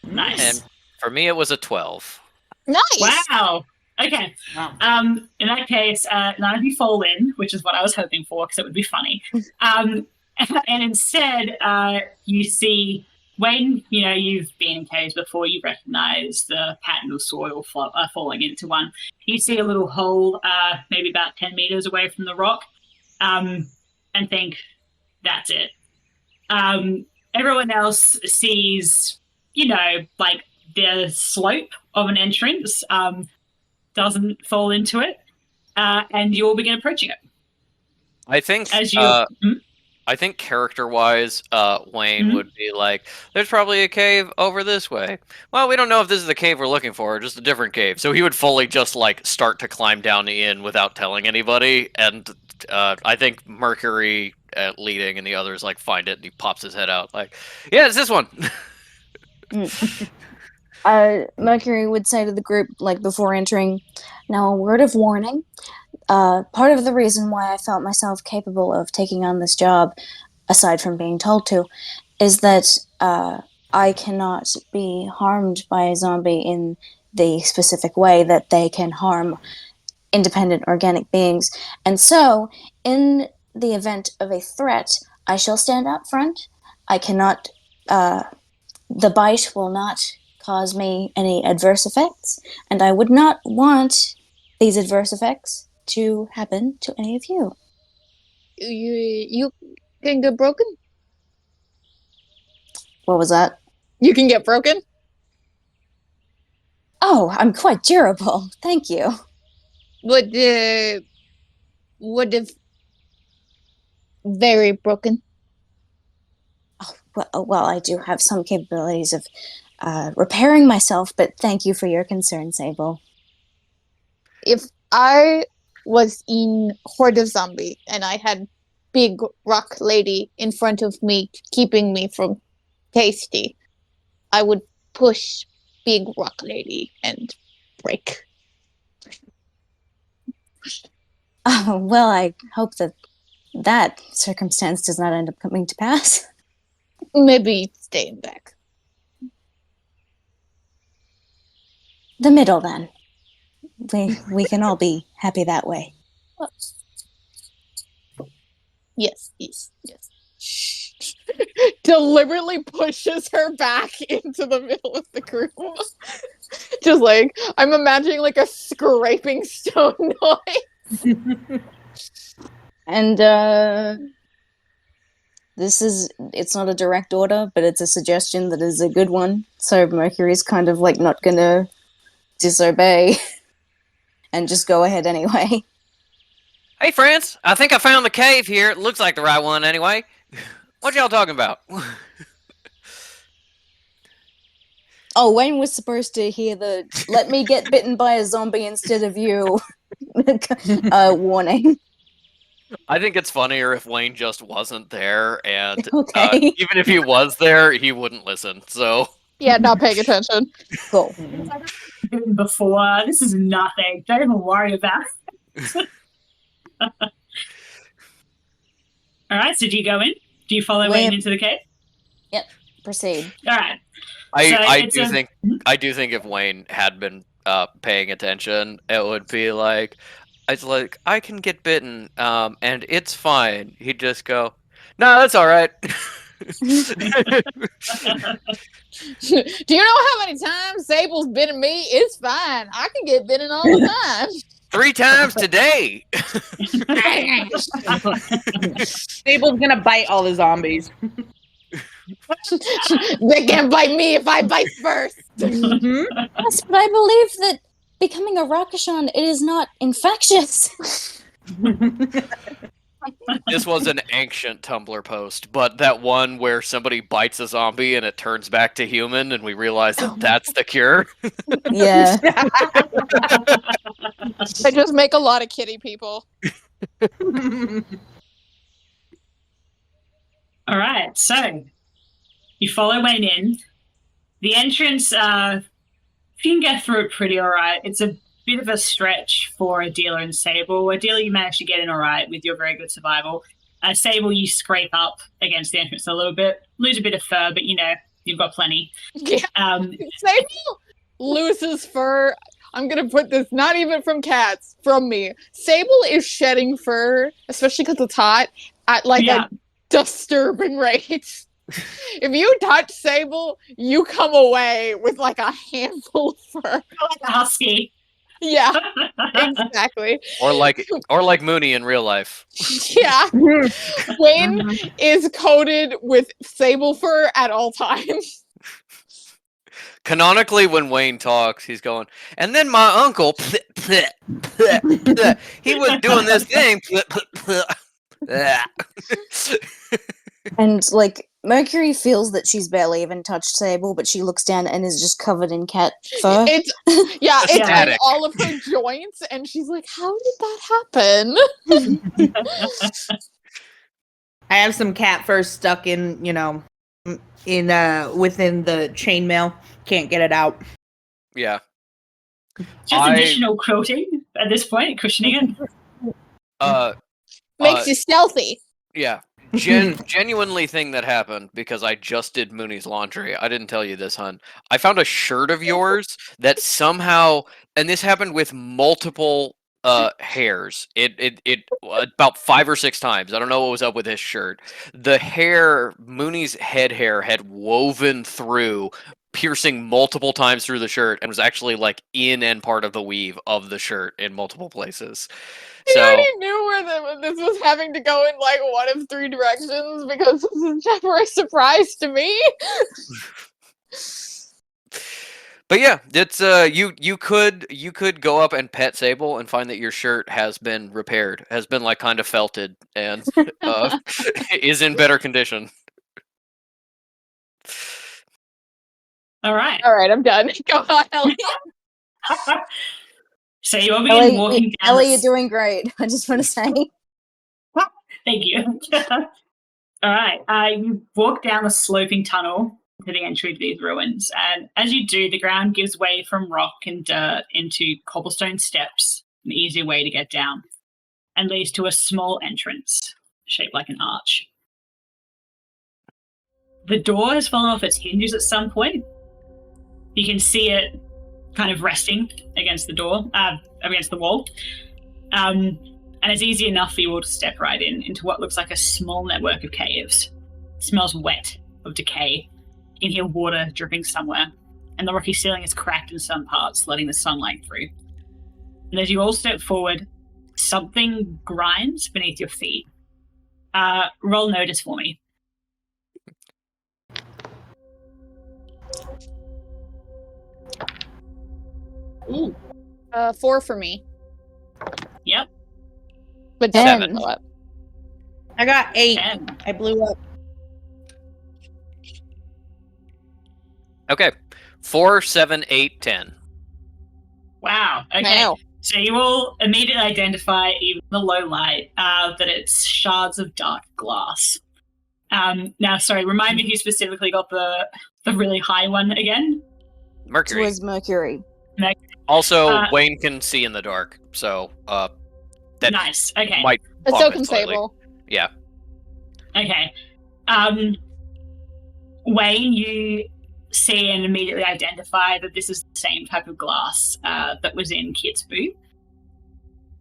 nice. And for me, it was a 12. Nice. Wow. Okay. Wow. In that case, none of you fall in, which is what I was hoping for, because it would be funny. And instead, you see, when you've been in caves before, you recognize the pattern of soil falling into one. You see a little hole, maybe about 10 meters away from the rock, and think, that's it. Everyone else sees, like the slope of an entrance doesn't fall into it, and you all begin approaching it. I think As you, I think character-wise, Wayne Mhm. would be like, "There's probably a cave over this way." Well, we don't know if this is the cave we're looking for, or just a different cave. So he would fully just like start to climb down the in without telling anybody. And I think Mercury leading, and the others like find it, and he pops his head out like, "Yeah, it's this one." Mercury would say to the group, like before entering, now a word of warning. Part of the reason why I felt myself capable of taking on this job, aside from being told to, is that I cannot be harmed by a zombie in the specific way that they can harm independent organic beings. And so, in the event of a threat, I shall stand up front. I cannot, the bite will not cause me any adverse effects, and I would not want these adverse effects to happen to any of you. You can get broken? What was that? You can get broken? Oh, I'm quite durable. Thank you. What if very broken? Well, I do have some capabilities of repairing myself, but thank you for your concern, Sable. If I was in Horde of Zombie and I had Big Rock Lady in front of me, keeping me from Tasty, I would push Big Rock Lady and break. Well, I hope that circumstance does not end up coming to pass. Maybe staying back. The middle, then. We can all be happy that way. Yes. Deliberately pushes her back into the middle of the group. Just like, I'm imagining like a scraping stone noise. And it's not a direct order, but it's a suggestion that is a good one. So Mercury's kind of like not gonna disobey and just go ahead anyway. Hey, friends, I think I found the cave here. It looks like the right one anyway. What y'all talking about? Oh, Wayne was supposed to hear the "let me get bitten by a zombie instead of you" warning. I think it's funnier if Wayne just wasn't there, and Okay. even if he was there, he wouldn't listen. So Yeah, not paying attention. Cool. Before, this is nothing. Don't even worry about it. All right, so do you go in? Do you follow Wayne into the cave? Proceed. All right. I do think if Wayne had been paying attention, it would be like, it's like, I can get bitten, and it's fine. He'd just go, no, that's all right. Do you know how many times Sable's bitten me? It's fine. I can get bitten all the time. 3 times today. Sable's gonna bite all the zombies. They can't bite me if I bite first. Mhm. Yes, but I believe that becoming a Rakashan, it is not infectious. This was an ancient Tumblr post, but that one where somebody bites a zombie and it turns back to human, and we realize that that's the cure. Yeah. I just make a lot of kitty people. All right, so you follow Wayne in. The entrance, you can get through it pretty all right. It's a bit of a stretch for Adela and Sable. Adela, you managed to get in all right with your very good survival. Sable, you scrape up against the entrance a little bit, lose a bit of fur, but you've got plenty. Yeah. Sable loses fur. I'm gonna put this not even from cats, from me. Sable is shedding fur, especially because it's hot, at a disturbing rate. If you touch Sable, you come away with like a handful of fur. Like a husky. Yeah, exactly. Or like Mooney in real life. Yeah. Wayne is coated with sable fur at all times. Canonically, when Wayne talks, he's going, and then my uncle, he was doing this thing. And Mercury feels that she's barely even touched Sable, but she looks down and is just covered in cat fur. It's in Static. all of her joints, and she's like, "How did that happen?" I have some cat fur stuck in within the chainmail. Can't get it out. Yeah. Just additional quilting at this point, cushioning it. Makes you stealthy. Yeah. Genuinely thing that happened, because I just did Mooney's laundry. I didn't tell you this, hun. I found a shirt of yours that somehow, and this happened with multiple hairs. It about 5 or 6 times. I don't know what was up with this shirt. The hair, Mooney's head hair, had woven through, piercing multiple times through the shirt, and was actually in and part of the weave of the shirt in multiple places. I already knew where this was having to go in one of 3 directions, because this is never a surprise to me. But yeah, it's you could go up and pet Sable and find that your shirt has been repaired, has been kind of felted, and is in better condition. All right, I'm done. Go on, Ellie. So you all begin walking down. Ellie, you're doing great. I just want to say. Thank you. All right, you walk down a sloping tunnel to the entry to these ruins, and as you do, the ground gives way from rock and dirt into cobblestone steps, an easier way to get down, and leads to a small entrance shaped like an arch. The door has fallen off its hinges at some point. You can see it kind of resting against the door, against the wall. And it's easy enough for you all to step right into what looks like a small network of caves. It smells wet, of decay. You can hear water dripping somewhere, and the rocky ceiling is cracked in some parts, letting the sunlight through. And as you all step forward, something grinds beneath your feet. Roll notice for me. Ooh. 4 for me. Yep. But 10. blow up. I got 8. 10. I blew up. Okay. 4, 7, 8, 10. Wow. Okay. Now. So you will immediately identify, even in the low light, that it's shards of dark glass. Now, sorry, remind me who specifically got the really high one again? It Mercury. was Mercury. Also, Uh, Wayne can see in the dark, so that Nice. Okay. might But bump so it can slightly. Sable. Yeah. Okay. Wayne, you see and immediately identify that this is the same type of glass that was in Kit's boot.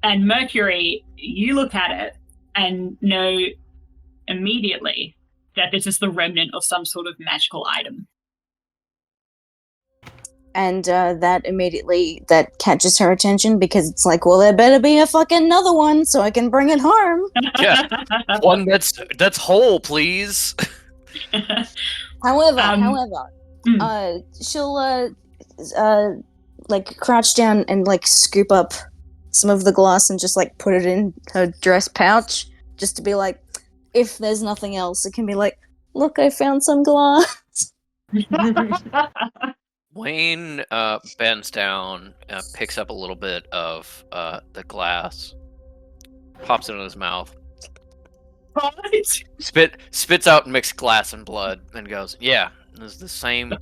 And Mercury, you look at it and know immediately that this is the remnant of some sort of magical item. And that immediately that catches her attention because it's like, well, there better be a fucking another one so I can bring it harm. Yeah. One that's whole, please. However, Hmm. she'll like crouch down and like scoop up some of the glass and just like put it in her dress pouch, just to be like, if there's nothing else, it can be like, look, I found some glass. Wayne bends down, picks up a little bit of the glass, pops it in his mouth, Right? spits out mixed glass and blood, and goes, "Yeah, this is the same.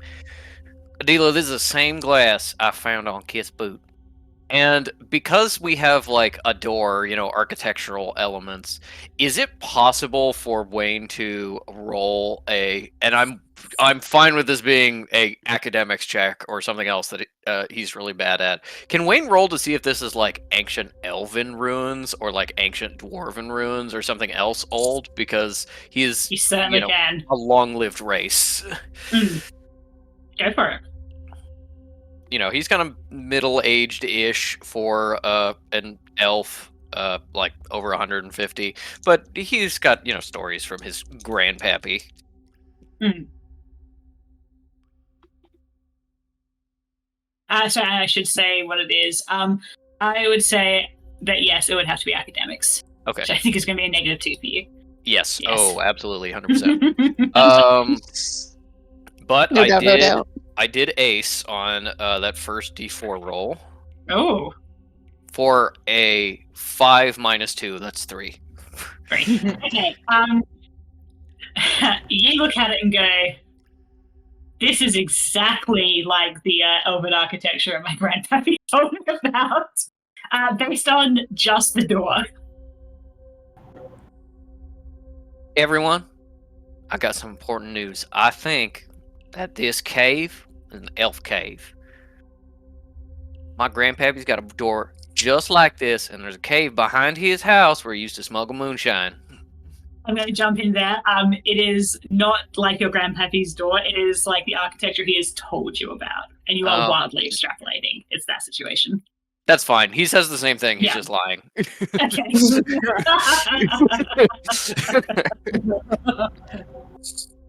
Adila, this is the same glass I found on Kit's boot." And because we have like a door, architectural elements, is it possible for Wayne to roll and I'm fine with this being a academics check or something else that he's really bad at. Can Wayne roll to see if this is like ancient elven ruins or like ancient dwarven ruins or something else old? Because he is, You certainly can. a long-lived race. Go for it. He's kind of middle-aged-ish for an elf, like over 150, but he's got, stories from his grandpappy. So I should say what it is. I would say that yes, it would have to be academics, Okay. which I think is going to be a -2 for you. Yes. Yes. Oh, absolutely, 100%. But No doubt, no doubt. I did ace on that first D4 roll Oh, for a 5 minus 2. That's 3. great. Okay. You look at it and go, "This is exactly like the elven architecture my grandpappy told me about." Based on just the door. Everyone, I got some important news. I think that this cave is an elf cave. My grandpappy's got a door just like this, and there's a cave behind his house where he used to smuggle moonshine. I'm going to jump in there. It is not like your grandpappy's door. It is like the architecture he has told you about, and you are Oh. wildly extrapolating. It's that situation. That's fine. He says the same thing. He's Yeah. just lying. Okay.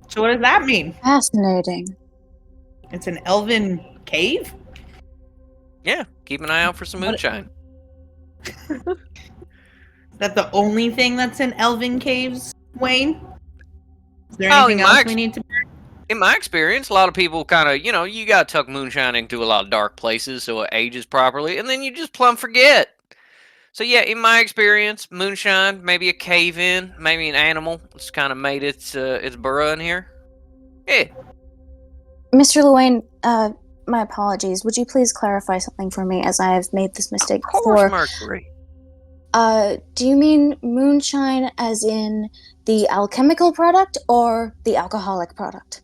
So what does that mean? Fascinating. It's an elven cave? Yeah, keep an eye out for some What- moonshine. Is that the only thing that's in elven caves, Wayne? Is there Oh, anything in my else ex- we need to... In my experience, a lot of people kind of, you got to tuck moonshine into a lot of dark places so it ages properly, and then you just plumb forget. So yeah, in my experience, moonshine, maybe a cave in, maybe an animal. It's kind of made its burrow in here. Yeah. Mr. Llewellyn, my apologies. Would you please clarify something for me as I have made this mistake Of course, before? Mercury. Do you mean moonshine as in the alchemical product or the alcoholic product?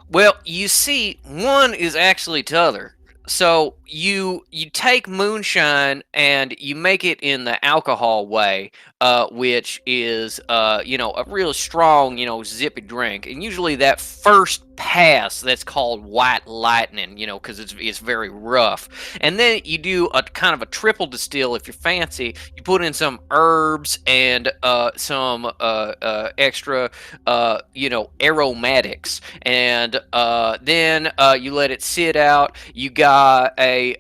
Well, you see, one is actually t'other. So you take moonshine and you make it in the alcohol way, which is a real strong, zippy drink. And usually that first pass that's called White Lightning, you know, because it's very rough. And then you do a kind of a triple distill if you're fancy. You put in some herbs and some extra, you know, aromatics, and then you let it sit out. You got a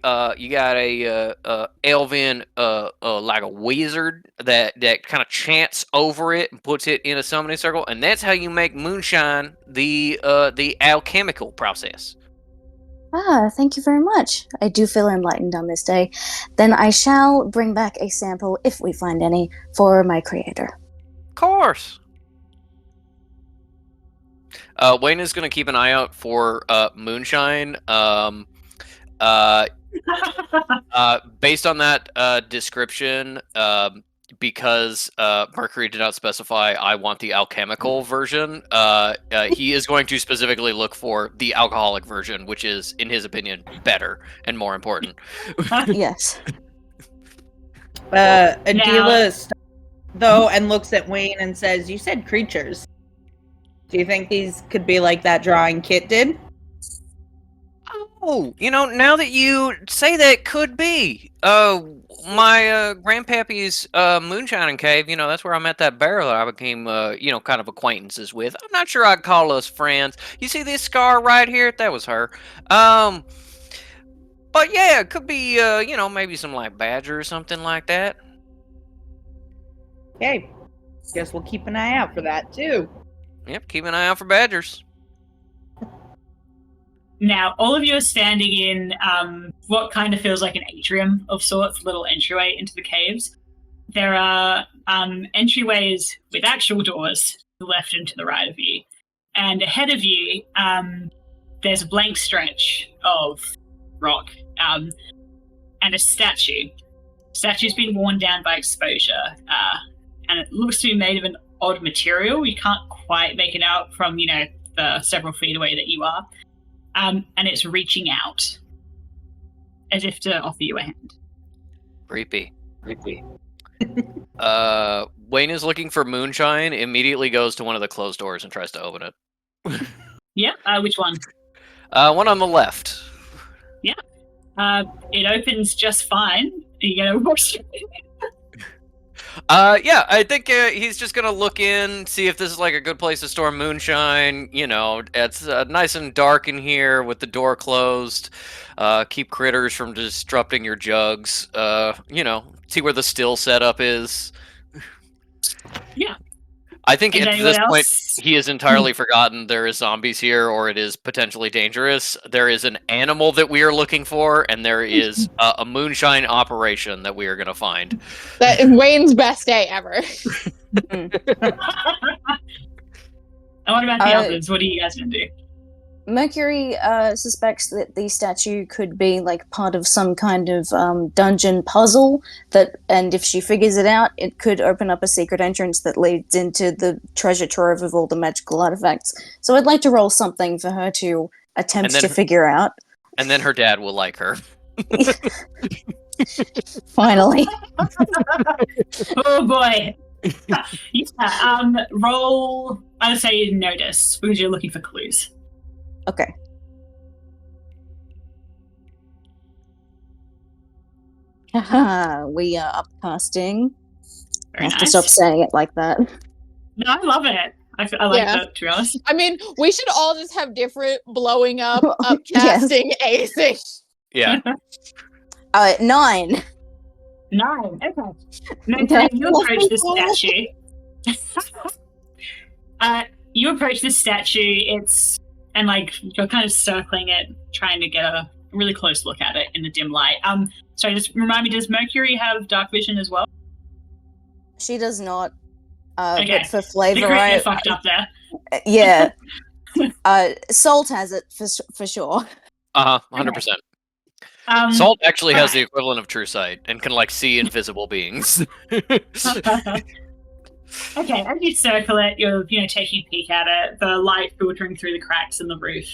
elven like a wizard that kind of chants over it and puts it in a summoning circle, and that's how you make moonshine, the alchemical process. Ah, thank you very much. I do feel enlightened on this day. Then I shall bring back a sample, if we find any, for my creator. Of course. Wayne is going to keep an eye out for moonshine. Based on that description, because Mercury did not specify I want the alchemical version, he is going to specifically look for the alcoholic version, which is, in his opinion, better and more important. Yes. Adela stops, though, and looks at Wayne and says, "You said creatures. Do you think these could be like that drawing Kit did?" Oh, you know, now that you say that, could be. My grandpappy's moonshining cave, you know, that's where I met that barrel that I became, you know, kind of acquaintances with. I'm not sure I'd call us friends. You see this scar right here? That was her. But yeah, it could be, you know, maybe some like badger or something like that. Okay. Guess we'll keep an eye out for that, too. Yep, keep an eye out for badgers. Now, all of you are standing in what kind of feels like an atrium of sorts, a little entryway into the caves. There are entryways with actual doors to the left and to the right of you. And ahead of you, there's a blank stretch of rock and a statue. The statue's been worn down by exposure, and it looks to be made of an odd material. You can't quite make it out from, you know, the several feet away that you are. And it's reaching out as if to offer you a hand. Creepy. Wayne is looking for moonshine, immediately goes to one of the closed doors and tries to open it. Yeah, which one? One on the left. Yeah. It opens just fine. You gonna watch it? Yeah, I think he's just gonna look in, see if this is like a good place to store moonshine. You know, it's nice and dark in here with the door closed. Keep critters from disrupting your jugs. You know, see where the still setup is. Yeah. I think And at anyone this point else? he has entirely forgotten there is zombies here, or it is potentially dangerous. There is an animal that we are looking for, and there is a moonshine operation that we are gonna find. That Wayne's best day ever. And what about the others? What are you guys gonna do? Mercury suspects that the statue could be like part of some kind of dungeon puzzle and if she figures it out, it could open up a secret entrance that leads into the treasure trove of all the magical artifacts. So I'd like to roll something for her to attempt to figure out. And then her dad will like her. Finally. Oh boy. Yeah, roll, I would say notice, because you're looking for clues. Okay. We are upcasting. I Very have nice. to stop saying it like that. No, I love it. I like Yeah. that, to be honest. I mean, we should all just have different blowing up, Yes. upcasting, acing. Yeah. 9. 9. Okay. Mercury, you approach the statue. You approach the statue. And like you're kind of circling it, trying to get a really close look at it in the dim light. Sorry, just remind me, does Mercury have dark vision as well? She does not. Okay. But for The flavor, creature fucked up there. yeah. Salt has it for sure. 100%. Salt actually has the equivalent of true sight and can like see invisible beings. Okay, as you circle it, you're taking a peek at it. The light filtering through the cracks in the roof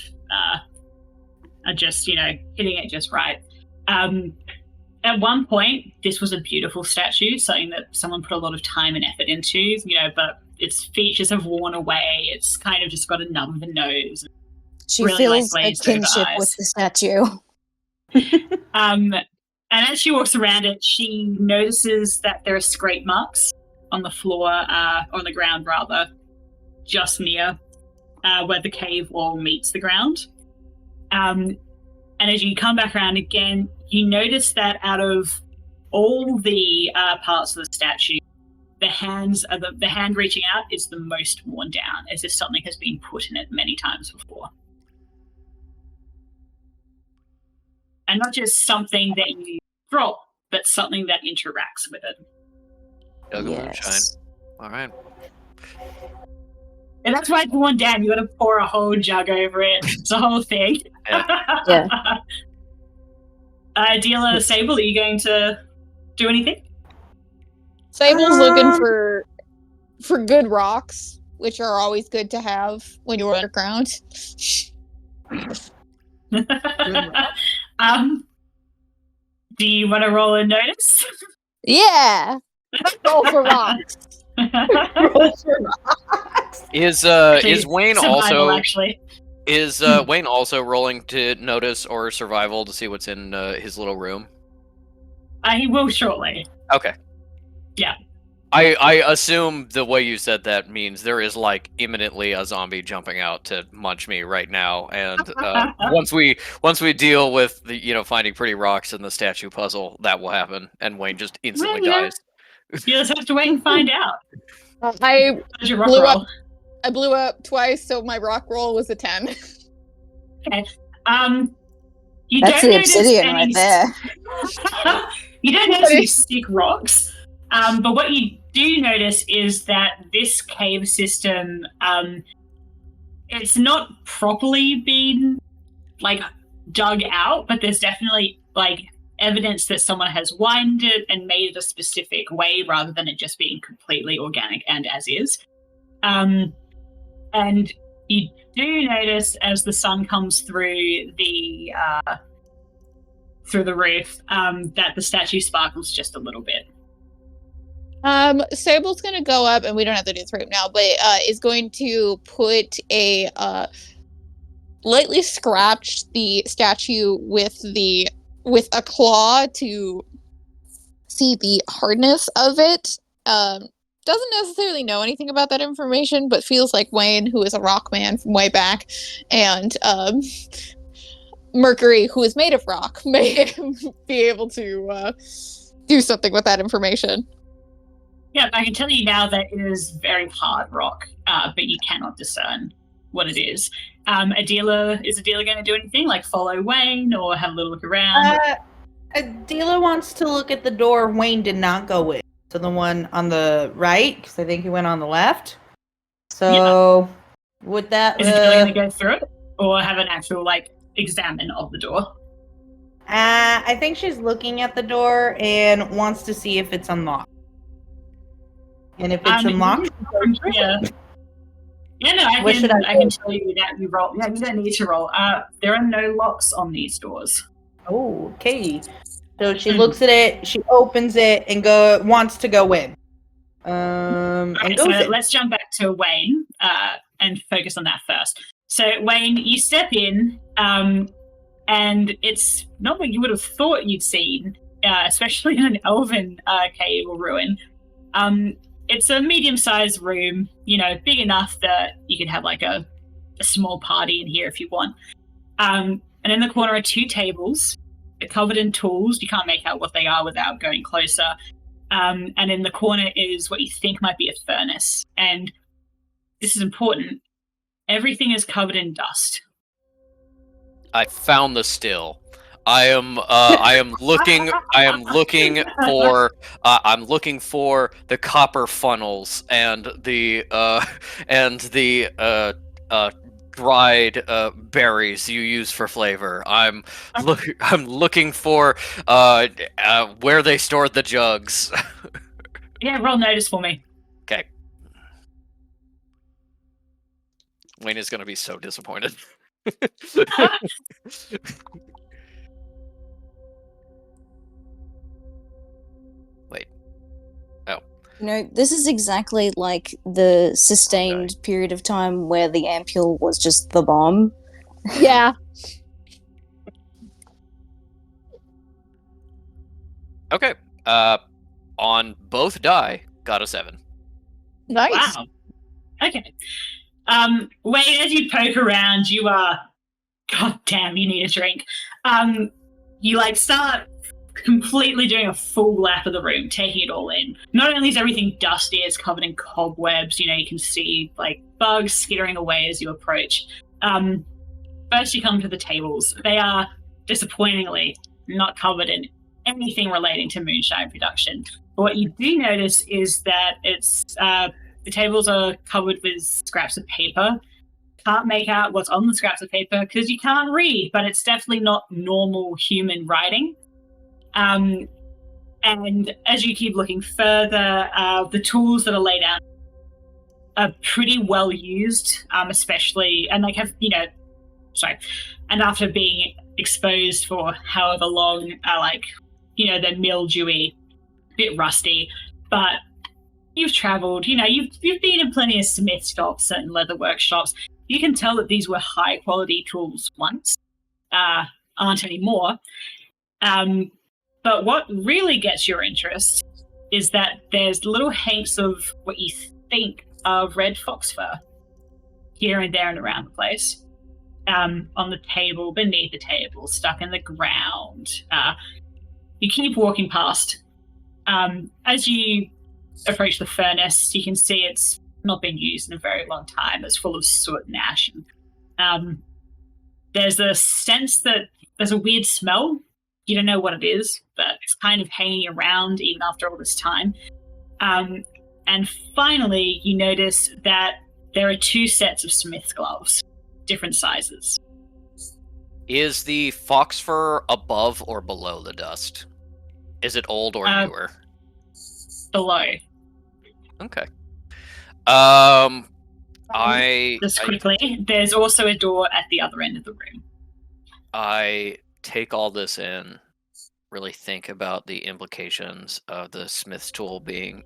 are just hitting it just right. At one point, this was a beautiful statue, something that someone put a lot of time and effort into. But its features have worn away. It's kind of just got a nub of a nose, She really like feels a glazed over kinship with eyes. the statue. And as she walks around it, she notices that there are scrape marks on the floor, on the ground rather, just near where the cave wall meets the ground. And as you come back around again, you notice that out of all the parts of the statue, the hand reaching out is the most worn down, as if something has been put in it many times before. And not just something that you drop, but something that interacts with it. Jug of moonshine. All right. And that's why it's worn down. You got to pour a whole jug over it. It's a whole thing. Yeah. Dealer Sable, are you going to do anything? Sable's looking for good rocks, which are always good to have when you're underground. Do you want to roll a notice? Yeah. Roll for rocks. Is Wayne Survival, also actually. is Wayne also rolling to notice or survival to see what's in his little room? He will shortly. Okay. Yeah. I assume the way you said that means there is like imminently a zombie jumping out to munch me right now, and once we deal with the finding pretty rocks in the statue puzzle, that will happen, and Wayne just instantly Yeah. dies. You just have to wait and find out. I How's your rock blew roll? I blew up twice, so my rock roll was a 10. You That's don't the notice obsidian any right there. You don't notice any stick rocks, but what you do notice is that this cave system, it's not properly been like dug out, but there's definitely like evidence that someone has widened it and made it a specific way rather than it just being completely organic and as is. And you do notice as the sun comes through the roof that the statue sparkles just a little bit. Sable's gonna go up, and we don't have to do this right now, but is going to put a lightly scratch the statue with a claw to see the hardness of it. Doesn't necessarily know anything about that information, but feels like Wayne, who is a rock man from way back, and Mercury, who is made of rock, may be able to do something with that information. Yeah, I can tell you now that it is very hard rock, but you cannot discern what it is. Is a dealer going to do anything, like follow Wayne or have a little look around? A dealer wants to look at the door Wayne did not go in. So the one on the right, because I think he went on the left. So with that, Is the dealer going to go through it or have an actual examine of the door? I think she's looking at the door and wants to see if it's unlocked. And if it's unlocked, yeah. Yeah, no, I can tell you that you roll. Yeah, you don't need to roll. There are no locks on these doors. Oh, okay. So she looks at it, she opens it, and wants to go in. And goes So in. let's jump back to Wayne and focus on that first. So Wayne, you step in, and it's not what you would have thought you'd seen, especially in an elven cave or ruin. It's a medium-sized room, big enough that you could have a small party in here if you want. And in the corner are two tables. They're covered in tools. You can't make out what they are without going closer. And in the corner is what you think might be a furnace. And this is important. Everything is covered in dust. I found the still. I am looking for the copper funnels and the dried berries you use for flavor. I'm looking for where they stored the jugs. Yeah, roll notice for me. Okay. Wayne is gonna be so disappointed. Wait. Oh. This is exactly like the sustained period of time where the ampule was just the bomb. Yeah. Okay. On both die, got a 7. Nice. Wow. Okay. Wait, as you poke around, you are. God damn, you need a drink. You like start completely doing a full lap of the room, taking it all in. Not only is everything dusty, it's covered in cobwebs. You know, you can see like bugs skittering away as you approach. First, you come to the tables. They are disappointingly not covered in anything relating to moonshine production. But what you do notice is that it's the tables are covered with scraps of paper. Can't make out what's on the scraps of paper because you can't read, but it's definitely not normal human writing. And as you keep looking further, the tools that are laid out are pretty well used, especially, and like have, and after being exposed for however long, they're mildewy, a bit rusty, but you've traveled, you've been in plenty of smith shops and leather workshops. You can tell that these were high quality tools once, aren't anymore. But what really gets your interest is that there's little hanks of what you think of red fox fur here and there and around the place. On the table, beneath the table, stuck in the ground. You keep walking past. As you approach the furnace, you can see it's not been used in a very long time. It's full of soot and ash. There's a sense that there's a weird smell. You don't know what it is, but it's kind of hanging around even after all this time. And finally, you notice that there are 2 sets of smith's gloves, different sizes. Is the fox fur above or below the dust? Is it old or newer? Below. Okay. Just quickly, there's also a door at the other end of the room. I take all this in, really think about the implications of the smith's tools being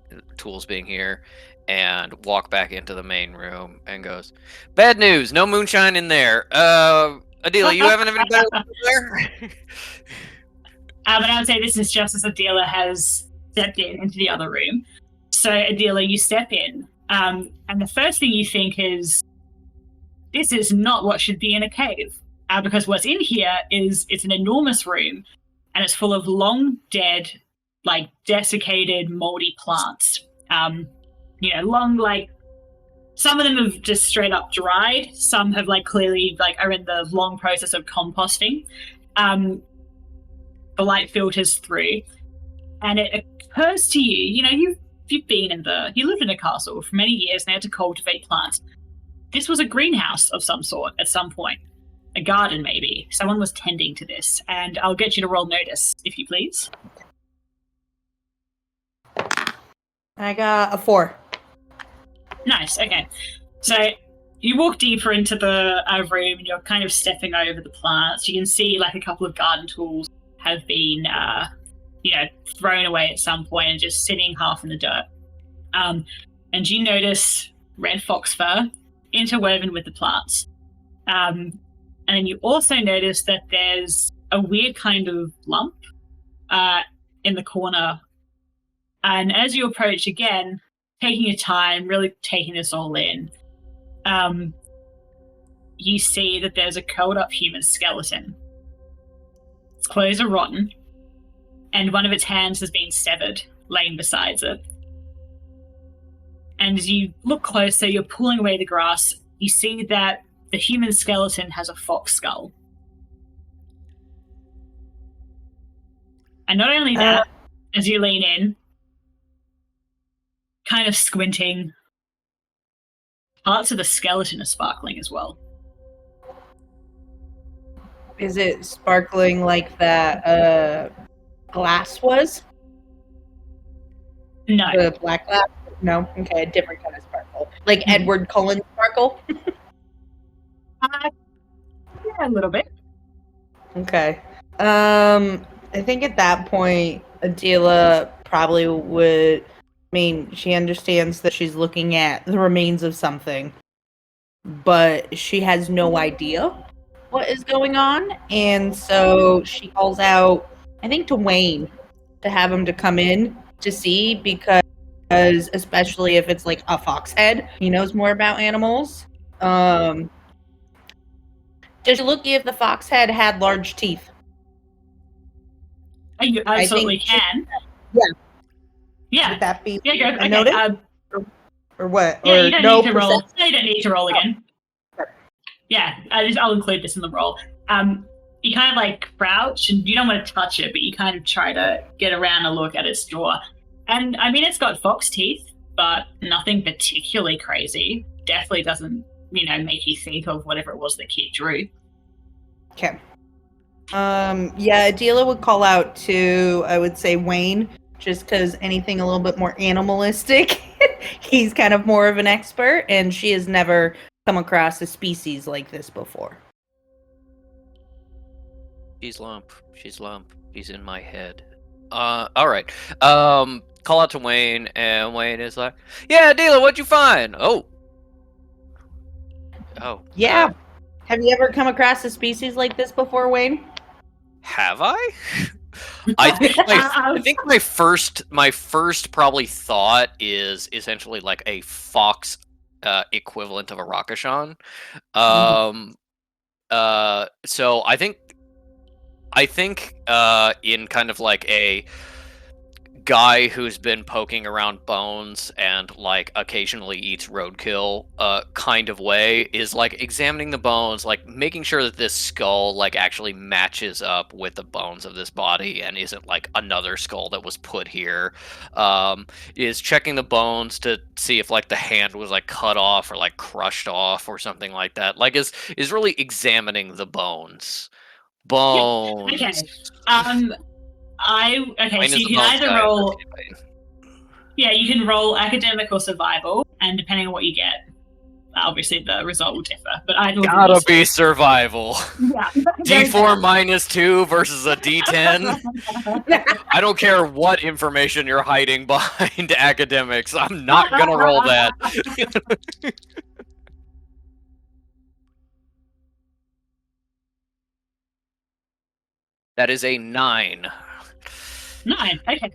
here, and walk back into the main room and goes, "Bad news, no moonshine in there. Adela, you haven't any better there?" But I would say this is just as Adela has stepped into the other room. So Adela, you step in, and the first thing you think is, this is not what should be in a cave. Because what's in here is, it's an enormous room, and it's full of long dead, like desiccated, moldy plants. Long, like, some of them have just straight up dried. Some have clearly are in the long process of composting. The light filters through, and it occurs to you, you've been you lived in a castle for many years and had to cultivate plants. This was a greenhouse of some sort at some point. A garden, maybe. Someone was tending to this, and I'll get you to roll notice, if you please. I got a 4. Nice, okay. So you walk deeper into the room, and you're kind of stepping over the plants. You can see a couple of garden tools have been, thrown away at some point and just sitting half in the dirt. And you notice red fox fur interwoven with the plants. And you also notice that there's a weird kind of lump in the corner. And as you approach again, taking your time, really taking this all in, you see that there's a curled up human skeleton. Its clothes are rotten, and one of its hands has been severed, laying beside it. And as you look closer, you're pulling away the grass, you see that the human skeleton has a fox skull. And not only that, as you lean in, kind of squinting, parts of the skeleton are sparkling as well. Is it sparkling like that glass was? No. The black glass? No? Okay, a different kind of sparkle. Like Edward Cullen sparkle? Yeah, a little bit. Okay. I think at that point, Adela probably would... she understands that she's looking at the remains of something, but she has no idea what is going on, and so she calls out, I think, to Wayne to have him to come in to see, because especially if it's like a fox head, he knows more about animals. Just looking if the fox head had large teeth. You absolutely think- can. Yeah. Yeah. Would that be Yeah, go. a Okay. notice? Or what? Yeah, or you don't no need to roll. percent- No, you don't need to roll again. Okay. Yeah, I'll include this in the roll. You kind of like crouch, and you don't want to touch it, but you kind of try to get around and look at its jaw. And I mean, it's got fox teeth, but nothing particularly crazy. Definitely doesn't, make you think of whatever it was the kid drew. Okay. Yeah, Adela would call out to, I would say, Wayne, just because anything a little bit more animalistic, he's kind of more of an expert, and she has never come across a species like this before. She's lump. He's in my head. All right. Call out to Wayne, and Wayne is like, "Yeah, Adela, what'd you find?" Oh. Yeah. Have you ever come across a species like this before, Wayne? Have I? I think my first probably thought is essentially like a fox equivalent of a Rakashan. So I think in kind of like a guy who's been poking around bones and like occasionally eats roadkill kind of way is like examining the bones, like making sure that this skull like actually matches up with the bones of this body and isn't like another skull that was put here. Is checking the bones to see if like the hand was like cut off or like crushed off or something like that. Like is really examining the bones. Bones. Okay. Wayne So is you the can bones either guy. roll. Yeah, you can roll academic or survival, and depending on what you get, obviously the result will differ. But either of them Gotta is- be survival. Yeah. D4 -2 versus a D10. I don't care what information you're hiding behind academics. I'm not gonna roll that. That is a 9. 9. Okay.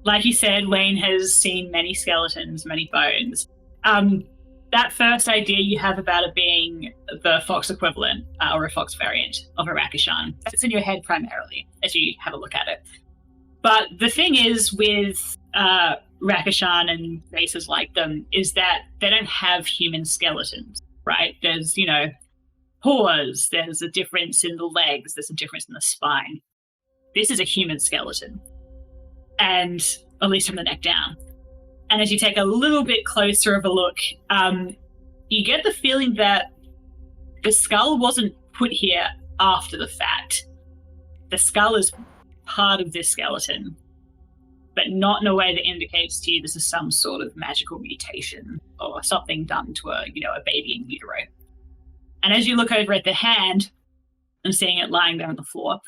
Like you said, Wayne has seen many skeletons, many bones. That first idea you have about it being the fox equivalent or a fox variant of a Rakashan, that's in your head primarily as you have a look at it. But the thing is with Rakashan and races like them is that they don't have human skeletons, right? There's, paws, there's a difference in the legs, there's a difference in the spine. This is a human skeleton, and at least from the neck down. And as you take a little bit closer of a look, you get the feeling that the skull wasn't put here after the fact. The skull is part of this skeleton, but not in a way that indicates to you this is some sort of magical mutation or something done to a baby in utero. And as you look over at the hand and seeing it lying there on the floor,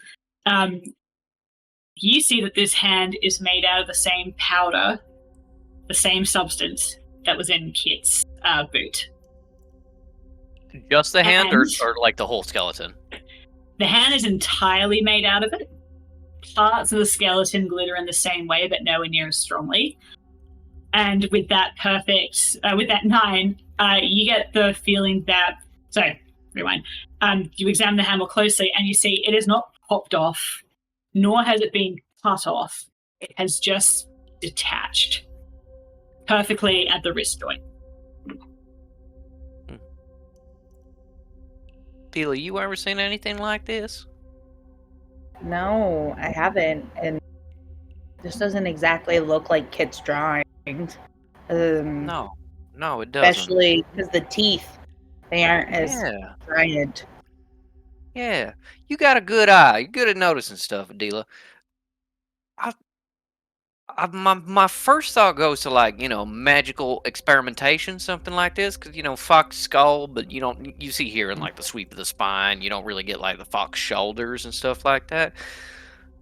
you see that this hand is made out of the same powder, the same substance that was in Kit's boot. Just the hand, or And- like the whole skeleton? The hand is entirely made out of it. Parts of the skeleton glitter in the same way, but nowhere near as strongly. And with that with that 9, you get the feeling that. Sorry, rewind. You examine the hand more closely, and you see it is not popped off, nor has it been cut off. It has just detached perfectly at the wrist joint. Tila, you ever seen anything like this? No, I haven't, and this doesn't exactly look like Kit's drawing. No, it doesn't. Especially because the teeth, they aren't as Yeah, giant. yeah. You got a good eye. You're good at noticing stuff, Adela. My first thought goes to like magical experimentation, something like this, because fox skull, but you see here in like the sweep of the spine, you don't really get like the fox shoulders and stuff like that.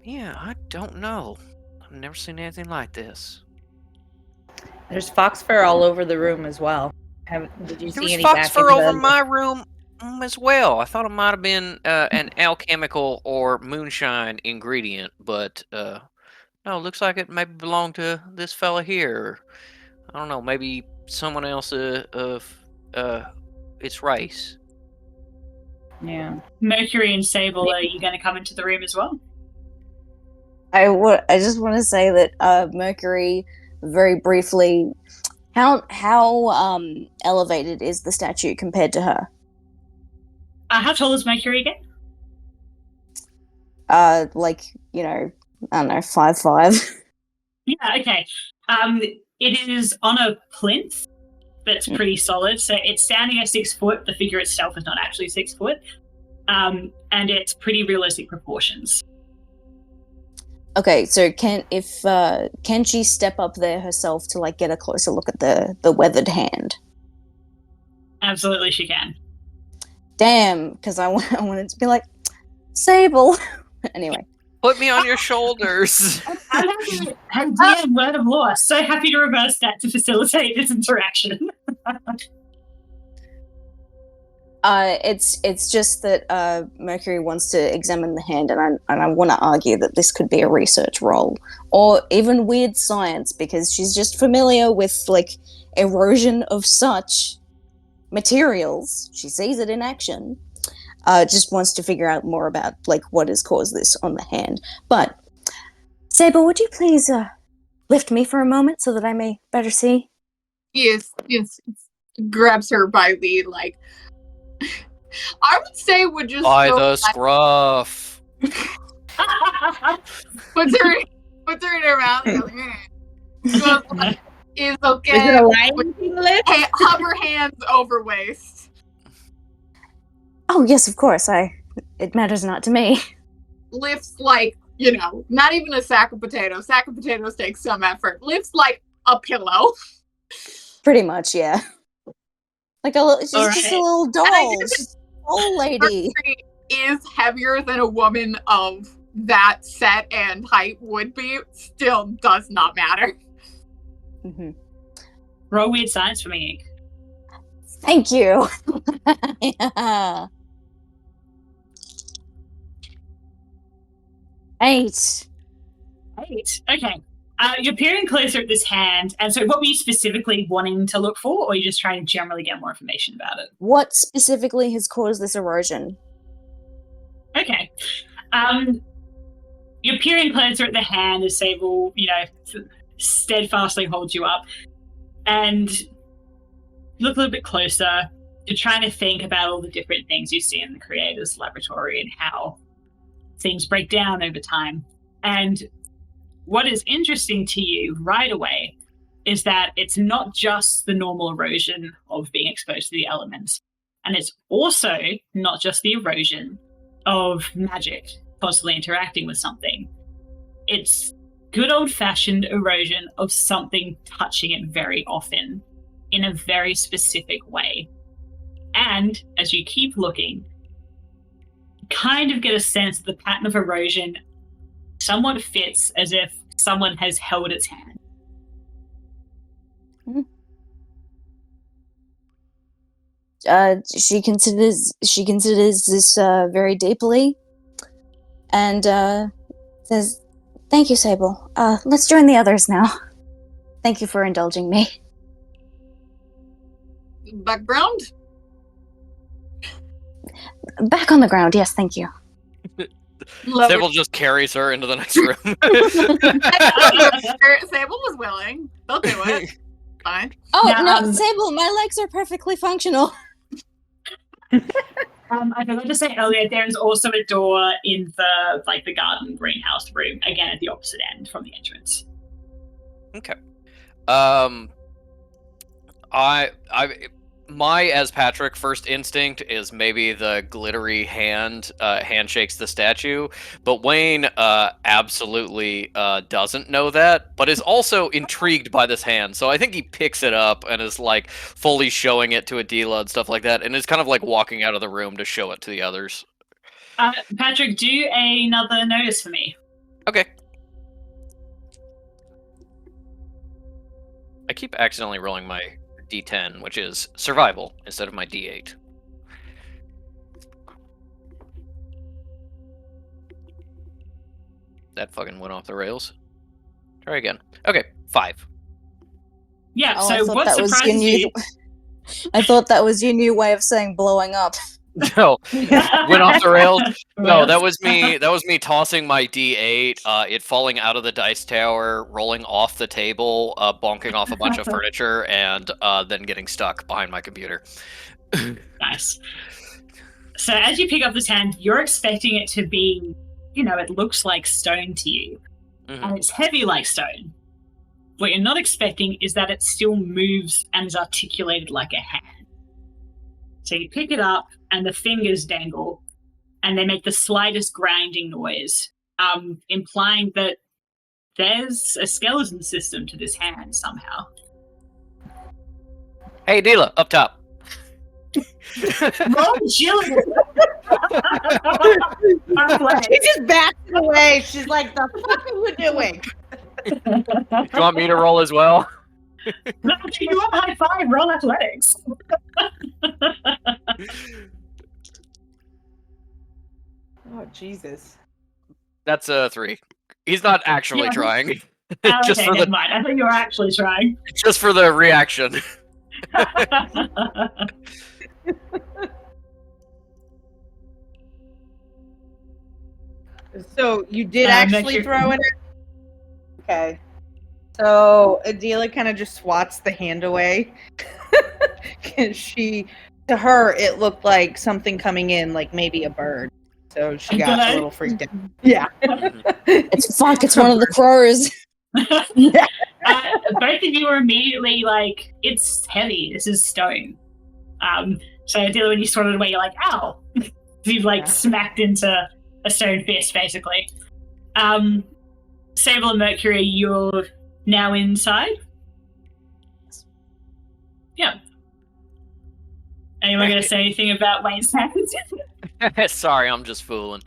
Yeah, I don't know. I've never seen anything like this. There's fox fur all over the room as well. Did you There see was any fox back fur in over the- my room. as well. I thought it might have been an alchemical or moonshine ingredient, but no, it looks like it maybe belonged to this fella here. I don't know, maybe someone else of its race. Yeah. Mercury and Sable, are you going to come into the room as well? I just want to say that Mercury, very briefly, how elevated is the statue compared to her? How tall is Mercury again? Like, you know, I don't know, 5'5". Yeah, okay. It is on a plinth that's pretty solid. So it's standing at 6 foot. The figure itself is not actually 6 foot. And it's pretty realistic proportions. Okay, so can she step up there herself to like get a closer look at the weathered hand? Absolutely, she can. Damn, because I wanted to be like, Sable. Anyway. Put me on your shoulders. I'm DM, word of law. So happy to reverse that to facilitate this interaction. It's just that Mercury wants to examine the hand, and I want to argue that this could be a research role or even weird science, because she's just familiar with like erosion of such materials. She sees it in action. Just wants to figure out more about like what has caused this on the hand. But Sable, would you please lift me for a moment so that I may better see? Yes. Grabs her by the like. I would say would just By go, the scruff. puts her in her mouth. Goes, like, is okay. Is it a lion lift? Hover hands over waist. Oh yes, of course. It matters not to me. Lifts like, not even a sack of potatoes. Sack of potatoes takes some effort. Lifts like a pillow. Pretty much, yeah. Like she's just a little doll. She's an old lady. Mercury is heavier than a woman of that set and height would be. Still does not matter. Mm-hmm. Roll weird science for me, Ink. Thank you. Yeah. 8. 8. Okay. You're peering closer at this hand, and so what were you specifically wanting to look for, or are you just trying to generally get more information about it? What specifically has caused this erosion? Okay. You're peering closer at the hand as Sable, steadfastly holds you up, and look a little bit closer. You're trying to think about all the different things you see in the Creator's laboratory and how things break down over time. And what is interesting to you right away is that it's not just the normal erosion of being exposed to the elements, and it's also not just the erosion of magic possibly interacting with something. It's good old-fashioned erosion of something touching it very often in a very specific way. And as you keep looking, you kind of get a sense that the pattern of erosion somewhat fits as if someone has held its hand. She considers this very deeply, and says, "Thank you, Sable. Let's join the others now. Thank you for indulging me." Background? Back on the ground, yes, thank you. Sable just carries her into the next room. Sable was willing. They'll do it. Fine. Oh, Now, no, Sable, my legs are perfectly functional. I forgot to say earlier, there is also a door in the garden greenhouse room, again at the opposite end from the entrance. Okay. My as Patrick first instinct is maybe the glittery hand handshakes the statue, but Wayne absolutely doesn't know that, but is also intrigued by this hand. So I think he picks it up and is like fully showing it to Adela and stuff like that, and is kind of like walking out of the room to show it to the others. Patrick, do another notice for me. Okay. I keep accidentally rolling my D10, which is survival, instead of my D8. that fucking went off the rails. Try again. Okay, 5. Yeah, Oh, I so thought what that was your surprises new. you? I thought that was your new way of saying blowing up. No, went off the rails. No, Rails. that was me. That was me tossing my D8. It falling out of the dice tower, rolling off the table, bonking off a bunch of furniture, and then getting stuck behind my computer. Nice. So as you pick up this hand, you're expecting it to be, it looks like stone to you. Mhm. And it's heavy like stone. What you're not expecting is that it still moves and is articulated like a hand. So you pick it up and the fingers dangle and they make the slightest grinding noise, implying that there's a skeleton system to this hand somehow. Hey, Dila, up top. Roll agility! She just backs away. She's like, the fuck are you doing? You want me to roll as well? No, you want high five, roll athletics. Oh, Jesus. That's a 3. He's not actually Yeah. trying. Oh, just okay, for never the mind. I thought you were actually trying. just for the reaction. So you did Make actually your- throw it? Okay. So Adela kind of just swats the hand away. Because to her, it looked like something coming in, like maybe a bird. So she got a little freaked out. Yeah. It's fuck. It's one of the crows. Both of you are immediately like, it's heavy. This is stone. So Dylan, when you swatted it away, you're like, ow. You've like smacked into a stone fist, basically. Sable and Mercury, you're now inside. Yeah. Anyone going to say anything about Wayne's hands? Sorry, I'm just fooling.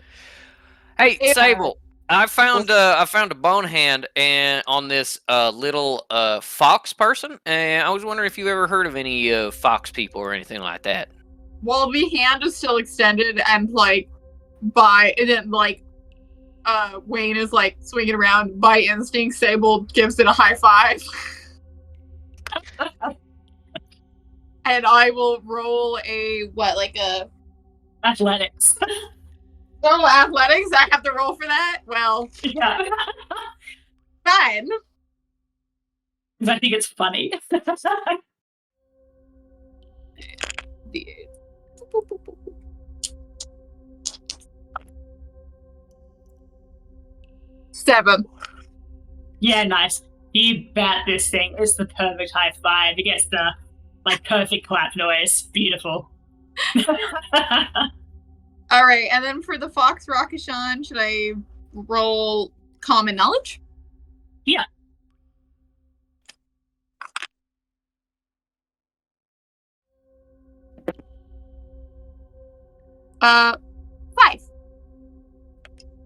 Hey, Yeah. Sable, I found a bone hand and on this little fox person, and I was wondering if you ever heard of any fox people or anything like that. While the hand is still extended and Wayne is like swinging around, by instinct, Sable gives it a high five. And I will roll a Athletics. athletics. I have to roll for that. Well, Yeah. fine. Because I think it's funny. Seven. Yeah, nice. You bat this thing. It's the perfect high five. It gets the perfect clap noise. Beautiful. All right, and then for the Fox Rakishan, should I roll Common Knowledge? Yeah. Five.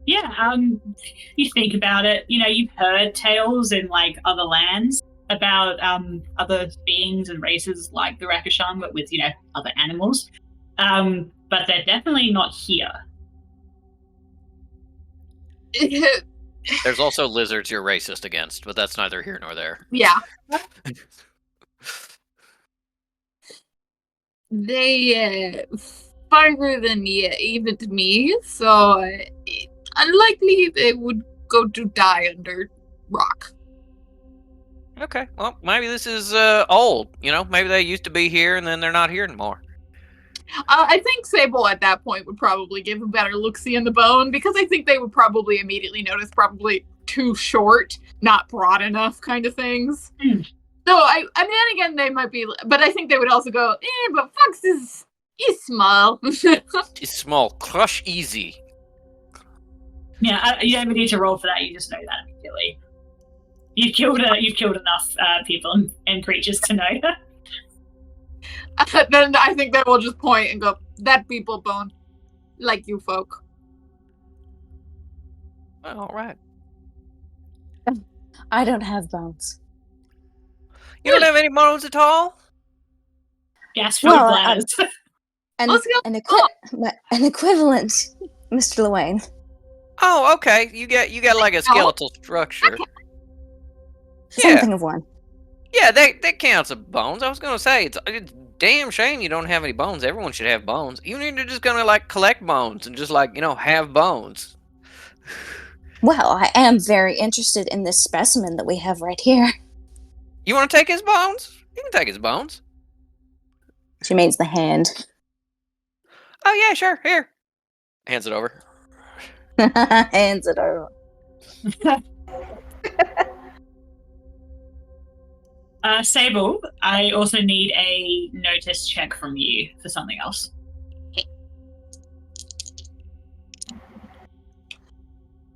Yeah, you think about it, you've heard tales in other lands about other beings and races like the Rakishan, but with, other animals. But they're definitely not here. There's also lizards you're racist against, but that's neither here nor there. Yeah. They farther than even to me, so unlikely they would go to die under rock. Okay, well, maybe this is old. Maybe they used to be here and then they're not here anymore. I think Sable at that point would probably give a better look-see in the bone, because I think they would probably immediately notice probably too short, not broad enough kind of things. Mm. So I mean, then again, they might be, but I think they would also go, but Fox is small. It's small, crush easy. Yeah, you don't even need to roll for that. You just know that immediately. You've killed enough people and creatures to know. Then I think they will just point and go, that people bone, like you folk. Well, all right. I don't have bones. You don't have any bones at all? Gas-filled Well, bladders. And Let's go. an equivalent, Mr. Lewayne. Oh, okay. You got like a skeletal structure. Something of one. Yeah, that counts as bones. I was gonna say it's damn shame you don't have any bones. Everyone should have bones. Even if you're just gonna like collect bones and just like have bones. Well, I am very interested in this specimen that we have right here. You want to take his bones? You can take his bones. She means the hand. Oh yeah, sure. Here, hands it over. Hands it over. Sable, I also need a notice check from you for something else.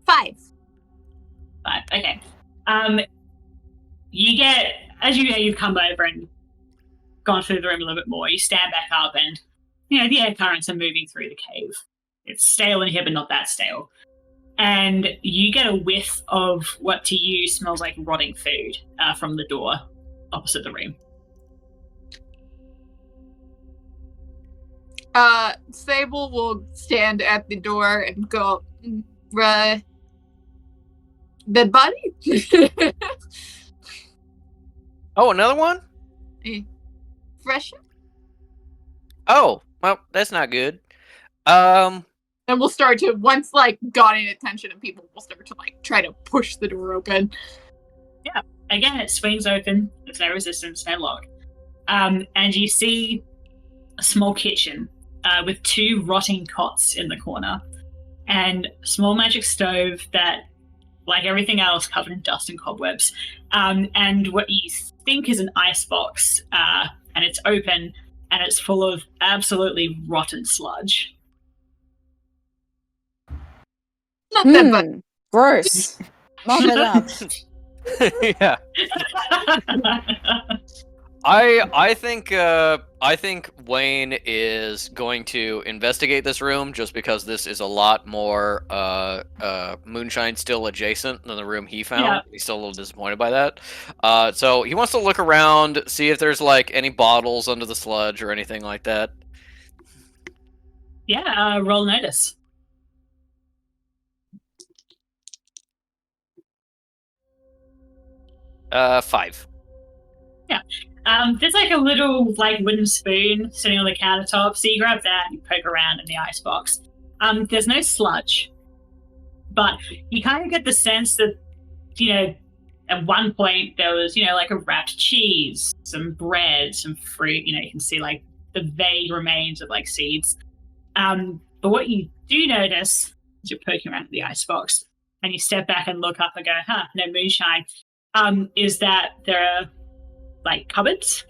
5. 5. Okay. You get, as you've come over and gone through the room a little bit more, you stand back up and, the air currents are moving through the cave. It's stale in here, but not that stale. And you get a whiff of what to you smells like rotting food from the door opposite the room. Sable will stand at the door and go, dead body? Oh, another one? Fresh? Oh, well, that's not good. And we'll start to, once, gotten attention of people, we'll start to, try to push the door open. Yeah. Again, it swings open. There's no resistance, no lock. And you see a small kitchen with 2 rotting cots in the corner and a small magic stove that, like everything else, covered in dust and cobwebs. And what you think is an ice box, and it's open and it's full of absolutely rotten sludge. Not that bad. Gross. Mop it up. Yeah. I think Wayne is going to investigate this room just because this is a lot more moonshine still adjacent than the room he found. Yeah. He's still a little disappointed by that. So he wants to look around, see if there's any bottles under the sludge or anything like that. Yeah, roll notice. Uh, 5. There's a little wooden spoon sitting on the countertop, so you grab that and poke around in the icebox. There's no sludge, but you kind of get the sense that, at one point there was, a wrapped cheese, some bread, some fruit, you can see the vague remains of seeds. But what you do notice as you're poking around the icebox and you step back and look up and go, no moonshine, is that there are cupboards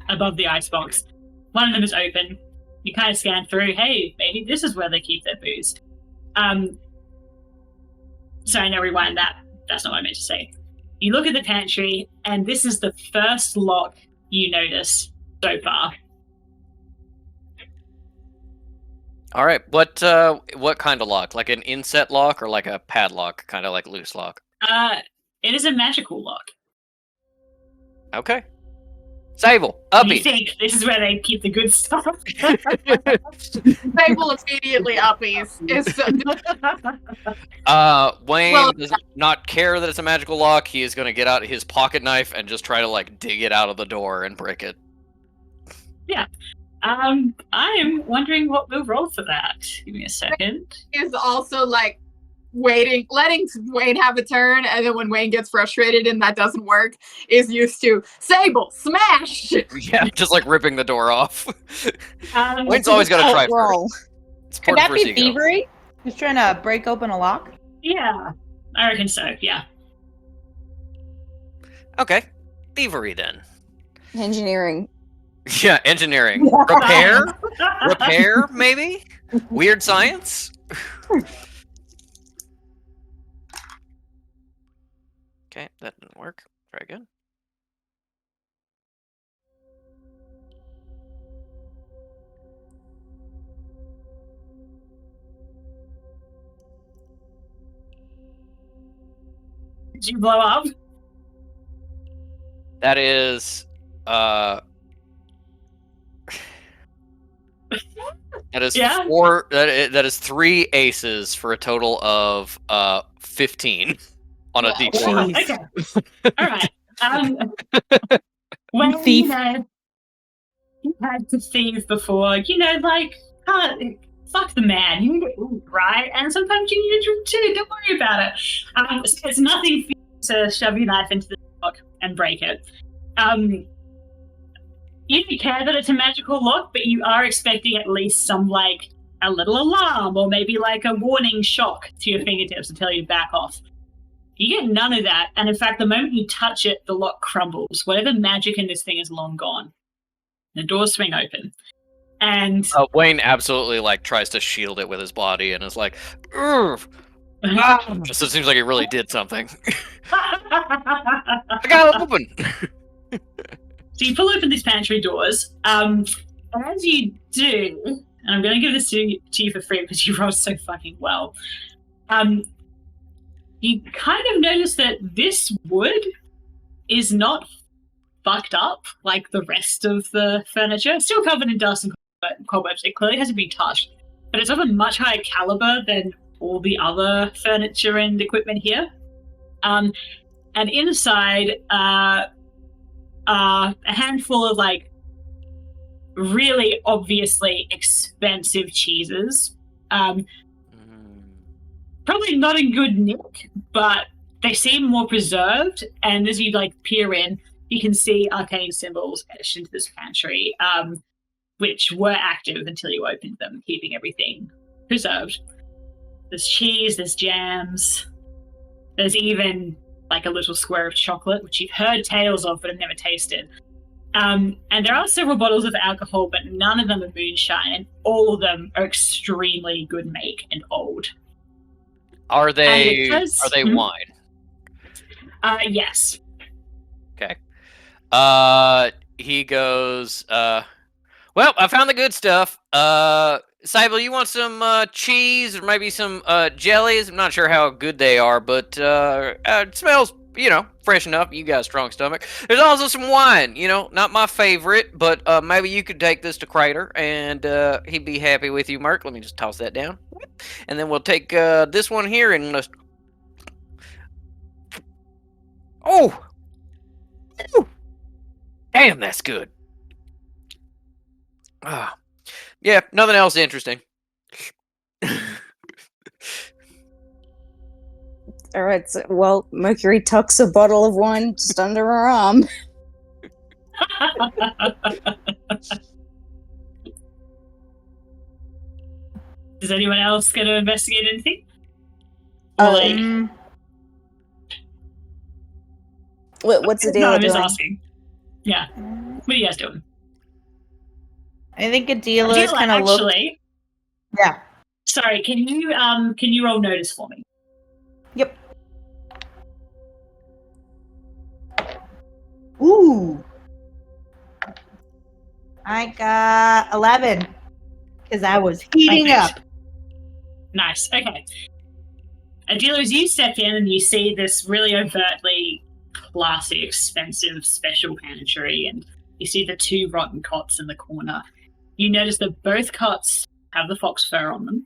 above the icebox. One of them is open. You kind of scan through, hey, maybe this is where they keep their booze. Sorry, no, rewind that. That's not what I meant to say. You look at the pantry, and this is the first lock you notice so far. All right. What kind of lock? Like an inset lock or a padlock, kind of like loose lock? It is a magical lock. Okay. Sable, You uppy. think this is where they keep the good stuff? Sable immediately uppies. Wayne does not care that it's a magical lock. He is going to get out his pocket knife and just try to dig it out of the door and break it. Yeah. I'm wondering what we'll roll for that. Give me a second. Is also waiting, letting Wayne have a turn, and then when Wayne gets frustrated and that doesn't work, is used to Sable smash. Yeah, just ripping the door off. Um, Wayne's always got to try roll. first. It's Could part that of be his ego. thievery? He's trying to break open a lock. Yeah, I reckon so. Yeah. Okay, thievery then. Engineering. Yeah, engineering. Repair, maybe? Weird science? Okay, that didn't work. Try again. Did you blow up? That is, that That is Yeah. That is 3 aces for a total of 15 on a d4. Wow, Jeez. okay. All right. Well, thief. you know, you had to thieve before. You know, like, fuck the man. You need to eat, right? And sometimes you need to drink too. Don't worry about it. So it's nothing for you to shove your knife into the lock and break it. You don't care that it's a magical lock, but you are expecting at least some, like, a little alarm or maybe like a warning shock to your fingertips to tell you to back off. You get none of that, and in fact, the moment you touch it, the lock crumbles. Whatever magic in this thing is long gone. The doors swing open. And Wayne absolutely like tries to shield it with his body and is like, "Urgh." Just it seems like he really did something. I got it open. So you pull open these pantry doors. As you do, and I'm going to give this to you for free because you rolled so fucking well. You kind of notice that this wood is not fucked up like the rest of the furniture. It's still covered in dust and cobwebs. It clearly hasn't been touched, but it's of a much higher caliber than all the other furniture and equipment here. And inside, a handful of like really obviously expensive cheeses. Probably not in good nick, but they seem more preserved. And as you like peer in, you can see arcane symbols etched into this pantry, which were active until you opened them, keeping everything preserved. There's cheese, there's jams, there's even like a little square of chocolate, which you've heard tales of but have never tasted. And there are several bottles of alcohol, but none of them are moonshine, and all of them are extremely good make and old. Are they Mhm. wine? Yes. Okay. He goes, well, I found the good stuff. Sable, you want some cheese or maybe some jellies? I'm not sure how good they are, but it smells, fresh enough. You got a strong stomach. There's also some wine, not my favorite, but maybe you could take this to Crater and he'd be happy with you, Merc. Let me just toss that down. And then we'll take this one here and oh! Damn, that's good. Yeah, nothing else interesting. All right. So, well, Mercury tucks a bottle of wine just under her arm. Is anyone else going to investigate anything? Or, What's the deal no, I'm doing? just asking. Yeah. What are you guys doing? I think Adela is kind of actually. Yeah. Sorry, can you roll notice for me? Yep. Ooh. I got 11 because I was heating up. Nice. Okay. Adela, as you step in and you see this really overtly classy, expensive, special pantry, and you see the 2 rotten cots in the corner, you notice that both cots have the fox fur on them.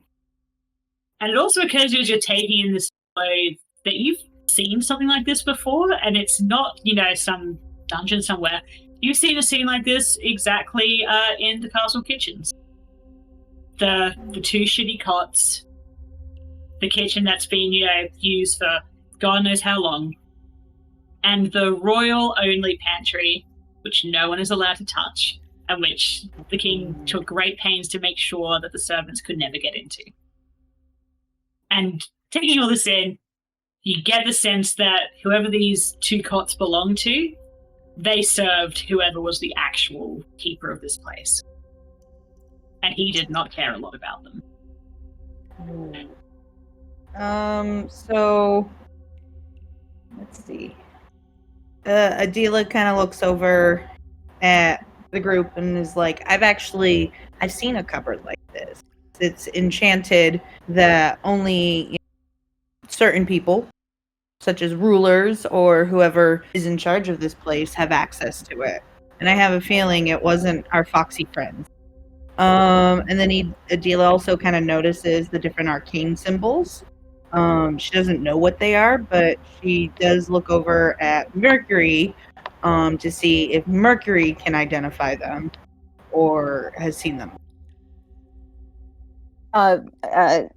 And it also occurs to you as you're taking in this way that you've seen something like this before, and it's not, some dungeon somewhere. You've seen a scene like this exactly in the castle kitchens. The 2 shitty cots, the kitchen that's been, used for God knows how long, and the royal-only pantry, which no one is allowed to touch, and which the king took great pains to make sure that the servants could never get into. And taking all this in, you get the sense that whoever these 2 cots belong to, they served whoever was the actual keeper of this place. And he did not care a lot about them. So let's see. Adela kind of looks over at the group and is like, I've seen a cupboard like this. It's enchanted that only certain people, such as rulers or whoever is in charge of this place, have access to it. And I have a feeling it wasn't our foxy friends. And then Adela also kind of notices the different arcane symbols. She doesn't know what they are, but she does look over at Mercury to see if Mercury can identify them or has seen them.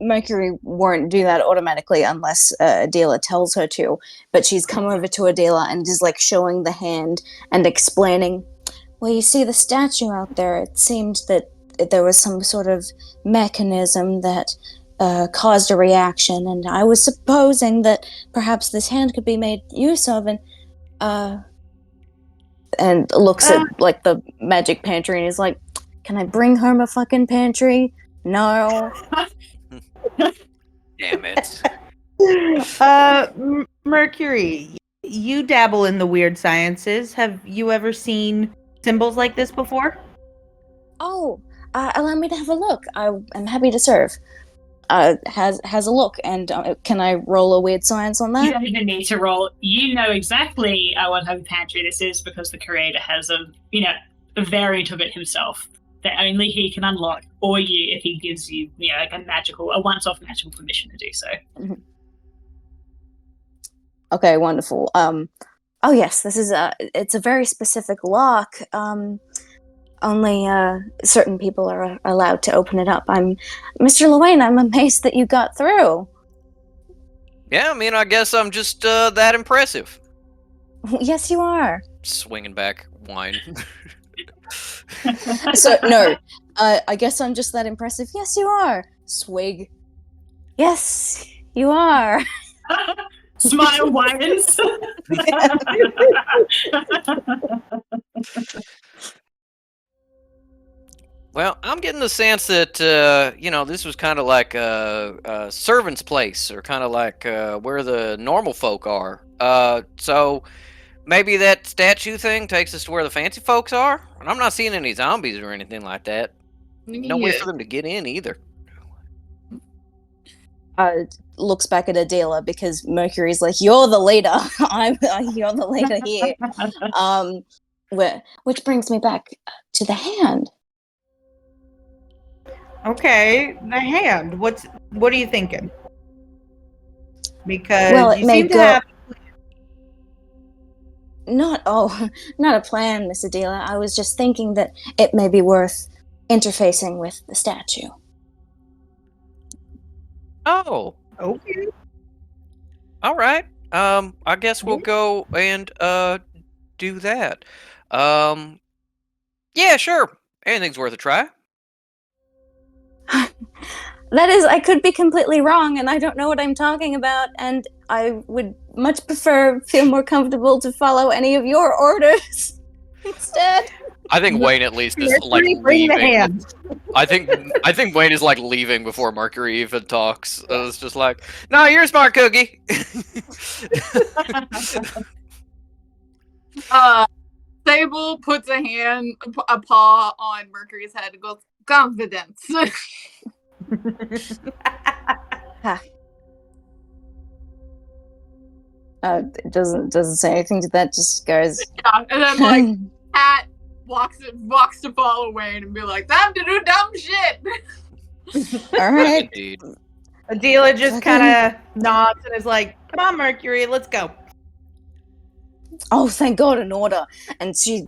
Mercury won't do that automatically unless Adela tells her to. But she's come over to Adela and is like showing the hand and explaining. Well, you see the statue out there. It seemed that there was some sort of mechanism that caused a reaction, and I was supposing that perhaps this hand could be made use of, and looks at like the magic pantry and is like, "Can I bring home a fucking pantry? No." Damn it. Mercury, you dabble in the weird sciences. Have you ever seen symbols like this before? Oh, allow me to have a look. I am happy to serve. Has a look, and can I roll a weird science on You that? don't even need to roll. You know exactly what type of pantry this is because the creator has a variant of it himself that only he can unlock, or you if he gives you like a once-off magical permission to do so. Mm-hmm. Okay, wonderful. Oh yes, this is it's a very specific lock. Only certain people are allowed to open it up. Mr. Llewellyn, I'm amazed that you got through. Yeah, I mean, I guess I'm just that impressive. Yes, you are. Swinging back wine. So, no, I guess I'm just that impressive. Yes, you are. Swig. Yes, you are. Smile widens. Well, I'm getting the sense that, this was kind of like a servant's place, or kind of like where the normal folk are. So maybe that statue thing takes us to where the fancy folks are? And I'm not seeing any zombies or anything like that. No way for them to get in either. Looks back at Adela because Mercury's like, "You're the leader. You're the leader here." Which brings me back to the hand. Okay, the hand. What are you thinking? Because Well, you seem to have. Not a plan, Miss Adela. I was just thinking that it may be worth interfacing with the statue. Oh, Okay. all right. I guess we'll go and do that. Yeah, sure. Anything's worth a try. That is, I could be completely wrong, and I don't know what I'm talking about, and I would much feel more comfortable to follow any of your orders instead. I think Wayne at least is like Mercury, bring the leaving. hand. I think Wayne is like leaving before Mercury even talks. It's just like, no, you're a smart cookie. Sable puts a paw on Mercury's head and goes, "Confidence." It doesn't say anything to that. Just goes. Yeah, and then like Pat walks to follow Wayne and be like, "Time to do dumb shit." All right. Indeed. Adela just kind of nods and is like, "Come on, Mercury, let's go." Oh, thank God, an order. And she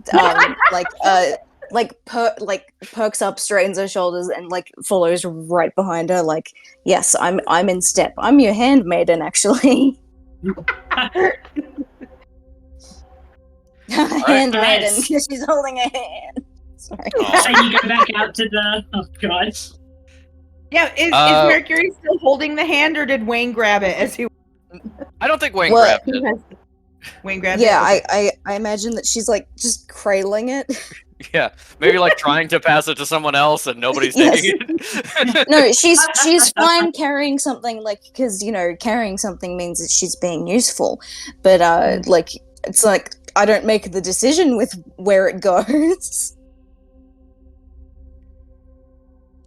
perks up, straightens her shoulders, and like follows right behind her. Like, yes, I'm in step. I'm your handmaiden, actually. Handmaiden. She's holding a hand. Sorry. So you go back out to the. Oh God. Yeah, is Mercury still holding the hand, or did Wayne grab it as he? I don't think Wayne grabbed it. Wayne grabbed it. Yeah, Okay. I imagine that she's like just cradling it. Yeah, maybe like trying to pass it to someone else and nobody's Yes. taking it. No, she's fine carrying something, like, because carrying something means that she's being useful, but like it's like I don't make the decision with where it goes.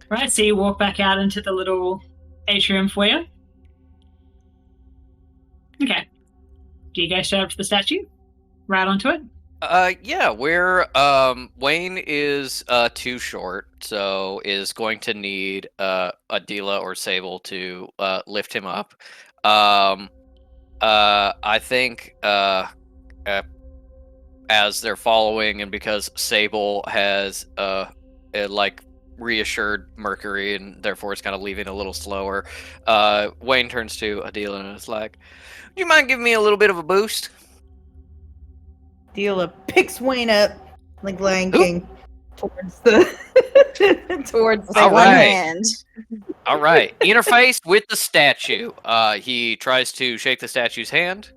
Right, so you walk back out into the little atrium foyer. Okay. Do you go straight up to the statue? Right onto it? Yeah, we're Wayne is too short, so is going to need Adila or Sable to lift him up. I think as they're following, and because Sable has like reassured Mercury, and therefore is kind of leaving a little slower, Wayne turns to Adila and is like, "Do you mind giving me a little bit of a boost?" Deala picks Wayne up like Lion King towards the towards With the All one right. hand. All right, interface with the statue. He tries to shake the statue's hand.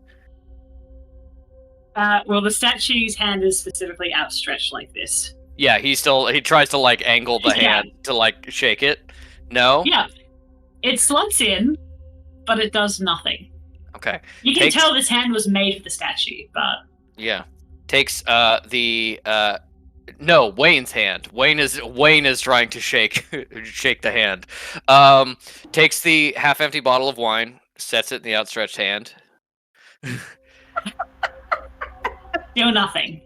Well, the statue's hand is specifically outstretched like this. Yeah, he tries to like angle the Yeah. hand to like shake it. No. Yeah, it slots in, but it does nothing. Okay. You can Takes- tell this hand was made for the statue, but Yeah. Takes no, Wayne's hand. Wayne is trying to shake the hand. Takes the half empty bottle of wine, sets it in the outstretched hand. still nothing.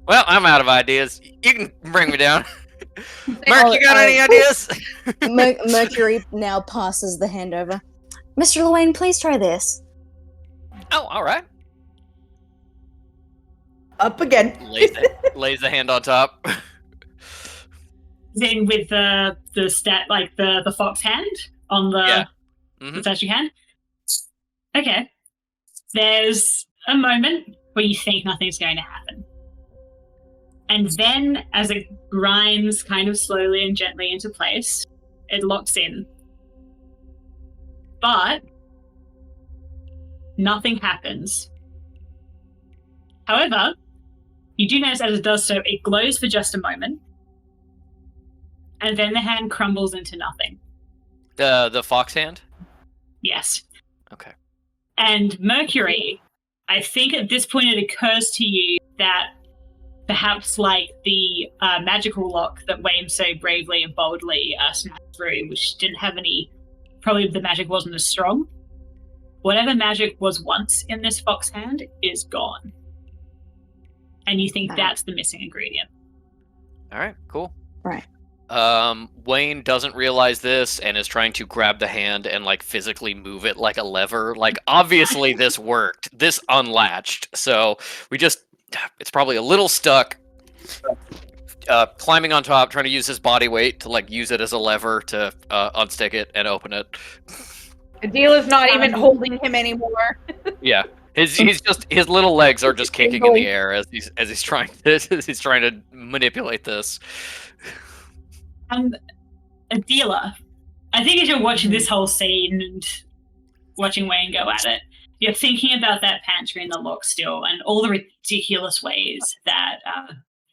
Well, I'm out of ideas. You can bring me down. Merc, you got any ideas? Mercury now passes the hand over. Mr. Llewayne, please try this. Oh, all right. up again. Lays the hand on top. Then with the fox hand on the, Yeah. the Mhm. statue hand. Okay. There's a moment where you think nothing's going to happen. And then as it grinds kind of slowly and gently into place, it locks in. But nothing happens. However, you do notice as it does so, it glows for just a moment. And then the hand crumbles into nothing. The fox hand? Yes. Okay. And Mercury, I think at this point it occurs to you that perhaps like the magical lock that Wayne so bravely and boldly smashed through, which didn't have any, probably the magic wasn't as strong. Whatever magic was once in this fox hand is gone. And you think that's the missing ingredient. All right, cool. Right. Wayne doesn't realize this and is trying to grab the hand and like physically move it like a lever. Like obviously this worked. This unlatched. So it's probably a little stuck. Climbing on top, trying to use his body weight to like use it as a lever to unstick it and open it. Adila's not even holding him anymore. Yeah. His little legs are just kicking in the air as he's trying to manipulate this. Adila, I think as you're watching this whole scene and watching Wayne go at it, you're thinking about that pantry and the lock still and all the ridiculous ways that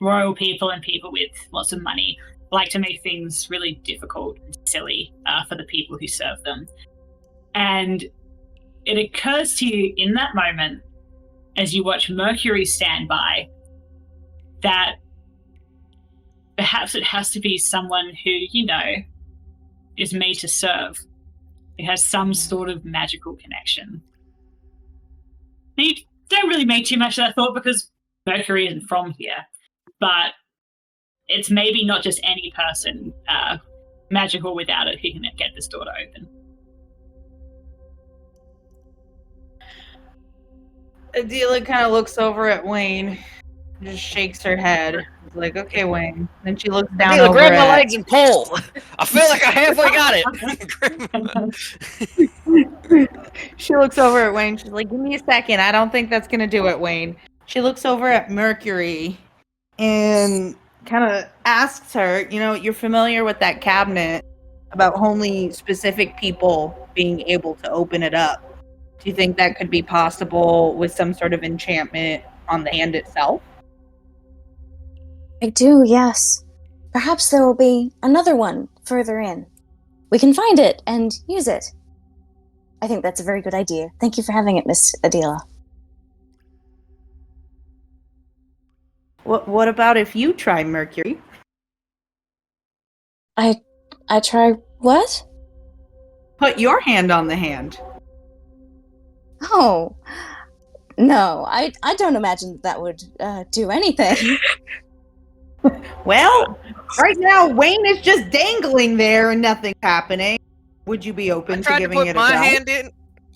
royal people and people with lots of money like to make things really difficult and silly for the people who serve them. And it occurs to you in that moment, as you watch Mercury stand by, that perhaps it has to be someone who, is made to serve. It has some sort of magical connection. Now, you don't really make too much of that thought because Mercury isn't from here, but it's maybe not just any person, magical without it, who can get this door to open. Adila kind of looks over at Wayne, just shakes her head. She's like, "Okay, Wayne." Then she looks down Adila, over grab my at... legs and pull. I feel like I halfway got it. She looks over at Wayne. She's like, "Give me a second. I don't think that's gonna do it, Wayne." She looks over at Mercury and kind of asks her, "You're familiar with that cabinet about only specific people being able to open it up. Do you think that could be possible with some sort of enchantment on the hand itself?" I do, yes. Perhaps there will be another one further in. We can find it and use it. I think that's a very good idea. Thank you for having it, Miss Adila. What about if you try, Mercury? I try what? Put your hand on the hand. Oh. No, I don't imagine that would do anything. Well, right now Wayne is just dangling there and nothing's happening. Would you be open to giving it a go?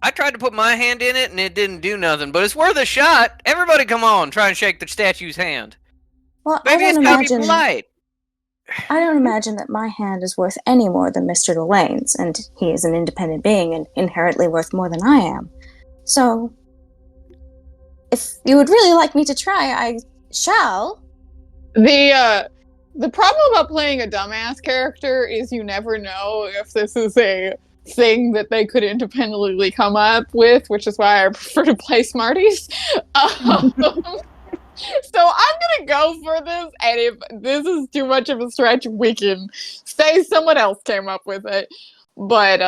I tried to put my hand in it and it didn't do nothing, but it's worth a shot. Everybody come on, try and shake the statue's hand. Well, Maybe it's gotta be polite. I don't imagine that my hand is worth any more than Mr. Delane's, and he is an independent being and inherently worth more than I am. So, if you would really like me to try, I shall. The problem about playing a dumbass character is you never know if this is a thing that they could independently come up with, which is why I prefer to play Smarties. So I'm gonna go for this, and if this is too much of a stretch, we can say someone else came up with it. But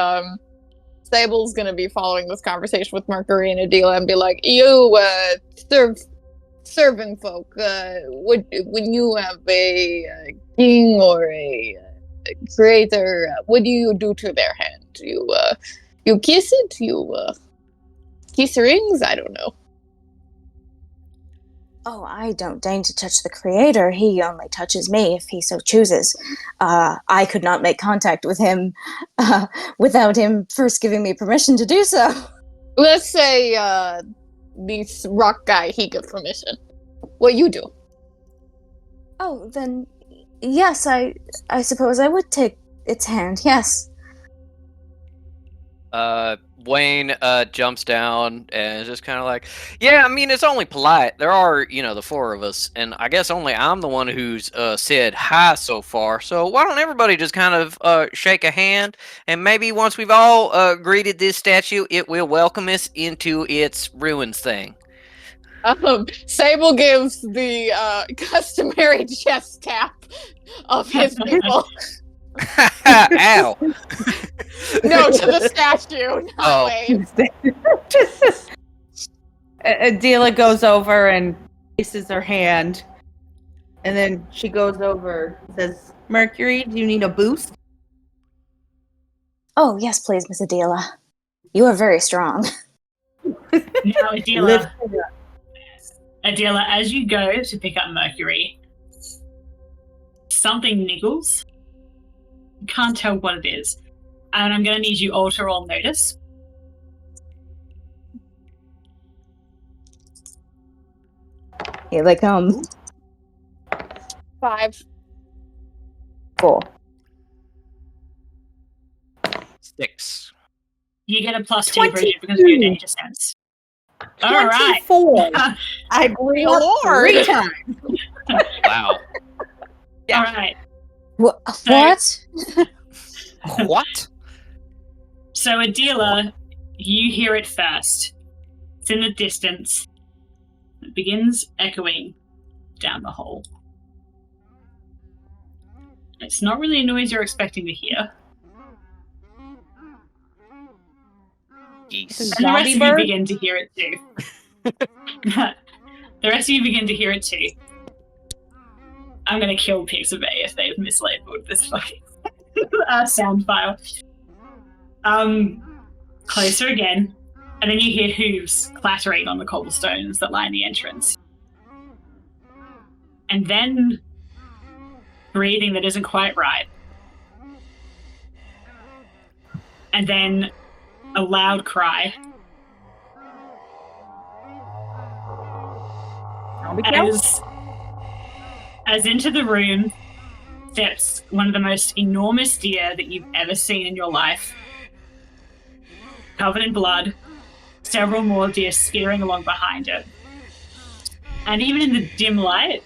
Sable's gonna be following this conversation with Mercury and Adela and be like, "You serving folk, when you have a king or a creator, what do you do to their hand? You kiss it? You kiss rings? I don't know." Oh, I don't deign to touch the creator. He only touches me if he so chooses. I could not make contact with him without him first giving me permission to do so. Let's say this rock guy, he gives permission. What you do? Oh, then yes, I suppose I would take its hand, yes. Wayne jumps down and is just kind of like, yeah, I mean, it's only polite. There are, the four of us, and I guess only I'm the one who's said hi so far. So why don't everybody just kind of shake a hand, and maybe once we've all greeted this statue, it will welcome us into its ruins thing. Sable gives the customary chest tap of his people. Ow. No, to the statue, not Wayne. Adela goes over and places her hand, and then she goes over and says, "Mercury, do you need a boost?" Oh, yes, please, Miss Adela. You are very strong. Now, Adela, as you go to pick up Mercury, something niggles. You can't tell what it is. And I'm going to need you all to roll notice. Here they come. 5. 4. 6. You get a +2 Bridget, because of your danger sense. All right. 24. I believe Lord. 3 times. Wow. Yeah. All right. What? What? So, Adela, you hear it first. It's in the distance. It begins echoing down the hall. It's not really a noise you're expecting to hear. Geese. And the rest of you begin to hear it too. The rest of you begin to hear it too. I'm gonna kill Pixabay if they've mislabeled this fucking sound file. Closer again, and then you hear hooves clattering on the cobblestones that line the entrance. And then breathing that isn't quite right. And then a loud cry. As into the room steps one of the most enormous deer that you've ever seen in your life. Covered in blood, several more deer skittering along behind it. And even in the dim light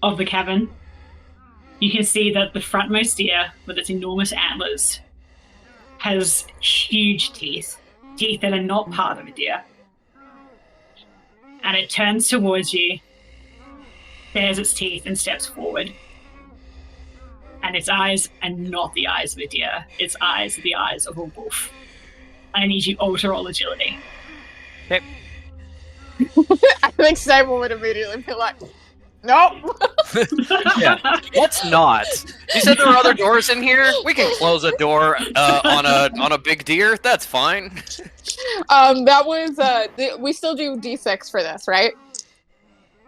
of the cavern, you can see that the frontmost deer, with its enormous antlers, has huge teeth that are not part of a deer. And it turns towards you, bares its teeth, and steps forward. And its eyes are not the eyes of a deer. Its eyes are the eyes of a wolf. I need you all to roll agility. Okay. I think Sable would immediately be like, nope. Yeah. Let's not. You said there were other doors in here. We can close a door on a big deer. That's fine. That was we still do D6 for this, right?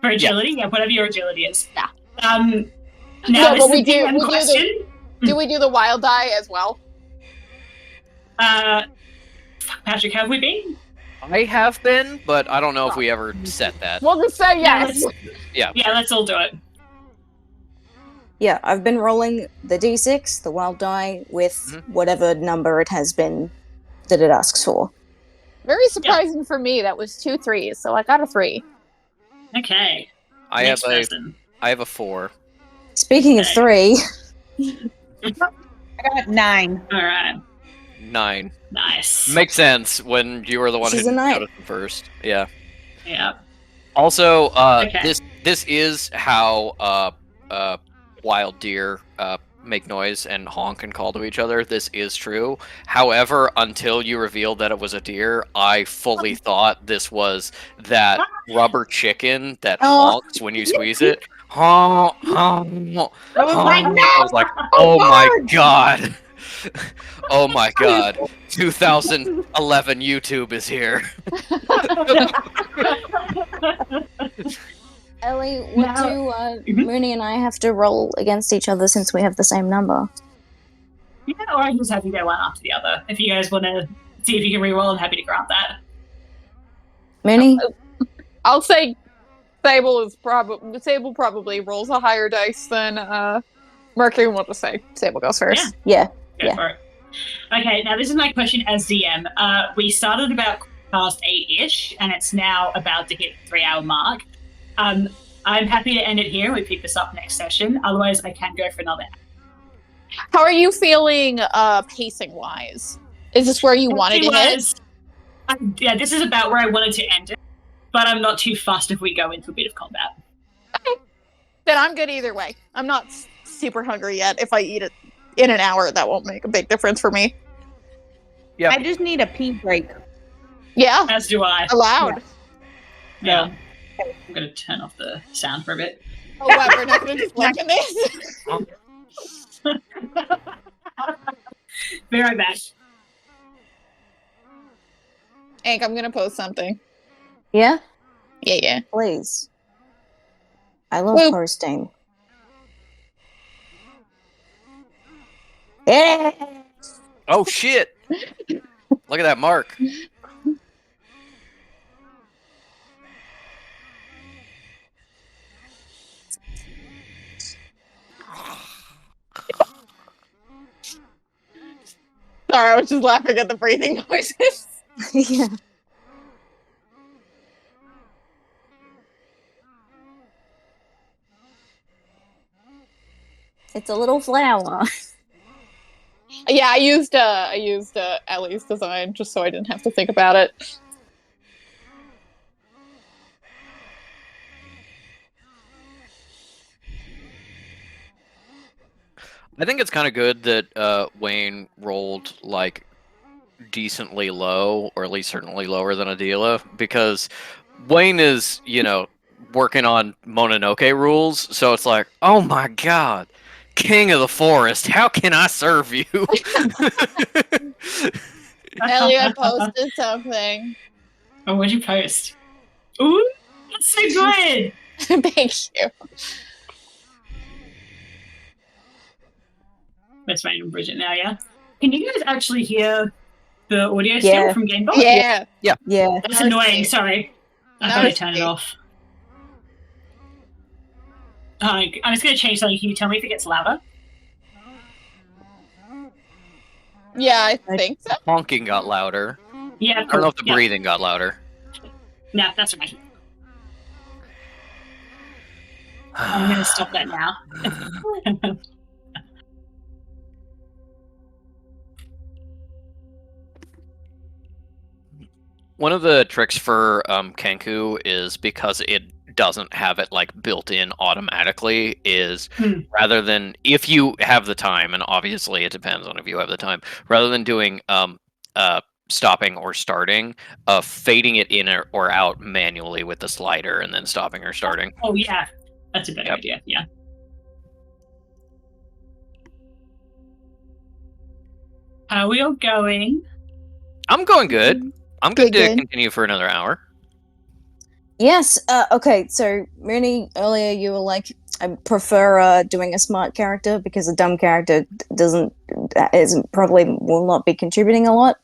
For agility, yeah, whatever your agility is. Yeah. Now No, this but is a DM question. Do we do the wild die as well? Patrick, have we been? I have been, but I don't know if we ever set that. We'll just say yes. Yeah, let's all do it. Yeah, I've been rolling the d6, the wild die, with whatever number it has been that it asks for. Very surprising for me. That was 2 3s, so I got a 3. Okay. I Next have a person. 4. Speaking of 3, I got 9. All right. 9. Nice. Makes sense when you were the one She's who a 9. noticed them first. Yeah. Yeah. Also, Okay. this is how wild deer make noise and honk and call to each other. This is true. However, until you revealed that it was a deer, I fully thought this was that rubber chicken that honks when you squeeze it. Honk, honk, honk. I was like, oh my god. Oh my god. 2011 YouTube is here. Ellie, what do Mooney and I have to roll against each other since we have the same number? Yeah, or I can just have you go one after the other. If you guys want to see if you can reroll, I'm happy to grant that. Mooney? I'll say Sable probably rolls a higher dice than Mercury. We'll just say Sable goes first. Yeah. Go for it. Okay, now this is my question as DM. We started about past 8-ish, and it's now about to hit the 3-hour mark. I'm happy to end it here. We pick this up next session. Otherwise, I can go for another. How are you feeling pacing wise? Is this where you wanted to hit? Yeah, this is about where I wanted to end it, but I'm not too fussed if we go into a bit of combat. Okay. Then I'm good either way. I'm not super hungry yet. If I eat it in an hour, that won't make a big difference for me. Yeah. I just need a pee break. Yeah, As do I. allowed. Yeah. I'm going to turn off the sound for a bit. Oh, wow, we're not going to just look at this. Be right back. Hank, I'm going to post something. Yeah? Yeah. Please. I love Boop. posting. Yeah! Oh shit! Look at that mark. Sorry, I was just laughing at the breathing noises. Yeah. It's a little flower. Yeah, I used Ellie's design just so I didn't have to think about it. I think it's kind of good that Wayne rolled like decently low, or at least certainly lower than Adela, because Wayne is, working on Mononoke rules, so it's like, oh my god, King of the Forest, how can I serve you? Ellie, I posted something. Oh, what'd you post? Ooh, that's so good! Thank you. Let's find Bridget now, yeah? Can you guys actually hear the audio still Yeah. from Gamebot? Yeah. Yeah. That's annoying, sorry. I No, thought I it's turned it okay. off. I'm just going to change something. Can you tell me if it gets louder? Yeah, I think so. Honking got louder. Yeah, I don't know if the yeah. breathing got louder. No, that's right. I'm going to stop that now. One of the tricks for Kenku is because it doesn't have it like built in automatically is rather than, if you have the time, and obviously it depends on if you have the time, rather than doing stopping or starting, fading it in or out manually with the slider and then stopping or starting. Oh, yeah. That's a better Yep. idea, yeah. How are we all going? I'm going good. I'm good to Good. continue for another hour. Yes. Okay. So, Mooney, earlier you were like, I prefer doing a smart character because a dumb character isn't probably will not be contributing a lot.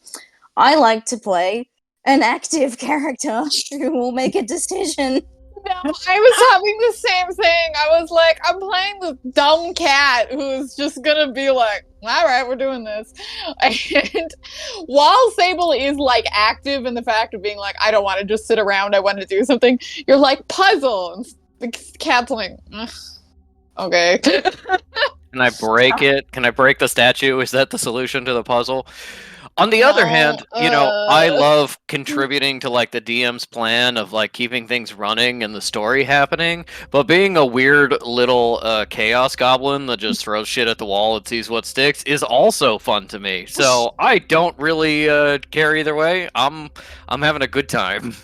I like to play an active character who will make a decision. No, I was having the same thing. I was like, I'm playing this dumb cat who's just gonna be like, all right, we're doing this. And while Sable is like active in the fact of being like, I don't want to just sit around, I want to do something, you're like, puzzle. And the cat's like, "Ugh, okay. Can I break it? Can I break the statue? Is that the solution to the puzzle? On the other No, hand, I love contributing to like the DM's plan of like keeping things running and the story happening, but being a weird little chaos goblin that just throws shit at the wall and sees what sticks is also fun to me. So I don't really care either way. I'm having a good time.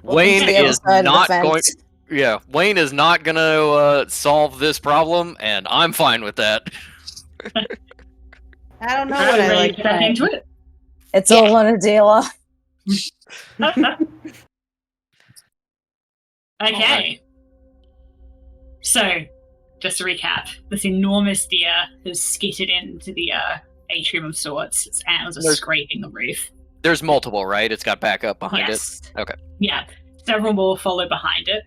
Wayne To the other is side of the not going. fence. Yeah, Wayne is not gonna solve this problem, and I'm fine with that. I don't know Are what we I ready like. to get into it? It's all on a dealer. Okay. So, just to recap, this enormous deer has skittered into the atrium of sorts. Its antlers are There's- scraping the roof. There's multiple, right? It's got backup behind Yes. it. Okay. Yeah. Several more follow behind it.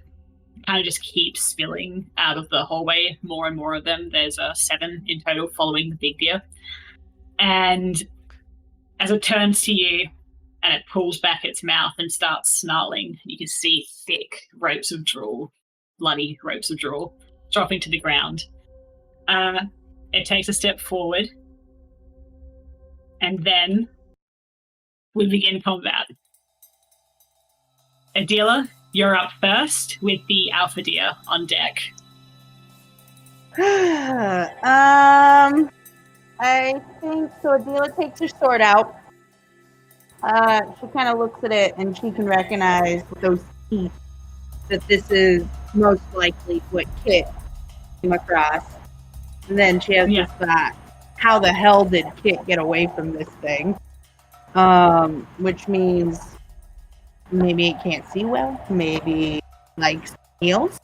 Kind of just keep spilling out of the hallway. More and more of them. There's 7 in total following the big deer. And as it turns to you and it pulls back its mouth and starts snarling, you can see thick ropes of drool, bloody ropes of drool, dropping to the ground. It takes a step forward, and then we begin combat. Adela, you're up first with the alpha deer on deck. I think so. Adela takes her sword out. She kind of looks at it and she can recognize with those teeth that this is most likely what Kit came across. And then she has Yeah. this thought, how the hell did Kit get away from this thing? Which means maybe it can't see well, maybe likes heels.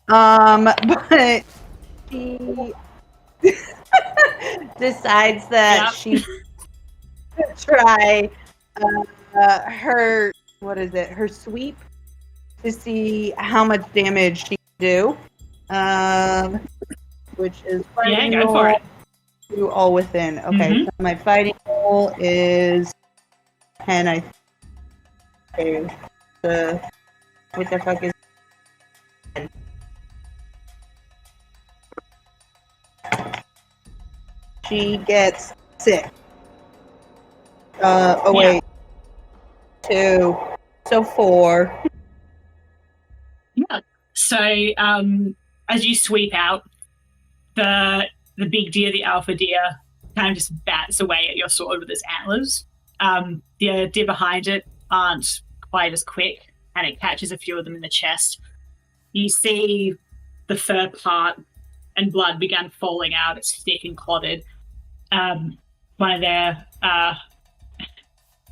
But she decides that Yeah. she's gonna try her her sweep to see how much damage she can do. Which is Yeah, fighting go for roll it. to all within. Okay, Mhm. so my fighting roll is 10. Okay, what the fuck is? She gets 6. Yeah. Wait. 2. So 4. Yeah. So as you sweep out, the big deer, the alpha deer, kind of just bats away at your sword with its antlers. The deer behind it aren't quite as quick, and it catches a few of them in the chest. You see the fur part and blood began falling out. It's thick and clotted. One of their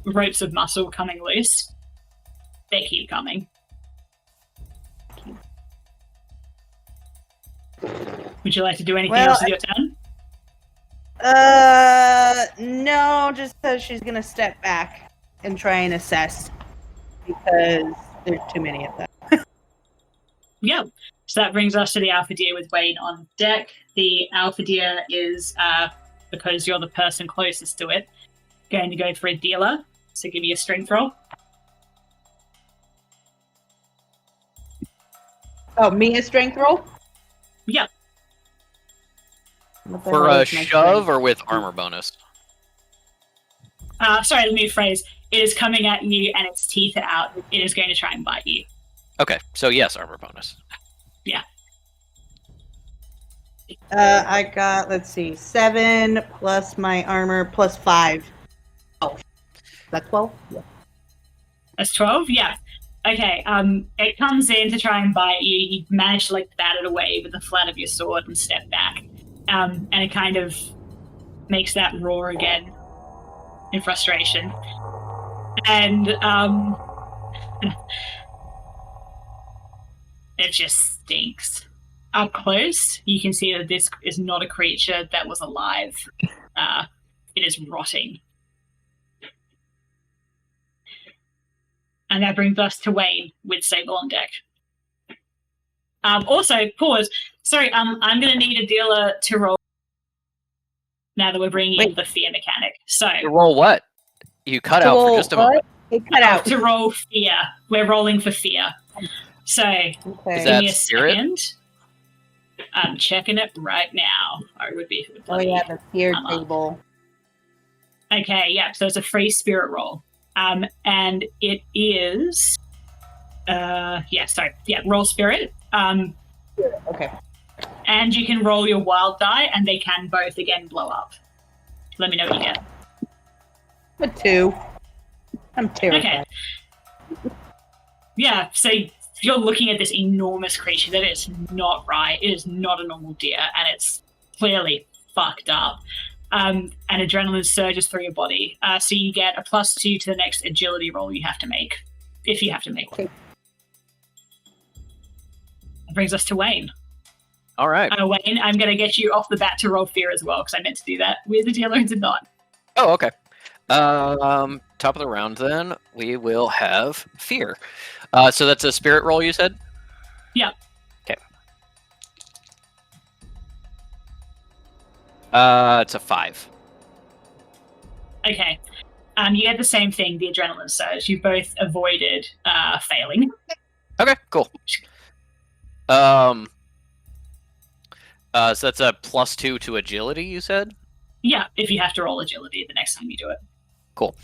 ropes of muscle coming loose. They keep coming. Would you like to do anything Well, else with your turn? No, just because she's gonna step back and try and assess because there's too many of them. Yeah. So that brings us to the alpha deer with Wayne on deck. The alpha deer is, because you're the person closest to it, going to go for a dealer. So give me a strength roll. Oh, me a strength roll? Yeah. What the For hell a is my shove strength? or with armor bonus? Sorry, let me rephrase. It is coming at you and its teeth are out. It is going to try and bite you. Okay, so yes, armor bonus. I got, let's see, 7 plus my armor plus 5. Oh, that's 12? Yeah. That's 12? Yeah. Okay, it comes in to try and bite you. You manage to bat it away with the flat of your sword and step back. And it kind of makes that roar again in frustration. And it just stinks. Up close, you can see that this is not a creature that was alive. It is rotting. And that brings us to Wayne with Sable on deck. Also, pause. Sorry, I'm going to need a dealer to roll now that we're bringing in the fear mechanic. So You roll what? You cut out for just a moment. It cut out. to roll fear, we're rolling for fear. So Is give that me a spirit? second. I'm checking it right now. Or it would be. Oh yeah, the fear I'm up. table. Okay, yeah. So it's a free spirit roll. And it is roll spirit. Okay. And you can roll your wild die, and they can both again blow up. Let me know what you get. A 2. I'm terrified. Okay. Yeah, so you're looking at this enormous creature that is not right. It is not a normal deer, and it's clearly fucked up. And adrenaline surges through your body. So you get a +2 to the next agility roll you have to make, if you have to make one. That brings us to Wayne. All right. Wayne, I'm going to get you off the bat to roll fear as well, because I meant to do that with the dealer and did not. Oh, okay. Top of the round then, we will have fear. So that's a spirit roll, you said? Yeah. Okay. It's a 5. Okay. You get the same thing, the adrenaline surge. You both avoided failing. Okay, cool. So that's a +2 to agility, you said? Yeah, if you have to roll agility the next time you do it. Cool.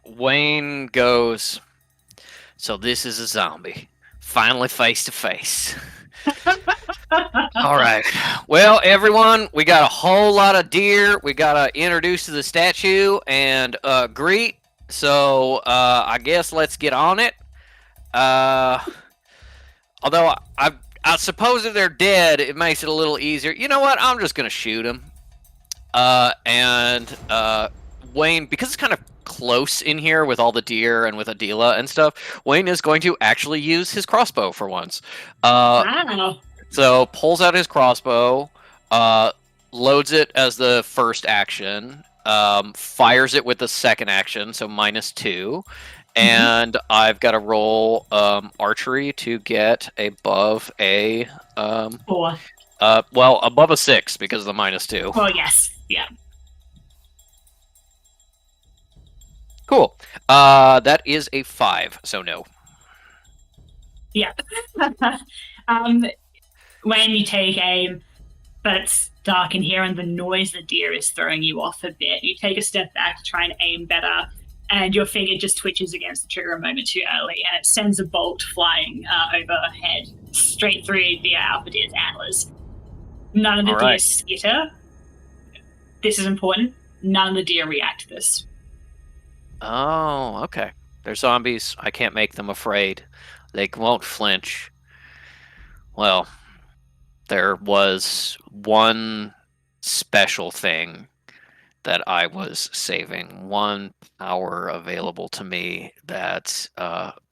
Wayne goes, so this is a zombie. Finally face to face. All right. Well, everyone, we got a whole lot of deer. We got to introduce to the statue and greet. So I guess let's get on it. Although I suppose if they're dead, it makes it a little easier. You know what? I'm just going to shoot them. And Wayne, because it's kind of close in here with all the deer and with Adila and stuff, Wayne is going to actually use his crossbow for once. Wow. So pulls out his crossbow, loads it as the first action, fires it with the second action, so -2. And I've got to roll archery to get above a 4. above a 6 because of the -2. Well, yes. Yeah. Cool. That is a 5, so no. Yeah. When you take aim, but it's dark in here and the noise the deer is throwing you off a bit, you take a step back to try and aim better, and your finger just twitches against the trigger a moment too early, and it sends a bolt flying overhead, straight through the alpha deer's antlers. None of the deer skitter. This is important. None of the deer react to this. Oh, okay. They're zombies. I can't make them afraid. They won't flinch. Well, there was one special thing that I was saving. One power available to me that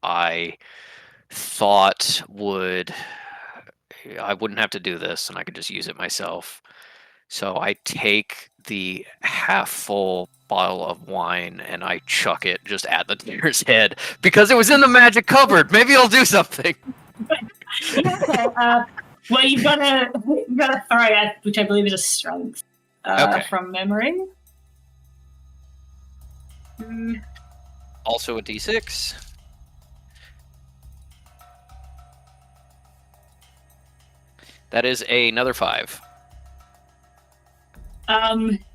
I thought I wouldn't have to do this and I could just use it myself. So I take the half-full bottle of wine and I chuck it just at the deer's head because it was in the magic cupboard. Maybe it'll do something. Well, you've got to throw it, which I believe is a strength from memory. Also a d6. That is another 5.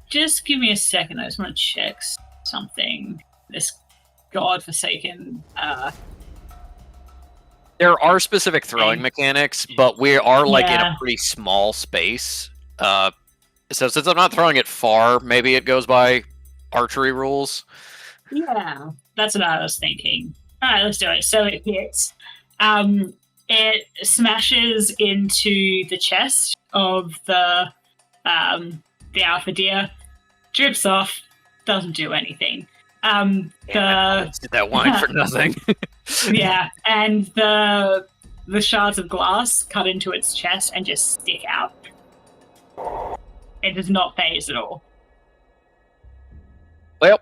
Just give me a second. I just want to check something. This godforsaken. There are specific throwing mechanics, but we are in a Yeah. pretty small space. So since I'm not throwing it far, maybe it goes by archery rules. Yeah. That's what I was thinking. All right, let's do it. So it hits. It smashes into the chest of the alpha deer, drips off, doesn't do anything. Did that wine for nothing. Yeah, and the shards of glass cut into its chest and just stick out. It does not phase at all. Well,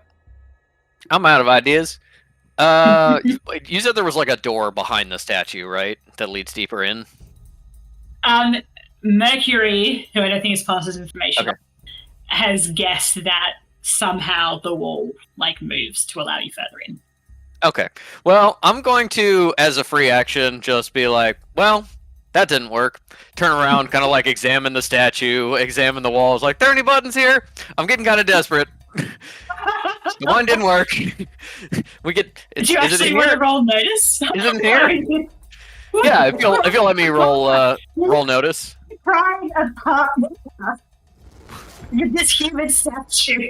I'm out of ideas. You said there was like a door behind the statue, right? That leads deeper in? Mercury, who I don't think is past this information, has guessed that somehow the wall moves to allow you further in. Okay. Well, I'm going to, as a free action, just be like, well, that didn't work. Turn around, kind of examine the statue, examine the walls. Like, there any buttons here? I'm getting kind of desperate. The one didn't work. Did you actually want to roll notice? Is it in here? Yeah, if you'll let me roll notice. Crying apart with this human statue.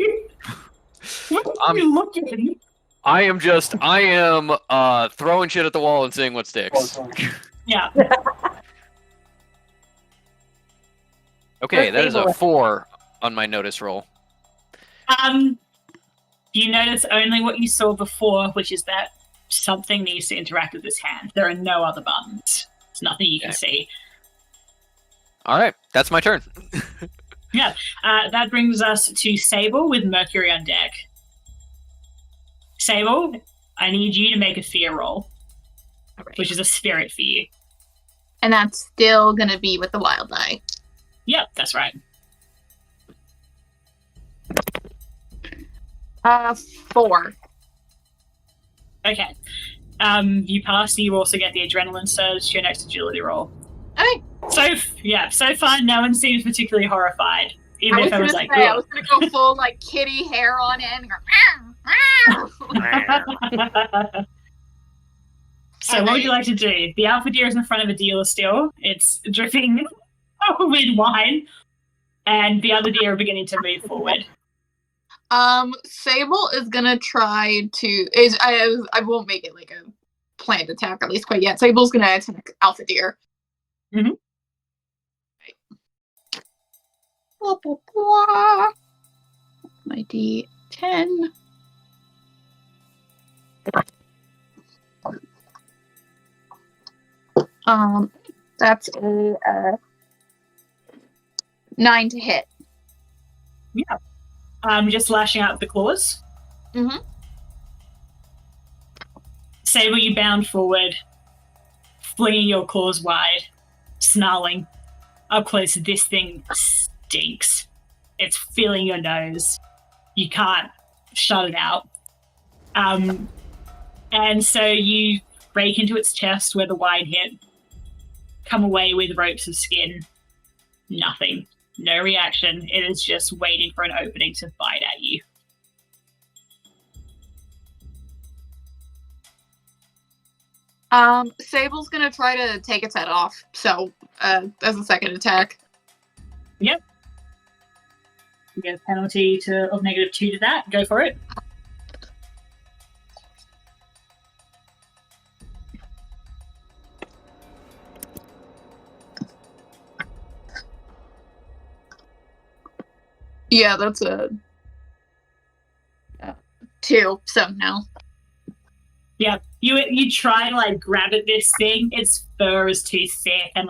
What are you looking? I am throwing shit at the wall and seeing what sticks. Yeah. Okay, that is a 4 on my notice roll. You notice only what you saw before, which is that something needs to interact with this hand. There are no other buttons. There's nothing you can see. All right, that's my turn. Yeah, that brings us to Sable with Mercury on deck. Sable, I need you to make a fear roll, which is a spirit for you. And that's still going to be with the wild eye. Yep, that's right. 4. Okay. You pass, you also get the adrenaline surge to your next agility roll. Okay. So far, no one seems particularly horrified. Even if I was like, I was going to go full, kitty hair on it and go, So what would you like to do? The alpha deer is in front of a dealer still. It's dripping with wine. And the other deer are beginning to move forward. Sable is gonna try to. I won't make it a planned attack, at least quite yet. Sable's gonna attack Alpha Deer. Mm-hmm. Blah, blah, blah. My D10. That's a 9 to hit. Yeah. Just lashing out the claws. Mm-hmm. Sable, you bound forward, flinging your claws wide, snarling. Up close, this thing stinks. It's filling your nose. You can't shut it out. And so you break into its chest where the wine hit, come away with ropes of skin. Nothing. No reaction. It is just waiting for an opening to bite at you. Sable's gonna try to take its head off, so, as a second attack. Yep. You get a penalty of -2 to that. Go for it. Yeah, that's a 2, so no. Yeah, you try to grab at this thing. Its fur is too thick, and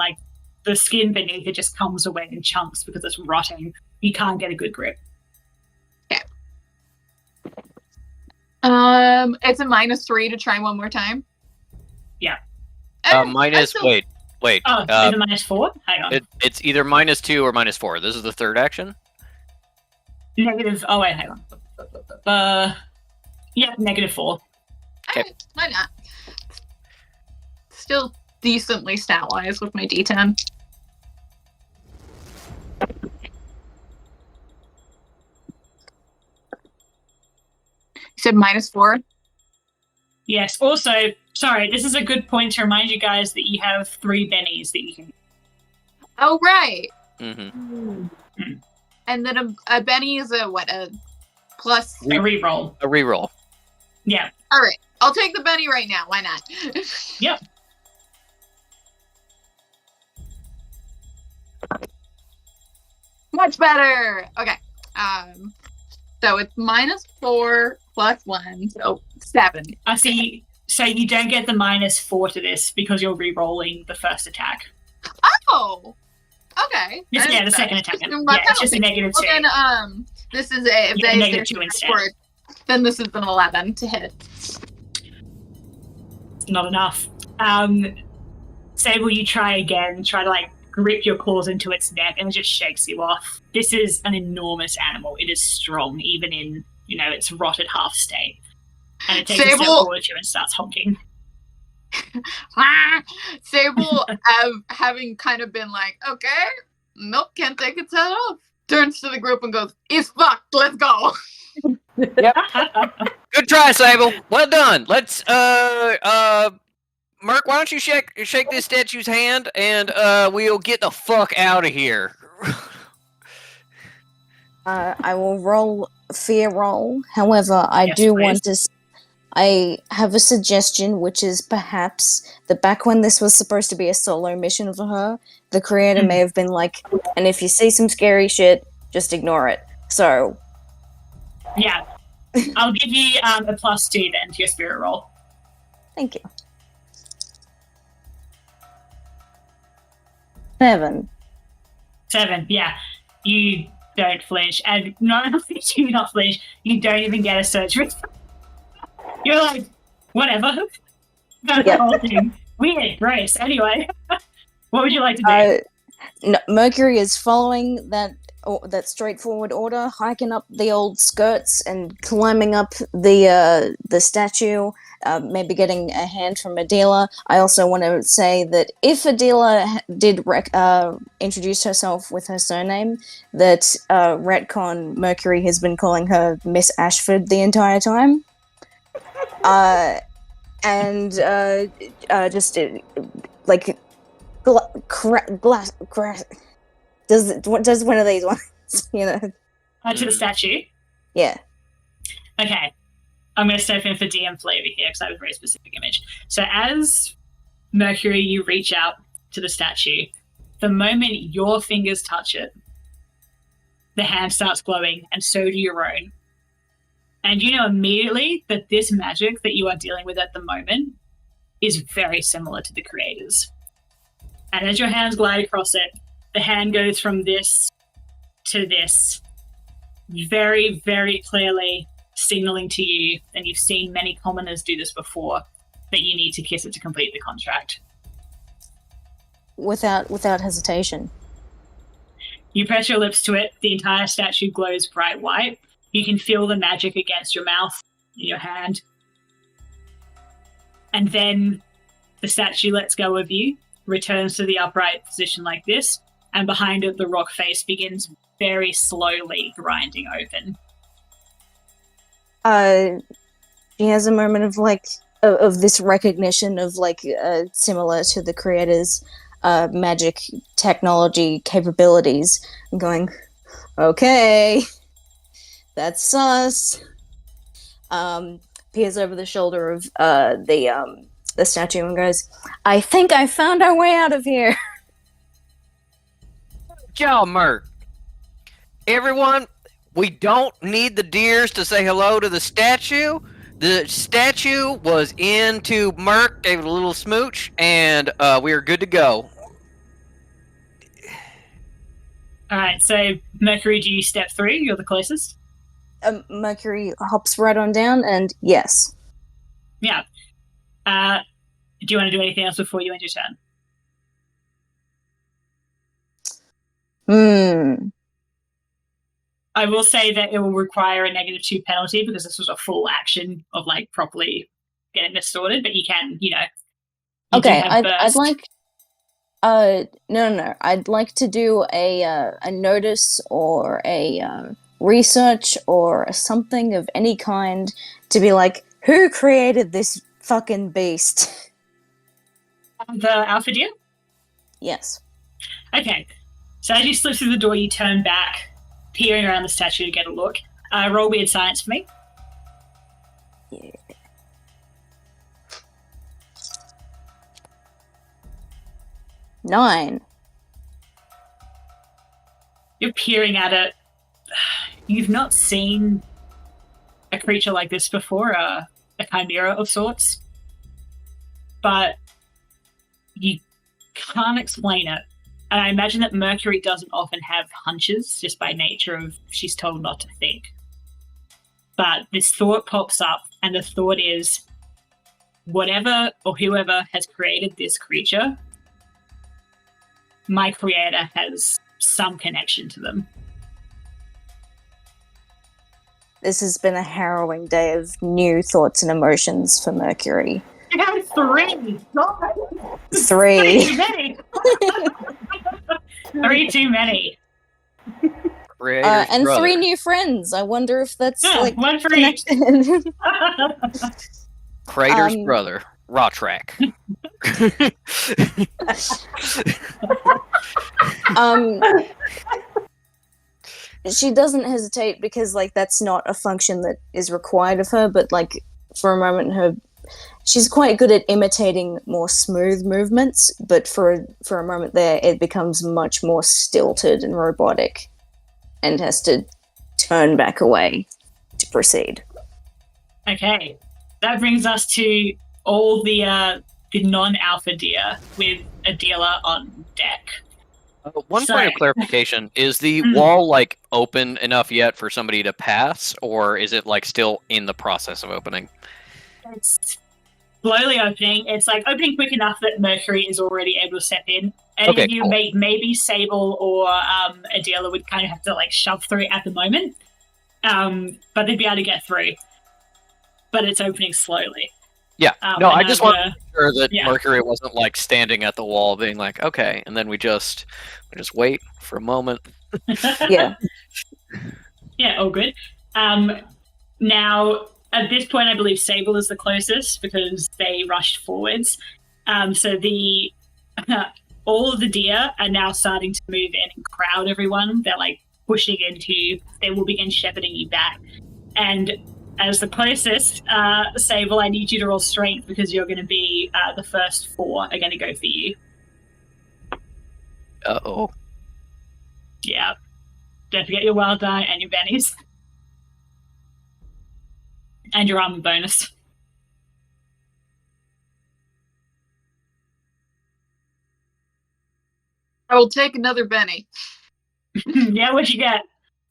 the skin beneath it just comes away in chunks because it's rotting. You can't get a good grip. Okay. It's a -3 to try one more time. Yeah. Minus. Wait. Oh, is it -4? Hang on. It's either -2 or -4. This is the third action. Negative. Oh wait, hang on. Yeah, -4. Okay. Why not? Still decently stat-wise with my D10. You said -4? Yes. Also, sorry, this is a good point to remind you guys that you have 3 bennies that you can. Oh, right. Mm-hmm. And then a Benny is a plus? A reroll. A reroll. Yeah. All right, I'll take the Benny right now. Why not? Yep. Much better. Okay. So it's -4 + 1, so 7. I see. So you don't get the -4 to this because you're re-rolling the first attack. Oh. Okay. Just, yeah, the second attack. Yeah, it's just a -2. Well, then, this is a if Yeah, they -2 instead. then this is an 11 to hit. Not enough. Sable, you try again. Try to like grip your claws into its neck, and it just shakes you off. This is an enormous animal. It is strong, even in its rotted half state. And it takes a step forward to you and starts honking. Sable, having kind of been like, okay, nope, can't take its head off, turns to the group and goes, "It's fucked. Let's go." Good try, Sable. Well done. Let's Merc, why don't you shake this statue's hand and we'll get the fuck out of here. I will roll a fear roll. However, I do want to. I have a suggestion, which is perhaps that back when this was supposed to be a solo mission for her, the creator may have been like, "And if you see some scary shit, just ignore it." So, yeah, I'll give you a +2 then to your spirit roll. Thank you. 7. 7, yeah. You don't flinch, and not only do you not flinch, you don't even get a search response. You're like, whatever. That's the whole thing. Weird, Grace. Anyway, what would you like to do? No, Mercury is following that straightforward order, hiking up the old skirts and climbing up the statue, maybe getting a hand from Adela. I also want to say that if Adela did introduce herself with her surname, that retcon Mercury has been calling her Miss Ashford the entire time. Like glass. Does one of these ones, To the statue? Yeah. Okay. I'm going to step in for DM flavor here because I have a very specific image. So as Mercury, you reach out to the statue. The moment your fingers touch it, the hand starts glowing, and so do your own. And you know immediately that this magic that you are dealing with at the moment is very similar to the creators. And as your hands glide across it, the hand goes from this to this, very, very clearly signaling to you, and you've seen many commoners do this before, that you need to kiss it to complete the contract. Without hesitation. You press your lips to it, the entire statue glows bright white. You can feel the magic against your mouth, in your hand. And then the statue lets go of you, returns to the upright position like this, and behind it, the rock face begins very slowly grinding open. She has a moment of of this recognition of similar to the creators' magic technology capabilities, and going, okay, that's sus. Peers over the shoulder of the statue and goes, "I think I found our way out of here." Job, Merc. Everyone, we don't need the deers to say hello to the statue. The statue was into Merc, gave it a little smooch, and we are good to go. All right, so Mercury, do you step through? You're the closest. Mercury hops right on down, and yes. Yeah. Do you want to do anything else before you end your turn? I will say that it will require a -2 penalty because this was a full action of properly getting this sorted, but you can, Okay, I'd like. No. I'd like to do a notice or a research or something of any kind to be like, who created this fucking beast? The alpha deer? Yes. Okay. So as you slip through the door, you turn back, peering around the statue to get a look. Roll weird science for me. Yeah. 9. You're peering at it. You've not seen a creature like this before, a chimera of sorts. But you can't explain it. And I imagine that Mercury doesn't often have hunches, just by nature of she's told not to think. But this thought pops up, and the thought is, whatever or whoever has created this creature, my creator has some connection to them. This has been a harrowing day of new thoughts and emotions for Mercury. You have 3! God. 3. Too many! 3 too many. Creator's And brother. 3 new friends. I wonder if that's Yeah, like one for each. connected. Crater's Um, brother, Rotrak. She doesn't hesitate because like that's not a function that is required of her, but like for a moment she's quite good at imitating more smooth movements, but for a moment there it becomes much more stilted and robotic and has to turn back away to proceed. Okay, that brings us to all the non-alpha deer with Adela on deck. One point Sorry. of clarification: is the Mm. wall like open enough yet for somebody to pass, or is it like still in the process of opening? It's slowly opening. It's like opening quick enough that Mercury is already able to step in. Any Okay, of you, cool. maybe Sable or Adela would kind of have to like shove through at the moment, but they'd be able to get through. But it's opening slowly. Yeah. No, I just want to Another- make sure that yeah. Mercury wasn't like standing at the wall, being like, "Okay," and then we just wait for a moment. Yeah. Yeah, all good. Now, at this point, I believe Sable is the closest because they rushed forwards. So the all of the deer are now starting to move in and crowd everyone. They're like pushing into you. They will begin shepherding you back. And as the closest, Sable, I need you to roll strength because you're going to be the first 4 are going to go for you. Uh-oh. Yeah. Don't forget your wild die and your bennies. And your armor bonus. I will take another Benny. Yeah, what'd you get?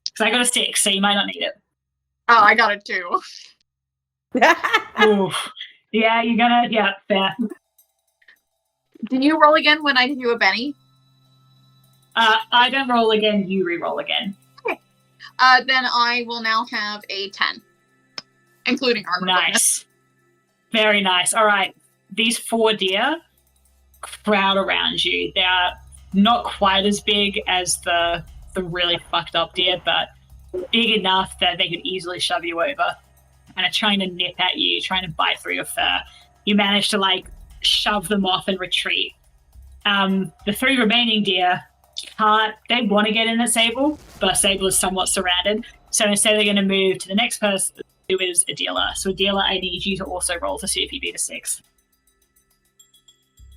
Because I got a 6, so you might not need it. Oh, I got it too. Oof. Yeah, you're gonna. Yeah, fair. Do you roll again when I do a Benny? I don't roll again. You re-roll again. Then I will now have a 10, including armor bonus. Nice. Very nice. All right. These 4 deer crowd around you. They are not quite as big as the really fucked up deer, but big enough that they could easily shove you over and are trying to nip at you, trying to bite through your fur. You manage to like shove them off and retreat. The 3 remaining deer they want to get in at Sable, but Sable is somewhat surrounded. So instead they're going to move to the next person, who is Adela. So Adela, I need you to also roll to see if you beat a 6.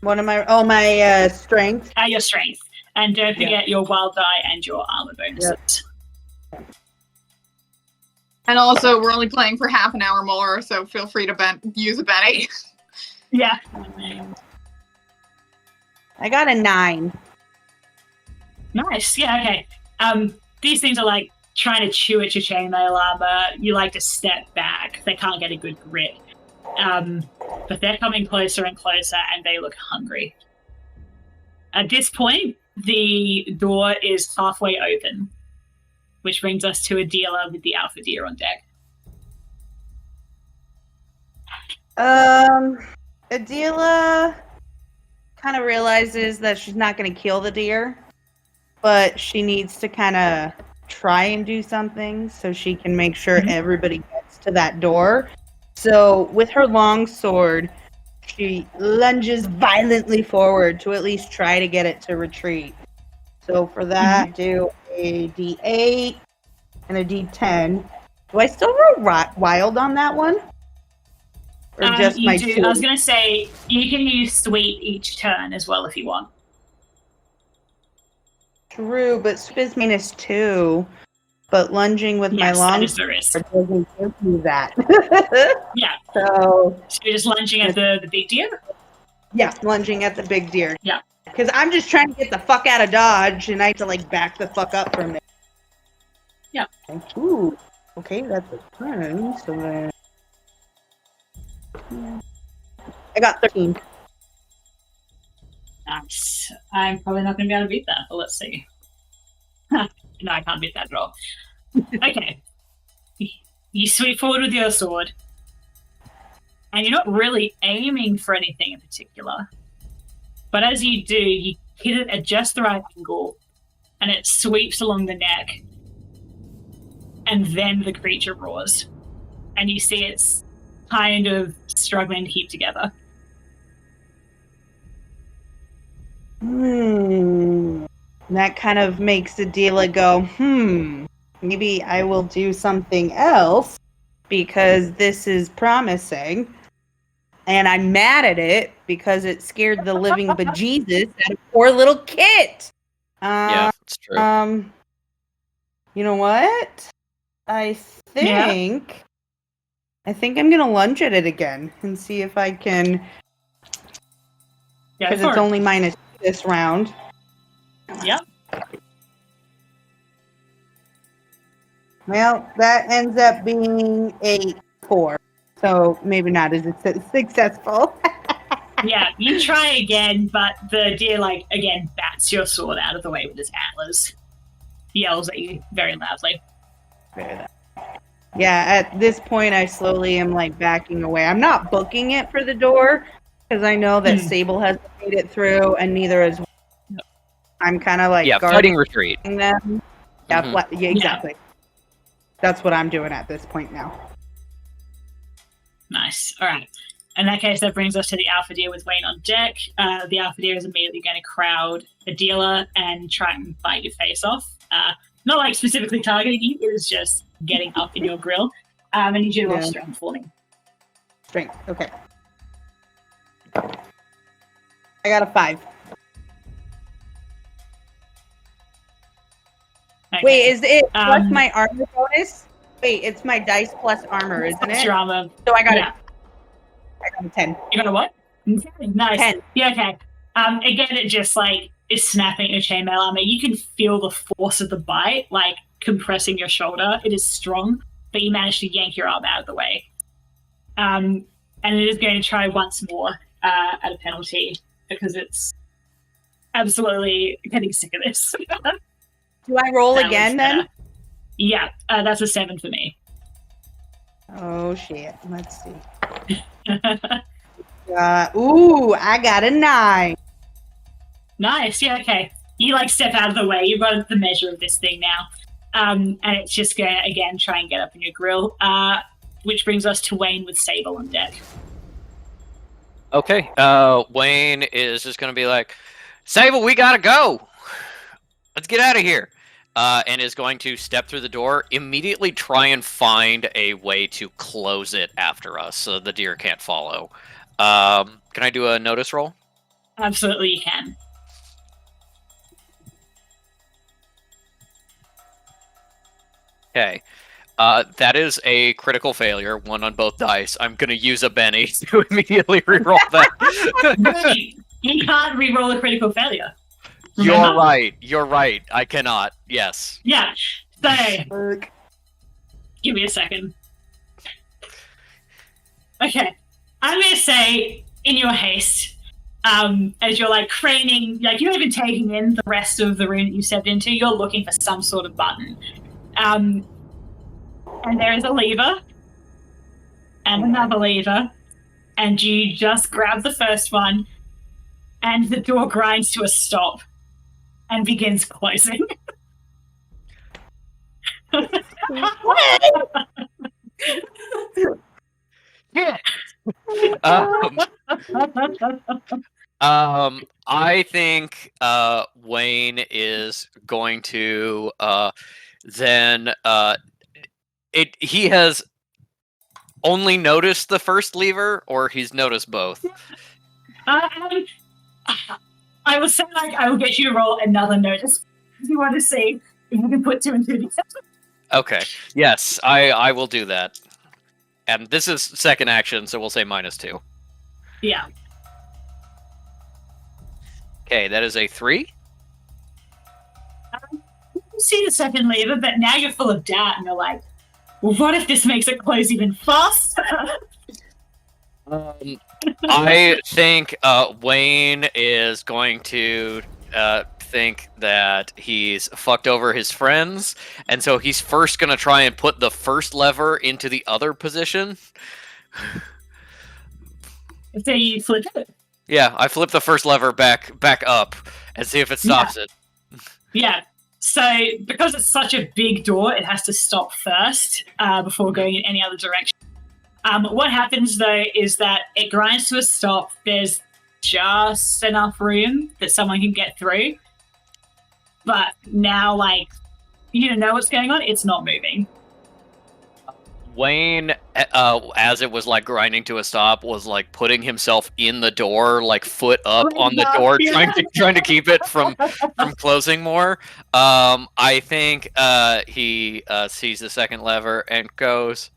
What am I? Oh, my strength. Your strength. And don't forget your wild die and your armor bonuses. And also, we're only playing for half an hour more, so feel free to use a Benny. Yeah. I got a 9. Nice. Yeah, okay. These things are like trying to chew at your chainmail armor. You like to step back. They can't get a good grip. But they're coming closer and closer, and they look hungry. At this point, the door is halfway open, which brings us to Adela with the alpha deer on deck. Adela kind of realizes that she's not going to kill the deer, but she needs to kind of try and do something so she can make sure everybody gets to that door. So with her long sword, she lunges violently forward to at least try to get it to retreat. So for that, do a D8 and a D10. Do I still roll wild on that one? Or just You my do. two? I was going to say, you can use sweet each turn as well if you want. true, but sweep is -2. But lunging with my Yes, that long is the risk. sword doesn't give me that. Yeah. So So you're just lunging at the big deer? yeah, lunging at the big deer. Yeah. Because I'm just trying to get the fuck out of dodge, and I have to like back the fuck up from it. Yeah. Ooh. Okay, that's a turn. So then I got 13. Nice. I'm probably not going to be able to beat that, but let's see. No, I can't beat that at all. Okay. You sweep forward with your sword, and you're not really aiming for anything in particular. But as you do, you hit it at just the right angle, and it sweeps along the neck. And then the creature roars, and you see it's kind of struggling to keep together. That kind of makes Adela go, maybe I will do something else because this is promising. And I'm mad at it because it scared the living bejesus out of poor little Kit. Yeah, it's true. You know what? I think I'm gonna lunge at it again and see if I can, Yeah, because it's only -2 this round. Yep. Well, that ends up being a 4, so maybe not as successful. Yeah, you try again, but the deer, again, bats your sword out of the way with his antlers. Yells at you very loudly. Yeah, at this point, I slowly am, backing away. I'm not booking it for the door, because I know that Sable has made it through, and neither has. I'm kind of, fighting guarding retreat. them. Yeah, Mhm. yeah, exactly. That's what I'm doing at this point now. Nice. All right. In that case, that brings us to the Alpha Deer with Wayne on deck. The Alpha Deer is immediately going to crowd a dealer and try and bite your face off. Not specifically targeting you, it is just getting up in your grill. And you do roll strength for me. Strength, okay. I got a 5. Okay. Wait, is it plus Um, my armor bonus? Wait, it's my dice plus armor, isn't That's it? your armor. So I got Yeah. a 10. You got a what? Nice. 10. Yeah, okay. Again, it just is snapping your chainmail armor. You can feel the force of the bite, compressing your shoulder. It is strong, but you manage to yank your arm out of the way. And it is going to try once more at a penalty because it's absolutely getting sick of this. Do I roll That again was then? better. Yeah, that's a 7 for me. Oh shit. Let's see. Ooh, I got a 9. Nice. Yeah. Okay. You step out of the way. You've got the measure of this thing now, and it's just going to again try and get up in your grill. Which brings us to Wayne with Sable on deck. Okay. Wayne is just gonna be like, Sable, we gotta go. Let's get out of here. And is going to step through the door, immediately try and find a way to close it after us so the deer can't follow. Can I do a notice roll? Absolutely, you can. Okay. That is a critical failure, 1 on both dice. I'm going to use a Benny to immediately reroll that. Really? You can't re-roll a critical failure. You're Remember? right. You're right. I cannot. Yes. Yeah. So, give me a second. Okay. I'm going to say, in your haste, as you're craning, you're not even taking in the rest of the room that you stepped into, you're looking for some sort of button. And there is a lever, and another lever, and you just grab the first one, and the door grinds to a stop and begins closing. I think Wayne is going to then he has only noticed the first lever, or he's noticed both. I will say, I will get you to roll another notice if you want to see if you can put two and two together. Okay. Yes, I will do that. And this is second action, so we'll say -2. Yeah. Okay, that is a 3. You see the second lever, but now you're full of doubt, and you're like, well, what if this makes it close even faster? I think Wayne is going to think that he's fucked over his friends, and so he's first going to try and put the first lever into the other position. So you flip it. Yeah, I flip the first lever back up and see if it stops it. Yeah. So because it's such a big door, it has to stop first before going in any other direction. What happens though is that it grinds to a stop. There's just enough room that someone can get through. But now, like, you don't know what's going on. It's not moving. Wayne, as it was like grinding to a stop, was like putting himself in the door, like foot up on the door, trying to keep it from closing more. I think he sees the second lever and goes,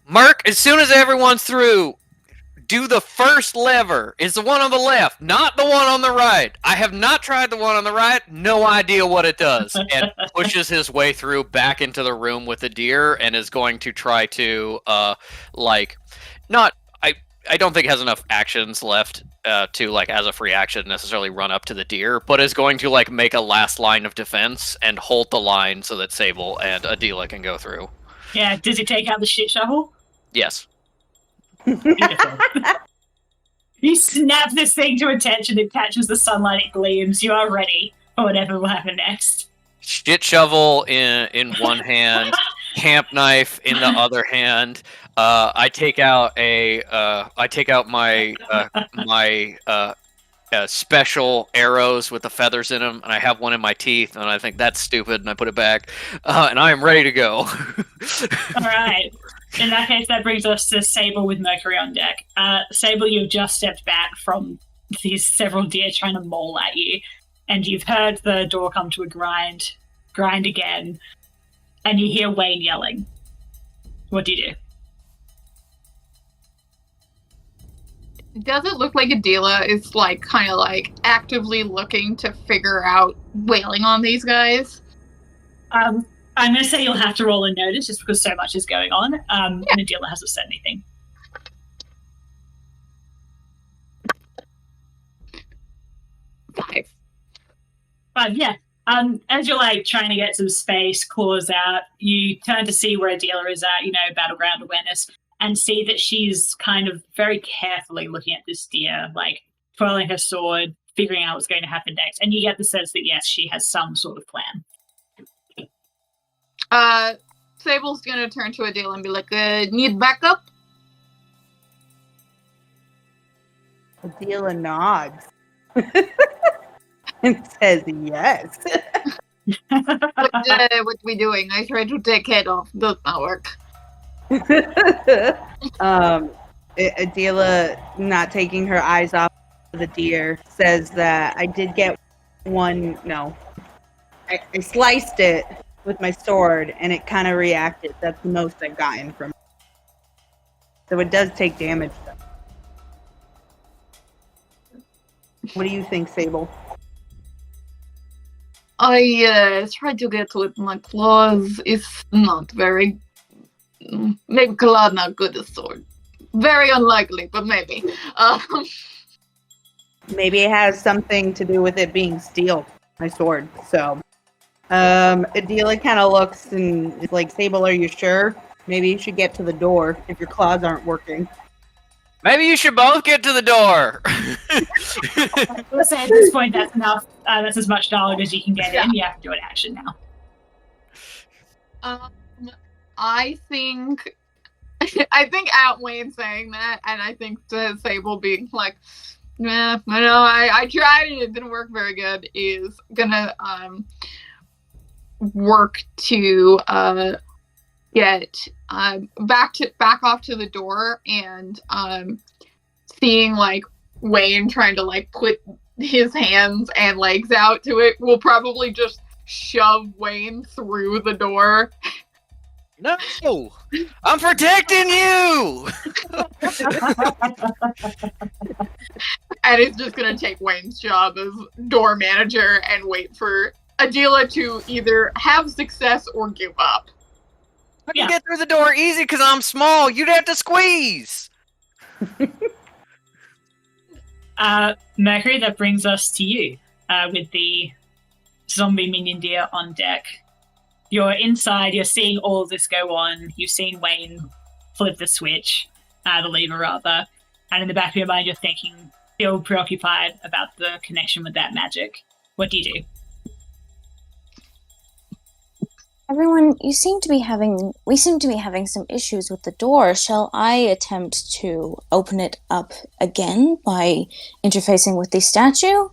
Mark, as soon as everyone's through, do the first lever. It's the one on the left, not the one on the right. I have not tried the one on the right. No idea what it does. And pushes his way through back into the room with the deer and is going to try to, I don't think has enough actions left to, like, as a free action, necessarily run up to the deer, but is going to, like, make a last line of defense and hold the line so that Sable and Adela can go through. Yeah, does he take out the shit shovel? Yes. Beautiful. You snap this thing to attention, it catches the sunlight, it gleams. You are ready for whatever will happen next. Shit shovel in one hand, camp knife in the other hand. I take out my special arrows with the feathers in them, and I have one in my teeth, and I think that's stupid, and I put it back, and I am ready to go. All right. In that case, that brings us to Sable with Mercury on deck. Sable, you've just stepped back from these several deer trying to maul at you, and you've heard the door come to a grind again, and you hear Wayne yelling. What do you do? Does it look like Adela is like kind of like actively looking to figure out wailing on these guys? I'm going to say you'll have to roll a notice just because so much is going on, and Adela hasn't said anything. 5. 5, yeah. As you're like trying to get some space, claws out, you turn to see where Adela is at, battleground awareness, and see that she's kind of very carefully looking at this deer, like twirling her sword, figuring out what's going to happen next. And you get the sense that, yes, she has some sort of plan. Sable's gonna turn to Adela and be like, need backup? Adela nods and says yes. What we doing? I tried to take head off. Does not work. Adela, not taking her eyes off the deer, says that I did get one. No, I sliced it with my sword, and it kind of reacted. That's the most I've gotten from it. So it does take damage, though. What do you think, Sable? I tried to get with my claws. It's not very... Maybe claw not good as sword. Very unlikely, but maybe. Maybe it has something to do with it being steel, my sword, so... Adela kind of looks and is like, Sable, are you sure? Maybe you should get to the door if your claws aren't working. Maybe you should both get to the door. Let's say at this point, that's enough. That's as much dialogue as you can get in. You have to do an action now. I think at Wayne saying that, and I think to Sable being like, nah, I tried and it didn't work very good, is gonna work to get back off to the door, and seeing like Wayne trying to like put his hands and legs out to it, will probably just shove Wayne through the door. No, I'm protecting you. And it's just gonna take Wayne's job as door manager and wait for Adela to either have success or give up. I can get through the door easy because I'm small. You'd have to squeeze. Mercury, that brings us to you with the zombie minion deer on deck. You're inside, you're seeing all of this go on. You've seen Wayne flip the switch, the lever rather, and in the back of your mind you're thinking, still preoccupied about the connection with that magic. What do you do? Everyone, we seem to be having some issues with the door. Shall I attempt to open it up again by interfacing with the statue?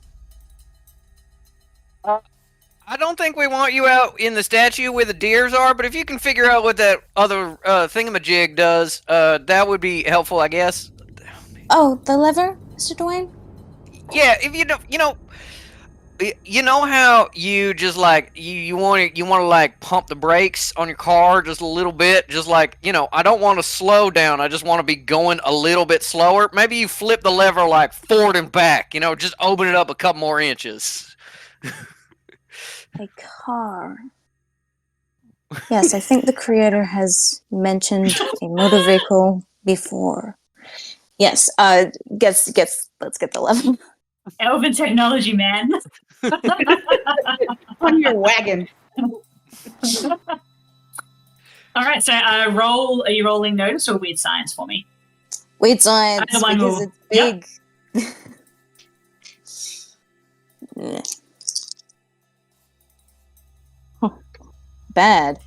I don't think we want you out in the statue where the deers are, but if you can figure out what that other thingamajig does, that would be helpful, I guess. Oh, the lever, Mr. Dwayne? Yeah, if you know how you just like you want to like pump the brakes on your car just a little bit, just like, I don't want to slow down, I just want to be going a little bit slower. Maybe you flip the lever like forward and back, just open it up a couple more inches. A car. Yes, I think the creator has mentioned a motor vehicle before. Yes, let's get the level. Elven technology, man. On your wagon. Alright, so are you rolling notice or weird science for me? Weird science, Either one because will- it's big. Yeah. Bad.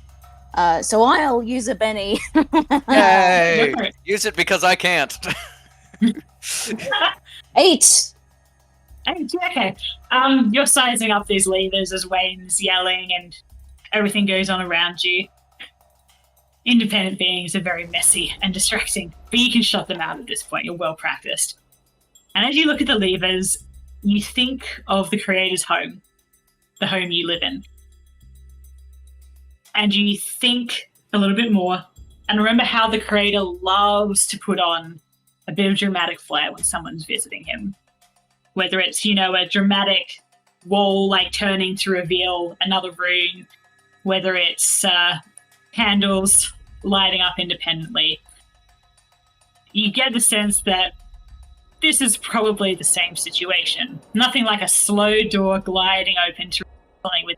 So I'll use a Benny. Yay! Go for it. Use it because I can't. 8. Okay. You're sizing up these levers as Wayne's yelling and everything goes on around you. Independent beings are very messy and distracting, but you can shut them out at this point. You're well practiced. And as you look at the levers, you think of the creator's home, the home you live in. And you think a little bit more and remember how the creator loves to put on a bit of dramatic flair when someone's visiting him. Whether it's, a dramatic wall like turning to reveal another room, whether it's candles lighting up independently. You get the sense that this is probably the same situation. Nothing like a slow door gliding open to something with.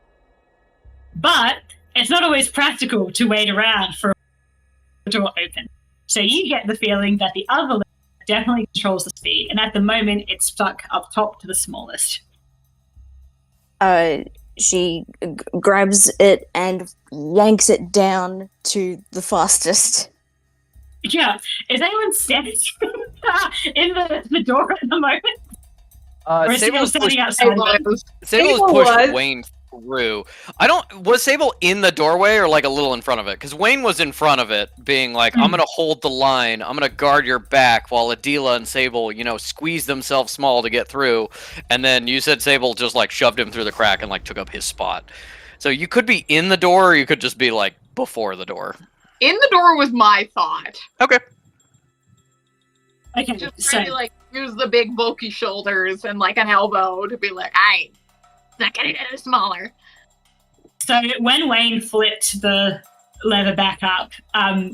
But it's not always practical to wait around for a door open. So you get the feeling that the other lever definitely controls the speed, and at the moment it's stuck up top to the smallest. She grabs it and yanks it down to the fastest. Yeah. Is anyone standing in the door at the moment? Or is Sable Sable was standing pushed, outside of it? Sable Sable was pushed was. Wayne through. Was Sable in the doorway or like a little in front of it? Because Wayne was in front of it, being like, I'm gonna hold the line, I'm gonna guard your back, while Adela and Sable, squeeze themselves small to get through. And then you said Sable just like shoved him through the crack and like took up his spot. So you could be in the door, or you could just be like before the door. In the door was my thought. Okay. Okay, Just so trying to use the big bulky shoulders and like an elbow to be like, I not gonna get it smaller. So when Wayne flipped the lever back up,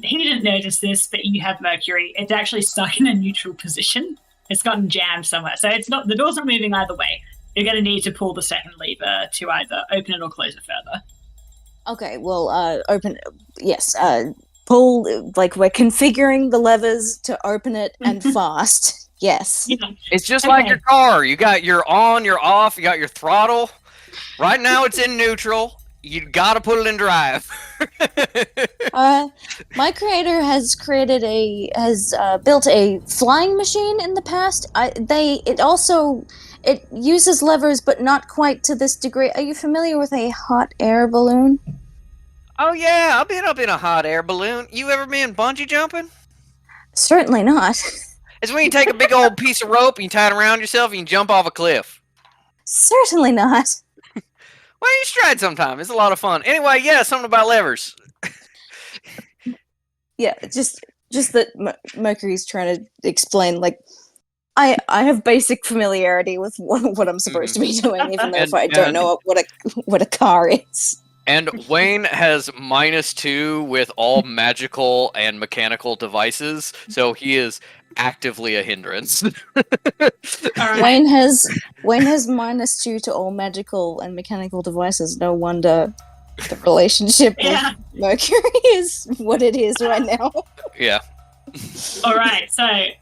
he didn't notice this, but you have Mercury. It's actually stuck in a neutral position. It's gotten jammed somewhere. So the door's not moving either way. You're going to need to pull the second lever to either open it or close it further. Okay, well, pull, like, we're configuring the levers to open it and fast. Yes. You know, It's just like Okay. your car. You got your on, your off, you got your throttle. Right now it's in neutral. You gotta put it in drive. My creator has built a flying machine in the past. It uses levers, but not quite to this degree. Are you familiar with a hot air balloon? Oh yeah, I've been up in a hot air balloon. You ever been bungee jumping? Certainly not. It's when you take a big old piece of rope and you tie it around yourself and you jump off a cliff. Certainly not. Well, you should try it sometime. It's a lot of fun. Anyway, yeah, something about levers. Yeah, just that Mercury's trying to explain, like, I have basic familiarity with what I'm supposed to be doing, even though if I don't know what a car is. And Wayne has -2 with all magical and mechanical devices, so he is actively a hindrance. Alright. Wayne has -2 to all magical and mechanical devices. No wonder the relationship Yeah. with Mercury is what it is right now. Yeah. Alright, so I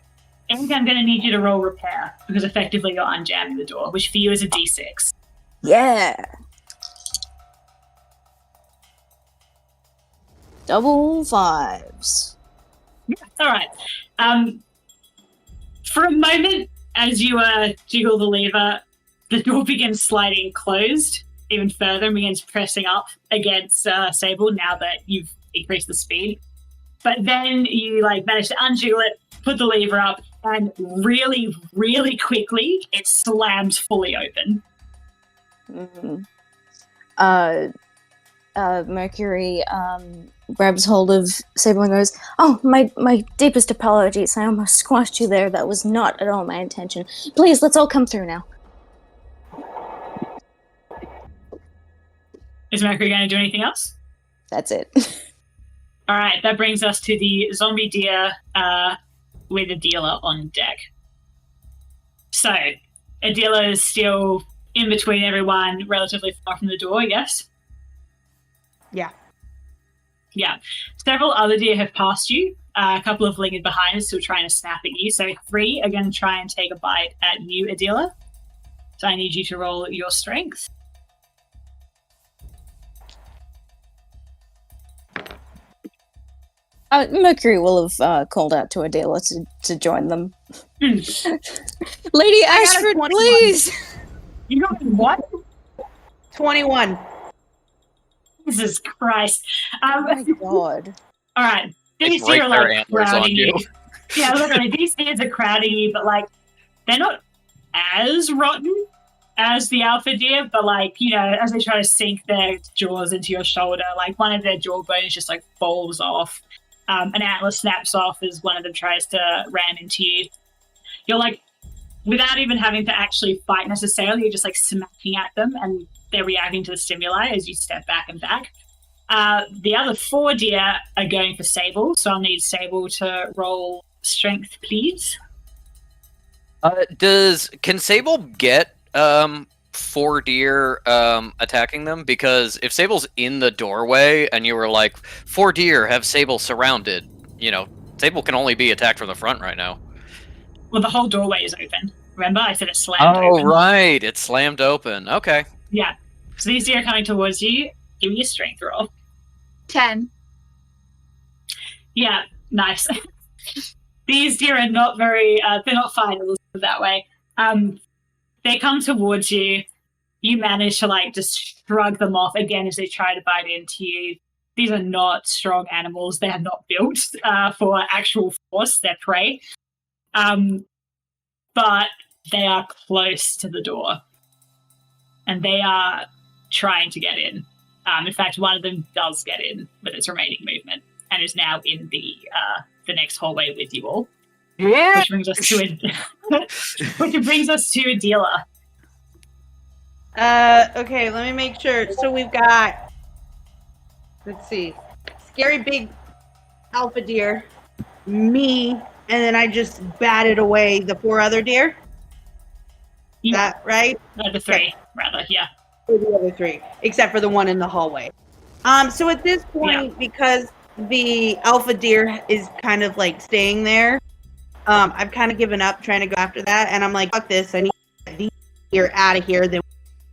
think I'm going to need you to roll repair, because effectively you're unjamming the door, which for you is a d6. Yeah. Double 5s. Alright. For a moment, as you jiggle the lever, the door begins sliding closed even further and begins pressing up against Sable now that you've increased the speed. But then you manage to unjiggle it, put the lever up, and really, really quickly it slams fully open. Mercury grabs hold of Sable and goes, "Oh, my deepest apologies. I almost squashed you there. That was not at all my intention. Please, let's all come through now." Is Mercury going to do anything else? That's it. All right, that brings us to the zombie deer with a dealer on deck. So, a dealer is still in between everyone, relatively far from the door, yes? Yeah. Yeah. Several other deer have passed you. A couple have lingered behind and still trying to snap at you. So 3 are going to try and take a bite at you, Adela. So I need you to roll your strength. Mercury will have called out to Adela to join them. Lady got a Ashford, 21. please! You got what? 21. Jesus Christ. Oh my god. All right. These They break deer are their antlers on crowding you. Yeah, literally, these deers are crowding you, but they're not as rotten as the alpha deer, but as they try to sink their jaws into your shoulder, one of their jawbones just falls off. An antler snaps off as one of them tries to ram into you. You're without even having to actually fight necessarily, you're just smacking at them and they're reacting to the stimuli as you step back and back. The other 4 deer are going for Sable, so I'll need Sable to roll strength, please. Can Sable get 4 deer attacking them? Because if Sable's in the doorway and you were 4 deer have Sable surrounded, Sable can only be attacked from the front right now. Well, the whole doorway is open. Remember, I said it slammed Oh, open. right. It's slammed open. Okay. Yeah. So these deer are coming towards you. Give me a strength roll. 10. Yeah, nice. These deer are not very, they're not fighters that way. They come towards you. You manage to just shrug them off again as they try to bite into you. These are not strong animals. They are not built for actual force. They're prey. But they are close to the door. And they are trying to get in. In fact, one of them does get in with its remaining movement and is now in the next hallway with you all. Yeah. Which brings us to a dealer. Okay, let me make sure. So we've got, let's see, scary big alpha deer, me, and then I just batted away the 4 other deer. Is that right? The 3, rather, yeah. Or the other 3, except for the one in the hallway. So at this point, because the alpha deer is kind of staying there, I've kind of given up trying to go after that, and I'm fuck this, I need to get these deer out of here. Then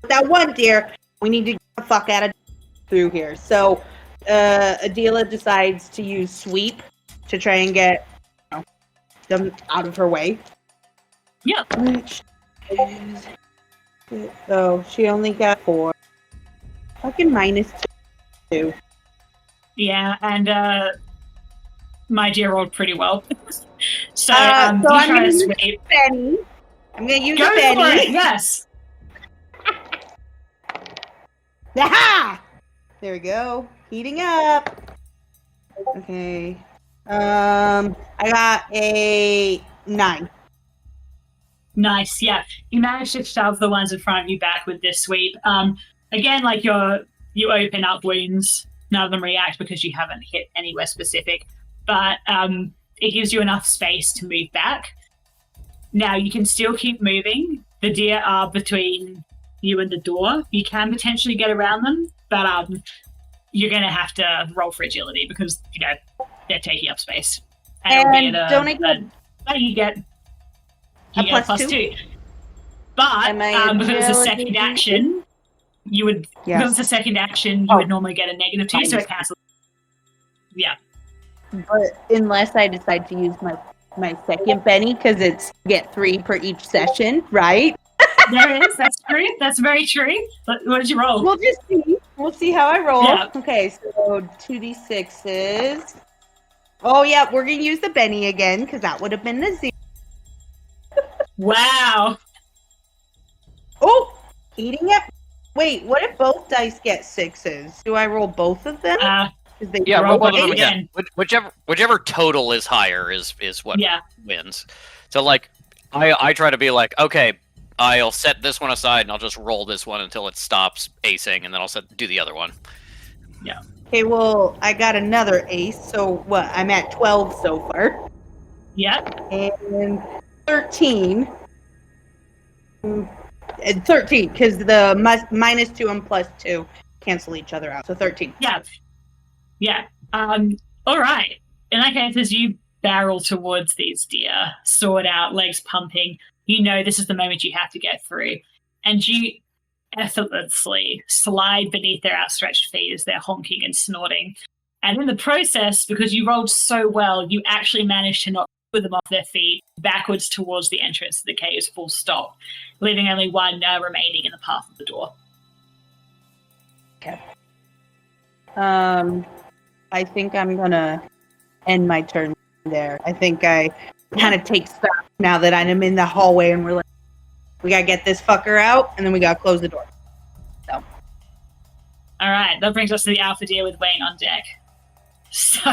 that one deer, we need to get the fuck out of through here. So Adela decides to use sweep to try and get them out of her way. Yeah. Which is... So she only got 4. Fucking -2. Yeah, and my dear rolled pretty well. So, so you I'm try gonna to use sweep. Benny. I'm gonna use Go for Benny. it, yes. Aha! There we go. Heating up. Okay. I got a 9. Nice, yeah. You managed to shove the ones in front of you back with this sweep. Again, like you open up wounds. None of them react because you haven't hit anywhere specific, but it gives you enough space to move back. Now you can still keep moving. The deer are between you and the door. You can potentially get around them, but you're going to have to roll for agility because they're taking up space. And it'll be don't I get you get a plus plus 2. But Am I because it's a agility? second action, you would Yeah. because it's a second action, you Oh. would normally get a -2, so it cancels. Yeah. But unless I decide to use my second Benny, because it's get 3 per each session, right? There it is. That's true. That's very true. What did you roll? We'll just see. We'll see how I roll. Yeah. Okay, so 2d6s. Oh, yeah, we're going to use the Benny again, because that would have been the 0. Wow. Oh, eating it. Wait, what if both dice get 6s? Do I roll both of them? 'Cause they Yeah, Roll roll both both of them again. again. Whichever total is higher is what Yeah. wins. So like, I try to be like, okay, I'll set this one aside and I'll just roll this one until it stops acing, and then I'll do the other one. Okay, well, I got another ace, so what? I'm at 12 so far. Yeah. And 13. And 13, because the -2 and +2 cancel each other out. So 13. Yeah. Yeah. All right. In that case, as you barrel towards these deer, sword out, legs pumping, you know this is the moment you have to get through. And you effortlessly slide beneath their outstretched feet as they're honking and snorting. And in the process, because you rolled so well, you actually managed to knock them off their feet backwards towards the entrance to the caves full stop, leaving only one remaining in the path of the door. I think I'm gonna end my turn there. I think I kind of take stock now that I'm in the hallway and we're like, we gotta get this fucker out, and then we gotta close the door. All right, that brings us to the Alpha Deer with Wayne on deck. So,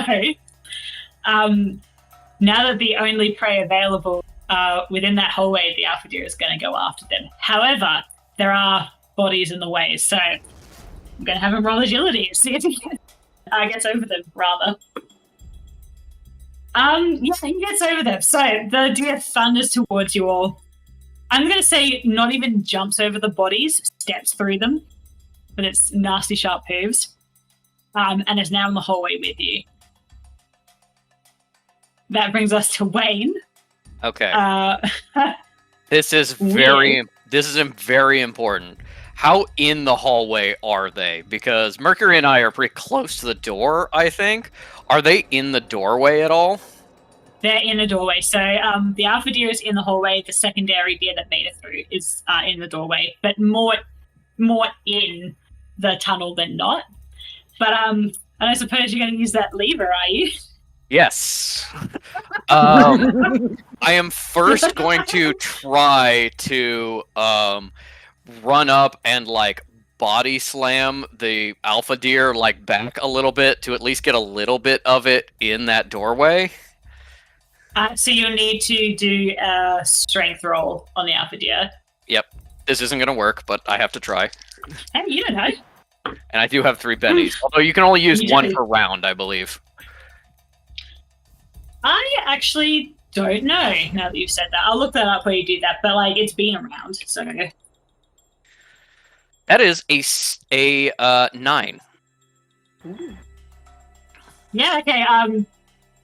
now that the only prey available within that hallway, the Alpha Deer is going to go after them. However, there are bodies in the way, so I'm going to have him roll agility. See if he gets over them, rather. Yeah, he gets over them. So the deer thunders towards you all. I'm going to say not even jumps over the bodies, steps through them with its nasty sharp hooves, and is now in the hallway with you. That brings us to Wayne. Okay. This This is very important. How in the hallway are they? Because Mercury and I are pretty close to the door, I think. Are they in the doorway at all? They're in the doorway. So the Alpha Deer is in the hallway. The secondary deer that made it through is in the doorway, but more in the tunnel than not. But I don't suppose you're going to use that lever, are you? Yes. I am first going to try to run up and like body slam the Alpha Deer like back a little bit to at least get a little bit of it in that doorway. So you'll need to do a strength roll on the Alpha Deer. Yep. This isn't going to work, but I have to try. Hey, you don't know. And I do have 3 bennies. Although you can only use You 1 do. per round, I believe. I actually don't know, now that you've said that. I'll look that up while you do that, but like it's been around, so That is a 9. yeah, okay.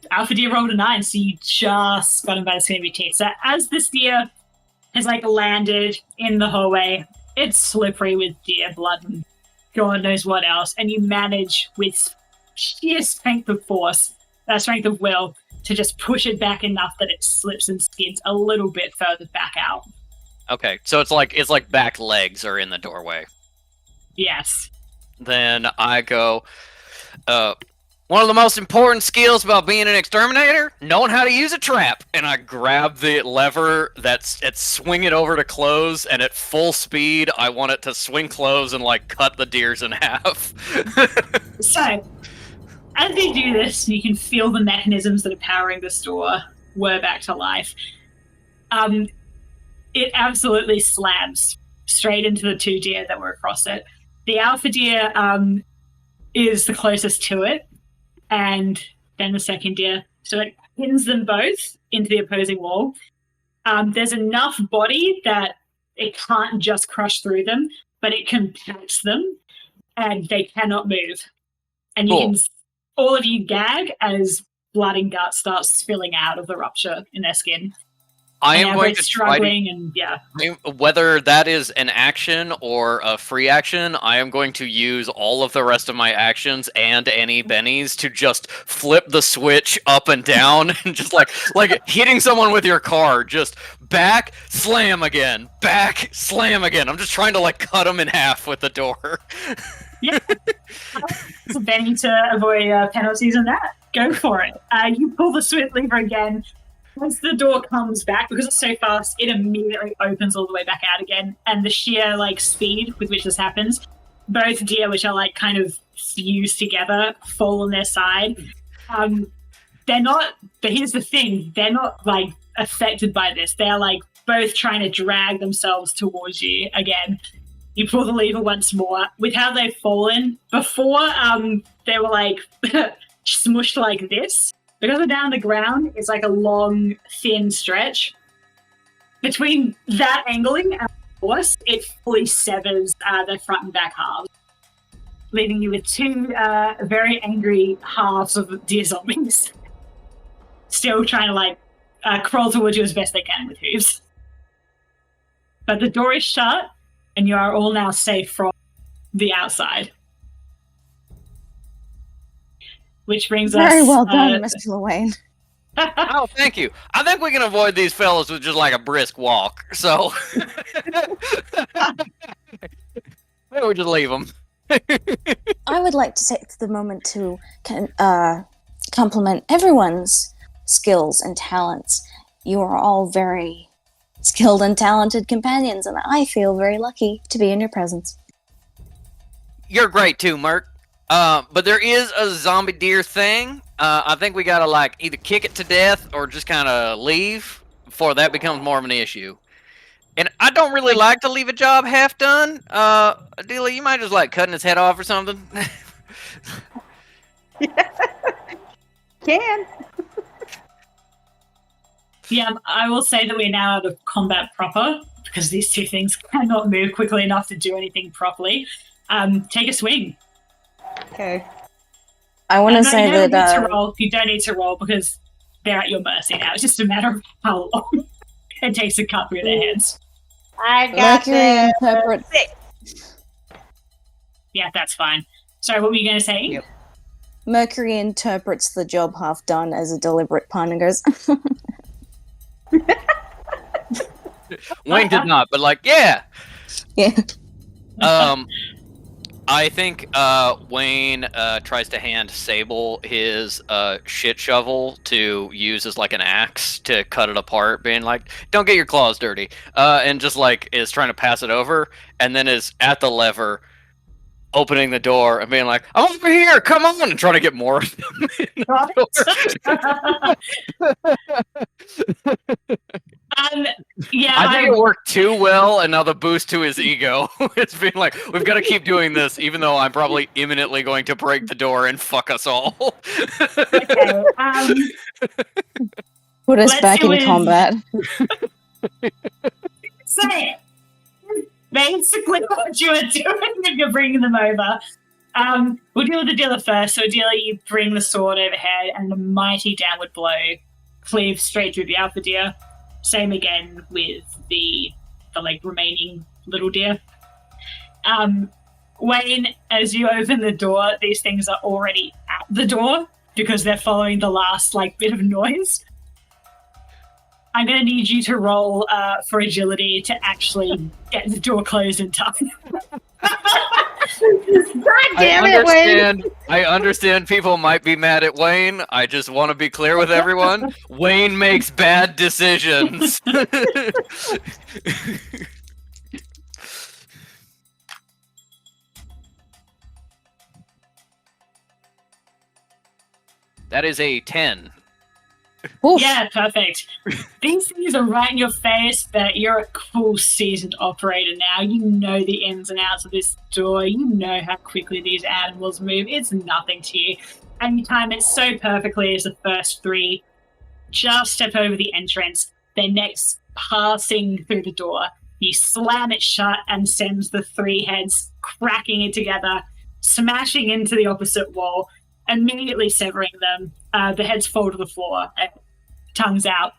Alpha Deer rolled a 9, so you just got him by the skin of your teeth. So as this deer has like landed in the hallway, it's slippery with deer blood and God knows what else, and you manage with sheer strength of force, strength of will, to just push it back enough that it slips and skids a little bit further back out. Okay, so it's like back legs are in the doorway. Yes. Then I go, One of the most important skills about being an exterminator, knowing how to use a trap. And I grab the lever it's swing it over to close, and at full speed, I want it to swing close and like cut the deers in half. So, as you do this, you can feel the mechanisms that are powering the store whir back to life. It absolutely slams straight into the 2 deer that were across it. The alpha deer is the closest to it, and then the second deer. So it pins them both into the opposing wall. There's enough body that it can't just crush through them, but it compacts them, and they cannot move. And you can, all of you gag as blood and guts starts spilling out of the rupture in their skin. I am going to struggling, and yeah. Whether that is an action or a free action, I am going to use all of the rest of my actions and any bennies to just flip the switch up and down, and just like hitting someone with your car, just back, slam again, back, slam again. I'm just trying to like cut them in half with the door. Yeah, it's a benny to avoid penalties on that. Go for it. You pull the switch lever again. Once the door comes back, because it's so fast, it immediately opens all the way back out again. And the sheer speed with which this happens, both deer, which are kind of fused together, fall on their side. They're not. But here's the thing: they're not affected by this. They're both trying to drag themselves towards you again. You pull the lever once more. With how they've fallen before, they were smushed like this. Because they're down the ground, it's a long, thin stretch. Between that angling and the force, it fully severs their front and back halves, leaving you with 2 very angry halves of deer zombies, still trying to crawl towards you as best they can with hooves. But the door is shut, and you are all now safe from the outside. Which brings us... Very well done, Mr. Llewellyn. Oh, thank you. I think we can avoid these fellas with just a brisk walk. So maybe we just leave them. I would like to take the moment to compliment everyone's skills and talents. You are all very skilled and talented companions, and I feel very lucky to be in your presence. You're great too, Merc. But there is a zombie deer thing. I think we gotta either kick it to death or just kind of leave before that becomes more of an issue. And I don't really like to leave a job half done. Adelia, you might just cutting its head off or something. Can. Yeah, I will say that we're now out of combat proper because these 2 things cannot move quickly enough to do anything properly. Take a swing. Okay. I want to say that you don't need to roll because they're at your mercy now. It's just a matter of how long it takes to cut through their hands. I got Mercury interprets. 6. Yeah, that's fine. Sorry, what were you going to say? Yep. Mercury interprets the job half done as a deliberate pun and goes, Wayne did not, but yeah. yeah. I think Wayne tries to hand Sable his shit shovel to use as an axe to cut it apart, being don't get your claws dirty, and just is trying to pass it over, and then is at the lever, opening the door and being I'm over here, come on, and trying to get more of them in the door. Yeah, I think it worked too well, and now the boost to his ego. It's been we've got to keep doing this, even though I'm probably imminently going to break the door and fuck us all. Okay, Put us back in combat. Say it. Basically what you are doing if you're bringing them over. We'll deal with the dealer first. So dealer, you bring the sword overhead, and the mighty downward blow cleaves straight through the alpha deer. Same again with the remaining little deer. Wayne, as you open the door, these things are already at the door because they're following the last bit of noise. I'm going to need you to roll for agility to actually get the door closed in time. damn it, Wayne! I understand people might be mad at Wayne. I just want to be clear with everyone. Wayne makes bad decisions. That is a 10. Oof. Yeah, perfect. These things are right in your face, but you're a cool, seasoned operator now. You know the ins and outs of this door. You know how quickly these animals move. It's nothing to you. And you time it so perfectly as the first three just step over the entrance, their necks passing through the door. You slam it shut and sends the three heads cracking it together, smashing into the opposite wall, immediately severing them. The heads fall to the floor, tongues out.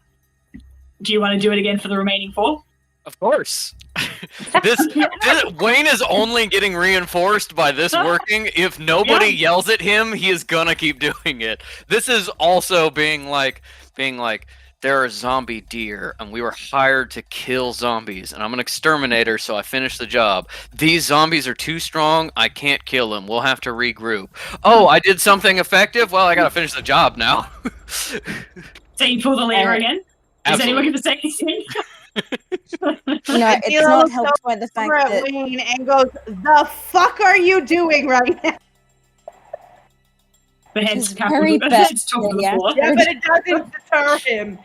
Do you want to do it again for the remaining four? Of course. this Wayne is only getting reinforced by this working. If nobody yells at him, he is gonna keep doing it. This is also being like there are zombie deer, and we were hired to kill zombies, and I'm an exterminator, so I finished the job. These zombies are too strong. I can't kill them. We'll have to regroup. Oh, I did something effective? Well, I gotta finish the job now. So you pull the lever again? Is anyone going to say anything? It's not helped by the fact that Wayne and goes, "The fuck are you doing right now?" The head's very the bad. head's top of the Yeah. floor. Yeah, but it doesn't deter him.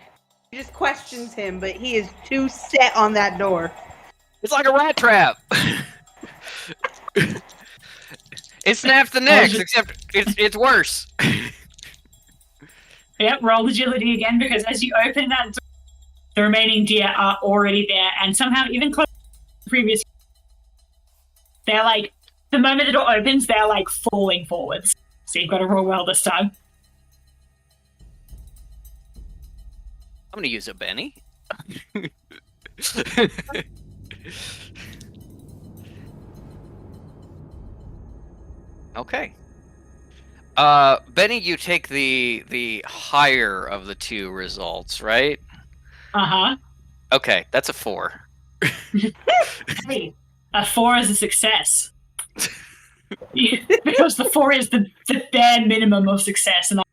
He just questions him, but he is too set on that door. It's like a rat trap. It snaps the necks, except it's worse. Yep, roll agility again, because as you open that door, the remaining deer are already there, and somehow even close to the previous, they're like, the moment the door opens, they're like falling forwards. So you've got to roll well this time. I'm gonna use a Benny. Okay. Benny, you take the higher of the two results, right? Uh-huh. Okay, that's a 4. Hey, a 4 is a success. Because the 4 is the bare minimum of success, and I'm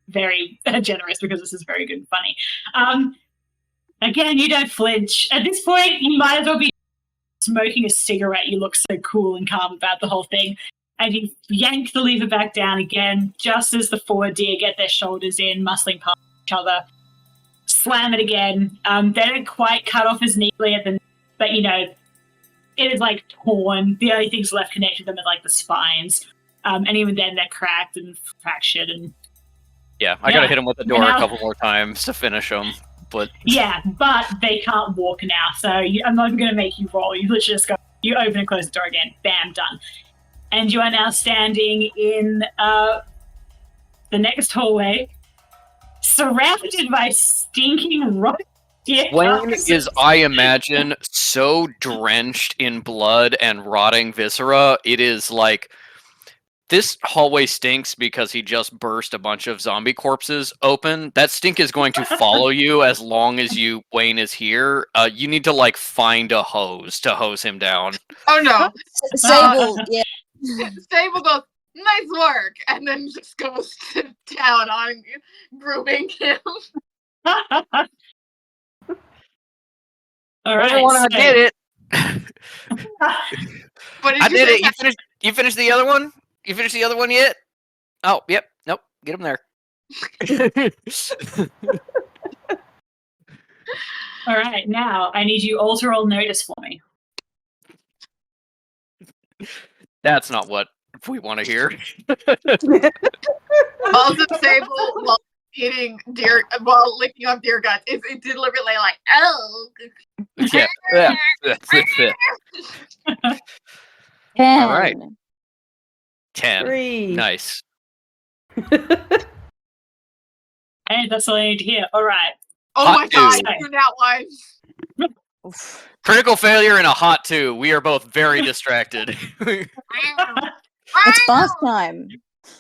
very generous because this is very good and funny. Again, you don't flinch. At this point, you might as well be smoking a cigarette. You look so cool and calm about the whole thing. And you yank the lever back down again, just as the 4 deer get their shoulders in, muscling past each other. Slam it again. They don't quite cut off as neatly at the, but you know, it is like torn. The only things left connected to them are like the spines. And even then they're cracked and fractured. And Yeah, I gotta hit him with the door a couple more times to finish him. But yeah, but they can't walk now, so I'm not even going to make you roll. You literally just go, you open and close the door again. Bam, done. And you are now standing in the next hallway, surrounded by stinking rotten deer Wayne carcasses. is, I imagine, so drenched in blood and rotting viscera. It is like this hallway stinks because he just burst a bunch of zombie corpses open. That stink is going to follow you as long as Wayne is here. You need to like find a hose to hose him down. Oh no. Sable, yeah. Sable goes, "Nice work," and then just goes to town on grooming him. All right, Everyone, I so- did it. What did I you did say? it. You finished the other one? You finished the other one yet? Oh, yep. Nope. Get him there. All right, now I need you all to roll notice for me. That's not what we want to hear. Also, Sable, while eating deer, while licking on deer guts, is deliberately like, "Oh." Yeah. All right. 10. 3. Nice. Hey, that's all I need to hear. All right. Oh Hot my god, dude. you're not one. Oof. Critical failure and a hot 2. We are both very distracted. It's bath time.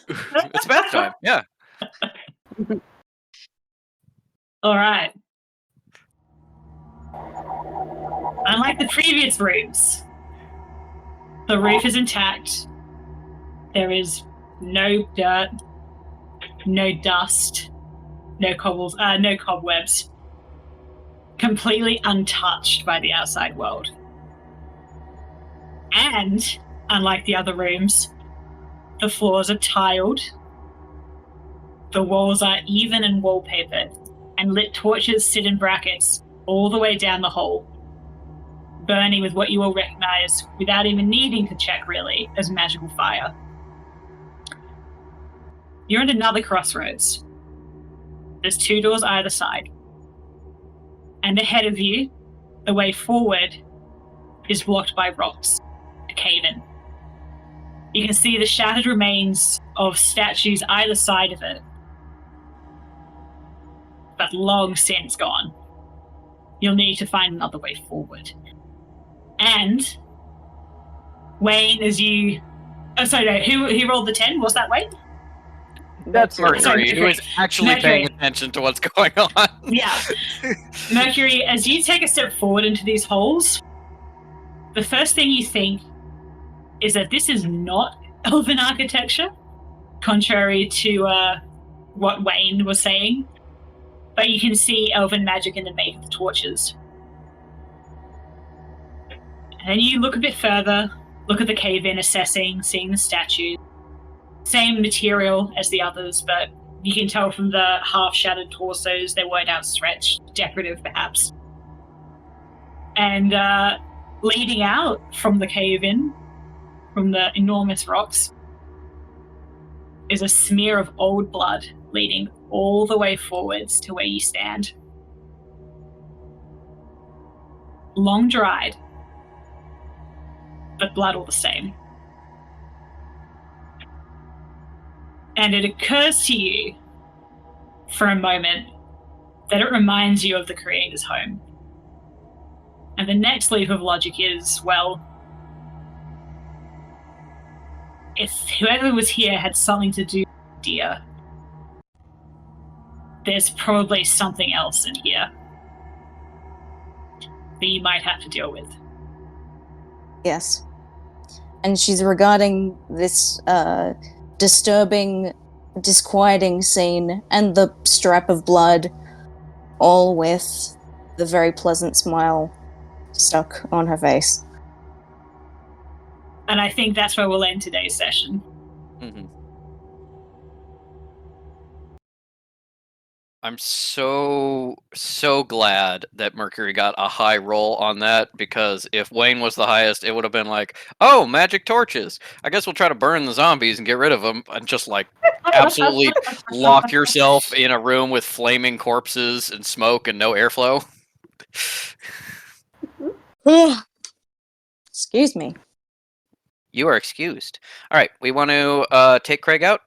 It's bath time. Yeah. All right. Unlike the previous rooms, The roof is intact. There is no dirt, no dust, no cobwebs. Completely untouched by the outside world. And, unlike the other rooms, the floors are tiled, the walls are even and wallpapered, and lit torches sit in brackets all the way down the hall, burning with what you will recognize, without even needing to check really, as magical fire. You're at another crossroads. There's 2 doors either side. And ahead of you, the way forward is blocked by rocks, a cave-in. You can see the shattered remains of statues either side of it, but long since gone. You'll need to find another way forward. And Wayne, as you... Oh, sorry, no, who rolled the 10? Was that Wayne? That's Sorry, Mercury, who is actually paying Mercury. attention to what's going on. Yeah. Mercury, as you take a step forward into these holes, the first thing you think is that this is not elven architecture, contrary to what Wayne was saying. But you can see elven magic in the make of the torches. And then you look a bit further, look at the cave-in, assessing, seeing the statues. Same material as the others, but you can tell from the half-shattered torsos they weren't outstretched, decorative perhaps. And leading out from the cave-in, from the enormous rocks, is a smear of old blood leading all the way forwards to where you stand. Long dried, but blood all the same. And it occurs to you for a moment that it reminds you of the Creator's home. And the next leap of logic is, well, if whoever was here had something to do with Dia, there's probably something else in here that you might have to deal with. Yes. And she's regarding this disturbing, disquieting scene and the strap of blood, all with the very pleasant smile stuck on her face. And I think that's where we'll end today's session. Mm-hmm. I'm so glad that Mercury got a high roll on that, because if Wayne was the highest, it would have been like, oh, magic torches. I guess we'll try to burn the zombies and get rid of them, and just like absolutely lock yourself in a room with flaming corpses and smoke and no airflow. Excuse me. You are excused. All right, we want to take Craig out.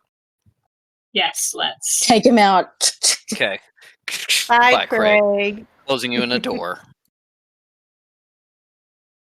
Yes, let's. Take him out. Okay. Bye, Craig. Closing you in a door.